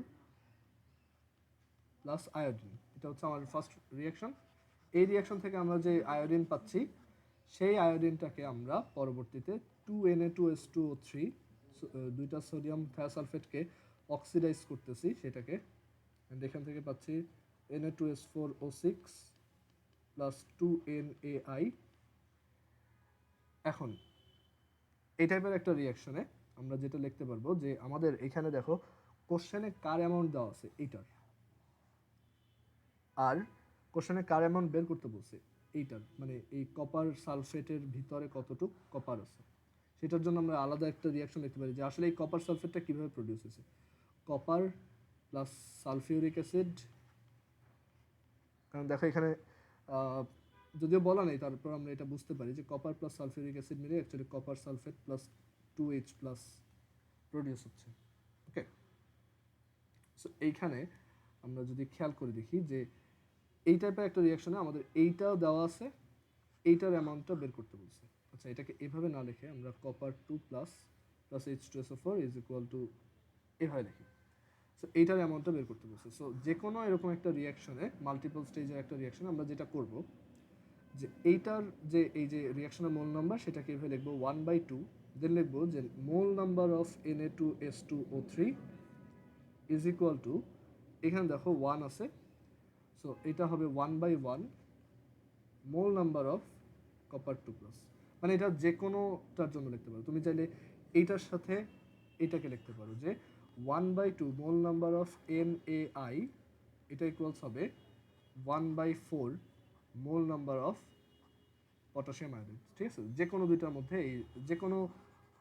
plus iodine, এটা হচ্ছে আমার ফার্স্ট রিয়াকশন। এই রিয়াকশন থেকে আমরা যে আয়োডিন পাচ্ছি সেই আয়োডিনটাকে আমরা পরবর্তীতে 2Na2S2O3 দুইটা সোডিয়াম থায়োসালফেটকে অক্সিডাইজ করতেছি সেটাকে, এখান থেকে পাচ্ছি Na2S4O6 প্লাস 2NaI। এখন এই টাইপের একটা রিয়াকশনে আমরা যেটা লিখতে পারবো যে আমাদের এখানে দেখো কোশ্চেনে কার অ্যামাউন্ট দেওয়া আছে এইটার, আর কোশ্চেনে কার অ্যামাউন্ট বের করতে বলছে এইটার, মানে এই কপার সালফেটের ভিতরে কতটুক কপার আছে সেটার জন্য আমরা আলাদা একটা রিয়াকশন লিখতে পারি যে আসলে এই কপার সালফেটটা কীভাবে প্রডিউস হয়েছে। কপার প্লাস সালফিউরিক অ্যাসিড, কারণ দেখো এখানে যদিও বলা নেই তারপর আমরা এটা বুঝতে পারি যে কপার প্লাস সালফিউরিক অ্যাসিড মিলে actually copper sulphate plus 2H plus produce হচ্ছে। ওকে, সো এইখানে আমরা যদি খেয়াল করে দেখি যে এই টাইপের একটা রিয়াকশনে আমাদের এইটাও দেওয়া আছে, এইটার অ্যামাউন্টটা বের করতে বলছে। আচ্ছা, এটাকে এভাবে না লিখে আমরা copper 2 plus H2SO4 is equal two এভাবে লিখি। সো এইটার অ্যামাউন্টটা বের করতে বলছে। সো যে কোনো এরকম একটা রিয়াকশনে মাল্টিপল স্টেজের একটা রিয়াকশনে আমরা যেটা করব যে এইটার যে এই যে রিয়াকশনের মোল নাম্বার সেটাকে এভাবে লিখবো 1/2, দেন লিখবো যে মোল number of Na2S2O3 is equal two, এখানে দেখো 1 আছে, সো এটা হবে 1/1 মোল নাম্বার অফ কপার 2+, মানে এটা যে কোনোটার জন্য লিখতে পারো। তুমি চাইলে এইটার সাথে এটাকে লিখতে পারো যে 1/2 মোল নাম্বার অফ NaI, এটা ইকুয়ালস হবে 1/4 মোল নাম্বার অফ পটাশিয়াম আয়োডাইড। ঠিক আছে, যে কোনো দুইটার মধ্যে এই যে কোনো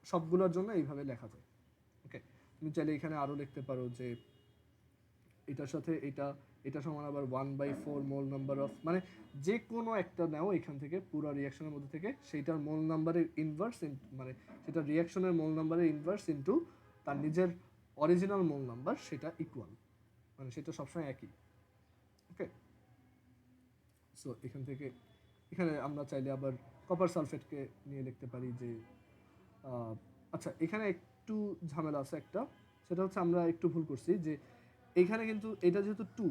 সবগুলোর জন্য এইভাবে লেখা যায়। ওকে, তুমি চাইলে এখানে আরও লিখতে পারো যে এটার সাথে এটা সমান আবার 1/4 মোল নাম্বার অফ, মানে যে কোনো একটা নাও এখান থেকে পুরো রিয়াকশনের মধ্যে থেকে সেইটার মোল নাম্বারের ইনভার্স, মানে সেটা রিয়াকশনের মোল নাম্বারের ইনভার্স ইনটু তার নিজের অরিজিনাল মোল নাম্বার, সেটা ইকুয়াল, মানে সেটা সবসময় একই। ওকে, সো এখান থেকে এখানে আমরা চাইলে আবার কপার সালফেটকে নিয়ে লিখতে পারি যে আচ্ছা, এখানে একটু ঝামেলা আছে একটা, সেটা হচ্ছে আমরা একটু ভুল করছি যে এখানে কিন্তু এটা যেহেতু 2,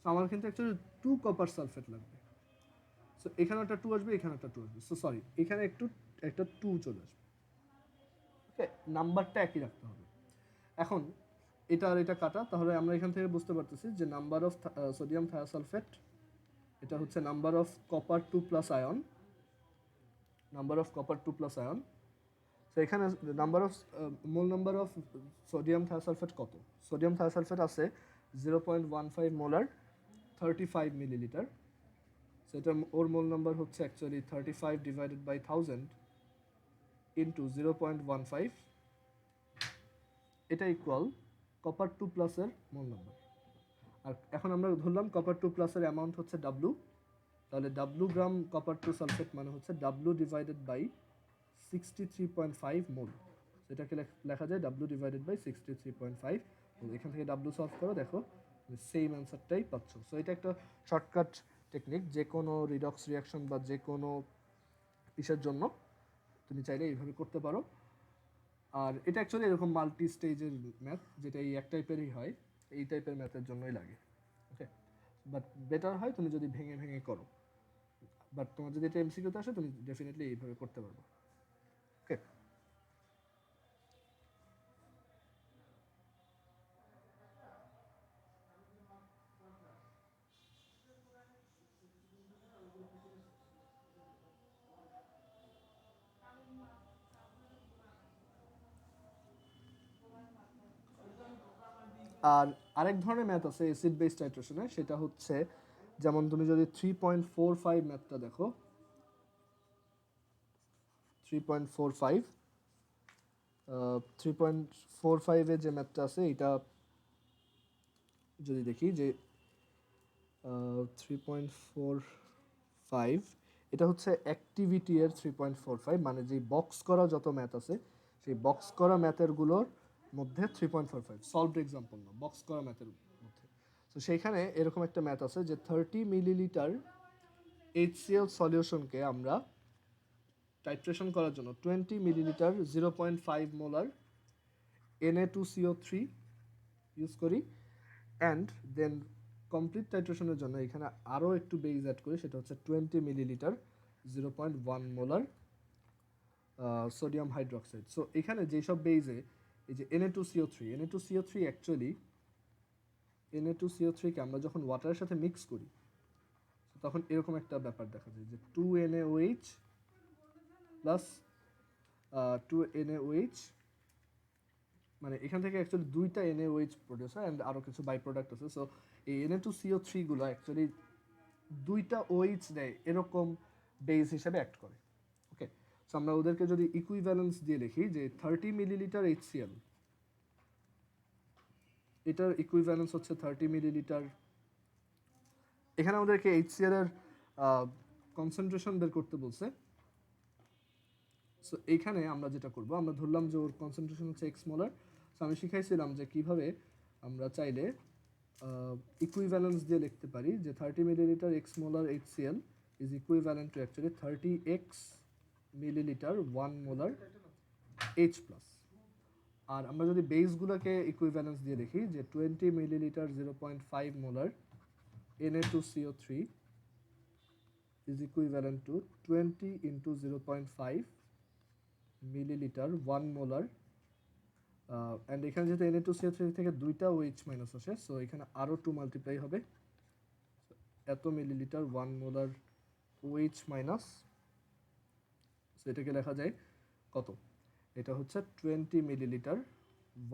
সো আমার কিন্তু অ্যাকচুয়ালি 2 কপার সালফেট লাগবে। সো এখানে একটা 2 আসবে, এখানে একটা 2 আসবে, সো সরি, এখানে একটা 2 চলে আসবে। ওকে, নাম্বারটা একই রাখতে হবে। এখন এটা আর এটা কাটা, তাহলে আমরা এখান থেকে বুঝতে পারতেছি যে নাম্বার অফ সোডিয়াম থায়োসালফেট, এটা হচ্ছে number of copper 2 plus ion, number of copper 2 plus ion. তো এখানে number of mole number of sodium thiosulphate কত? সোডিয়াম থায়োসালফেট আছে 0.15 মোলার, 35 মিলিলিটার। সেটা ওর মোল নাম্বার হচ্ছে অ্যাকচুয়ালি 35 ডিভাইডেড বাই 1000 ইন্টু 0.15, এটা ইকুয়াল কপার 2 প্লাসের মোল নাম্বার। আর এখন আমরা ধরলাম কপার 2 প্লাসের অ্যামাউন্ট হচ্ছে ডাব্লু, তাহলে ডাব্লু গ্রাম কপার 2 সালফেট মানে হচ্ছে ডাব্লু ডিভাইডেড বাই 63.5 মোল। সেটাকে লেখা যায় ডাব্লু ডিভাইডেড বাই 63.5 মোল। এখান থেকে ডাব্লু সলভ করো, দেখো সেম অ্যান্সারটাই পাচ্ছ। সো এটা একটা শর্টকাট টেকনিক, যে কোনো রিডক্স রিয়াকশন বা যে কোনো ইসের জন্য তুমি চাইলে এইভাবে করতে পারো। আর এটা অ্যাকচুয়ালি এরকম মাল্টি স্টেজের ম্যাথ, যেটা এই এক টাইপেরই হয়, এই টাইপের ম্যাথের জন্যই লাগে। ওকে, বাট বেটার হয় তুমি যদি ভেঙে ভেঙে করো, বাট তোমার যদি এটা এমসিকিউতে আসে তুমি ডেফিনেটলি এইভাবে করতে পারবে। ওকে, আর আরেক ধরনের ম্যাথ আছে অ্যাসিড বেস টাইট্রেশনে, সেটা হচ্ছে যেমন তুমি যদি 3.45 ম্যাথটা দেখো, 3.45 3.45 যে ম্যাথটা আছে, এটা যদি দেখি যে 3.45, এটা হচ্ছে অ্যাক্টিভিটি এর 3.45, মানে যে বক্স করা যত ম্যাথ আছে সেই বক্স করা ম্যাথেরগুলোর মধ্যে 3.45, সলভড এক্সাম্পল না, বক্স করা ম্যাথের মধ্যে। তো সেইখানে এরকম একটা ম্যাথ আছে যে 30 মিলিলিটার HCl সলিউশনকে আমরা টাইট্রেশন করার জন্য 20 মিলিলিটার 0.5 মোলার Na2CO3 ইউজ করি, অ্যান্ড দেন কমপ্লিট টাইট্রেশনের জন্য এখানে আরও একটু বেজ অ্যাড করি, সেটা হচ্ছে 20 millilitre 0.1 molar sodium hydroxide. So এখানে যেসব বেজে এই যে Na2CO3 অ্যাকচুয়ালি Na2CO3 কে আমরা যখন ওয়াটারের সাথে মিক্স করি তখন এরকম একটা ব্যাপার দেখা যায় যে 2NaOH প্লাস 2NaOH, মানে এখান থেকে অ্যাকচুয়ালি দুইটা NaOH প্রডিউস হয় অ্যান্ড আরও কিছু বাই প্রোডাক্ট আছে। সো এই Na2CO3 গুলো অ্যাকচুয়ালি দুইটা OH দেয় এরকম বেস হিসাবে অ্যাক্ট করে। ওকে, সো আমরা ওদেরকে যদি ইকুইভ্যালেন্স দিয়ে লিখি যে 30 মিলিলিটার HCl, এটার ইকুইভ্যালেন্স হচ্ছে 30 মিলিলিটার, এখানে আমাদেরকে HCl এর কনসেন্ট্রেশন বের করতে বলছে। সো এইখানে আমরা যেটা করব, আমরা ধরলাম যে ওর কনসেন্ট্রেশন হচ্ছে এক্স মোলার। সো আমি শিখাইছিলাম যে কিভাবে আমরা চাইলে ইকুইভ্যালেন্স দিয়ে লিখতে পারি যে 30 millilitre x molar HCl is equivalent to actually 30x millilitre 1 molar H plus. আর আমরা যদি বেসগুলোকে ইকুইভ্যালেন্স দিয়ে দেখি যে 20 millilitre 0.5 molar Na2CO3 is equivalent to 20 into 0.5 millilitre 1 molar, and এখানে যেহেতু Na2CO3 থেকে দুইটা OH মাইনাস আসে, সো এখানে আরও 2 মাল্টিপ্লাই হবে, এত millilitre 1 molar OH minus. So এটাকে লেখা যায় কত, এটা হচ্ছে 20 মিলিলিটার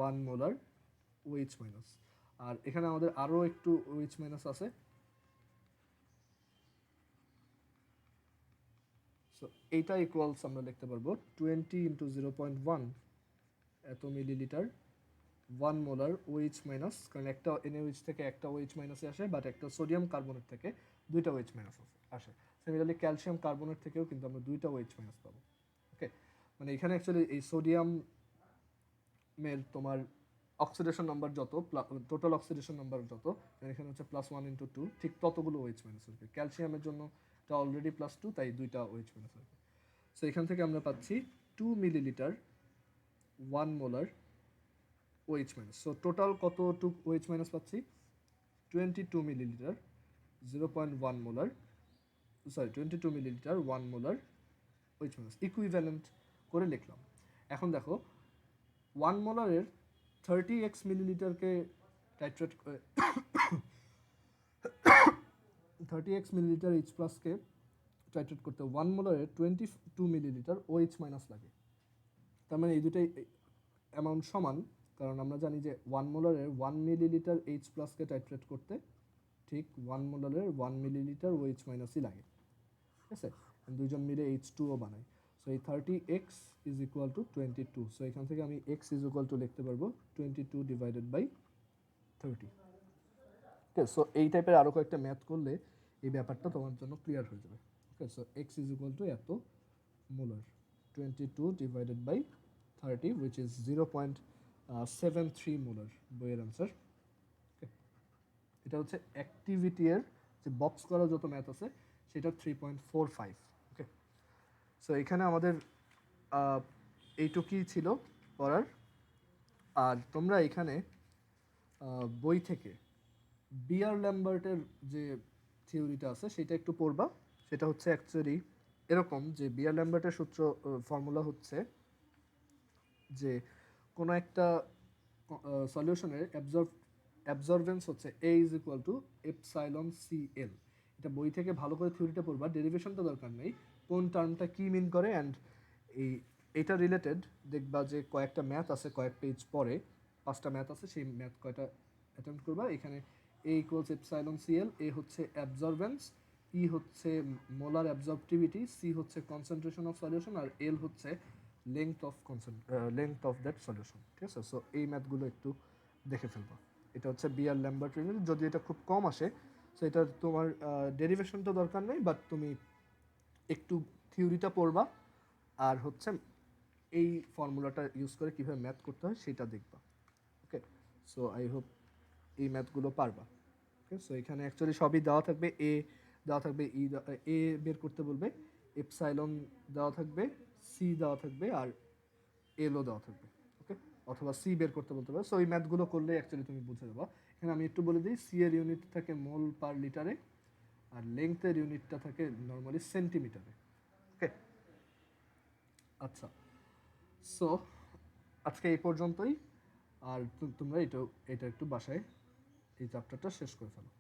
1 মোলার OH মাইনাস। আর এখানে আমাদের আরও একটু OH মাইনাস আছে, সো এইটা ইকুয়ালস আমরা লিখতে পারবো 20 ইন্টু 0.1 এত মিলিলিটার 1 মোলার OH মাইনাস, কারণ একটা NaOH থেকে একটা OH মাইনাসে আসে, বাট একটা সোডিয়াম কার্বনেট থেকে দুইটা OH মাইনাস আসে। সিমিলারলি ক্যালসিয়াম কার্বনেট থেকেও কিন্তু আমরা দুইটা OH মাইনাস পাবো। ওকে, মানে এখানে অ্যাকচুয়ালি এই সোডিয়াম মের তোমার অক্সিডেশন নাম্বার যত, টোটাল অক্সিডেশন নাম্বার যত, এখানে হচ্ছে +1 × 2, ঠিক ততগুলো OH মাইনাস আসবে। ক্যালসিয়ামের জন্য এটা অলরেডি +2, তাই দুইটা OH মাইনাস আসবে। সো এখান থেকে আমরা পাচ্ছি 2 millilitre 1 molar OH minus. So total কতটুক OH মাইনাস পাচ্ছি? 22 millilitre 0.1 molar, sorry 22 millilitre 1 molar OH minus equivalent করে লিখলাম। এখন দেখো 1 মোলারের 30x মিলিলিটারকে টাইট্রেট করে 30x মিলিলিটার H প্লাসকে টাইট্রেট করতে 1 মোলারের 22 মিলিলিটার OH মাইনাস লাগে। তার মানে এই দুটাই অ্যামাউন্ট সমান, কারণ আমরা জানি যে 1 মোলারের 1 মিলিলিটার H প্লাসকে টাইট্রেট করতে ঠিক 1 মোলারের 1 মিলিলিটার OH মাইনাসই লাগে। ঠিক আছে, দুইজন মিলে H2O বানায়। সো এই 30x is equal two 22। So এখান থেকে আমি x ইজ ইকুয়াল টু লিখতে পারবো 22 ডিভাইডেড বাই 30। ওকে, সো এই টাইপের আরও কয়েকটা ম্যাথ করলে এই ব্যাপারটা তোমার জন্য ক্লিয়ার হয়ে যাবে। Okay, so x is equal to এত molar 22 divided by 30 which is 0.73 molar, বইয়ের আনসার। ওকে, এটা হচ্ছে অ্যাক্টিভিটি এর যে বক্স করা যত ম্যাথ আছে সেটা 3.45। ওকে, সো এখানে আমাদের এইটুকুই ছিল পড়ার। আর তোমরা এখানে বই থেকে বিয়ার ল্যাম্বার্টের যে থিওরিটা আছে সেটা একটু পড়বা। সেটা হচ্ছে অ্যাকচুয়ালি এরকম যে বিয়ার ল্যাম্বার্টের সূত্র ফর্মুলা হচ্ছে যে কোনো একটা সলিউশনের অ্যাবজর্বেন্স হচ্ছে A is equal two epsilon CL। এটা বই থেকে ভালো করে থিওরিটা পড়বা, ডেরিভেশনটা দরকার নেই, কোন টার্মটা কী মিন করে। অ্যান্ড এইটা রিলেটেড দেখবা যে কয়েকটা ম্যাথ আছে, কয়েক পেজ পরে 5টা ম্যাথ আছে, সেই ম্যাথ কয়টা অ্যাটেম্প্ট করবা। এখানে A ইকুয়ালস এপসাইলন CL, এ হচ্ছে অ্যাবজর্বেন্স, ই হচ্ছে মোলার অ্যাবজর্পটিভিটি, সি হচ্ছে কনসেন্ট্রেশন অফ সলিউশন, আর এল হচ্ছে লেংথ অফ দ্যাট সলিউশন। ঠিক আছে, সো এই ম্যাথগুলো একটু দেখে ফেলবা। এটা হচ্ছে বিয়ার ল্যাম্বার্ট রিলেটেড, যদি এটা খুব কম আসে সো এটা তোমার ডেরিভেশনটা দরকার নেই, বাট তুমি একটু থিওরিটা পড়বা আর হচ্ছে এই ফর্মুলাটা ইউজ করে কীভাবে ম্যাথ করতে হয় সেটা দেখবা। ওকে, সো আই হোপ এই ম্যাথগুলো পারবা। ওকে, সো এখানে অ্যাকচুয়ালি সবই দেওয়া থাকবে, এ দেওয়া থাকবে, এ বের করতে বলবে, এপসাইলন দেওয়া থাকবে, সি দেওয়া থাকবে, আর এলও দেওয়া থাকবে। ওকে, অথবা সি বের করতে বলতে পারো। সো এই ম্যাথগুলো করলে অ্যাকচুয়ালি তুমি বুঝে যাবা। এখানে আমি একটু বলে দিই, সি এর ইউনিট থাকে মোল পার লিটারে, আর লেংথের ইউনিটটা থাকে নর্মালি সেন্টিমিটারে। ওকে, আচ্ছা, সো আজকে এই পর্যন্তই। আর তোমরা এটা একটু বাসায় এই চ্যাপ্টারটা শেষ করে ফেলো।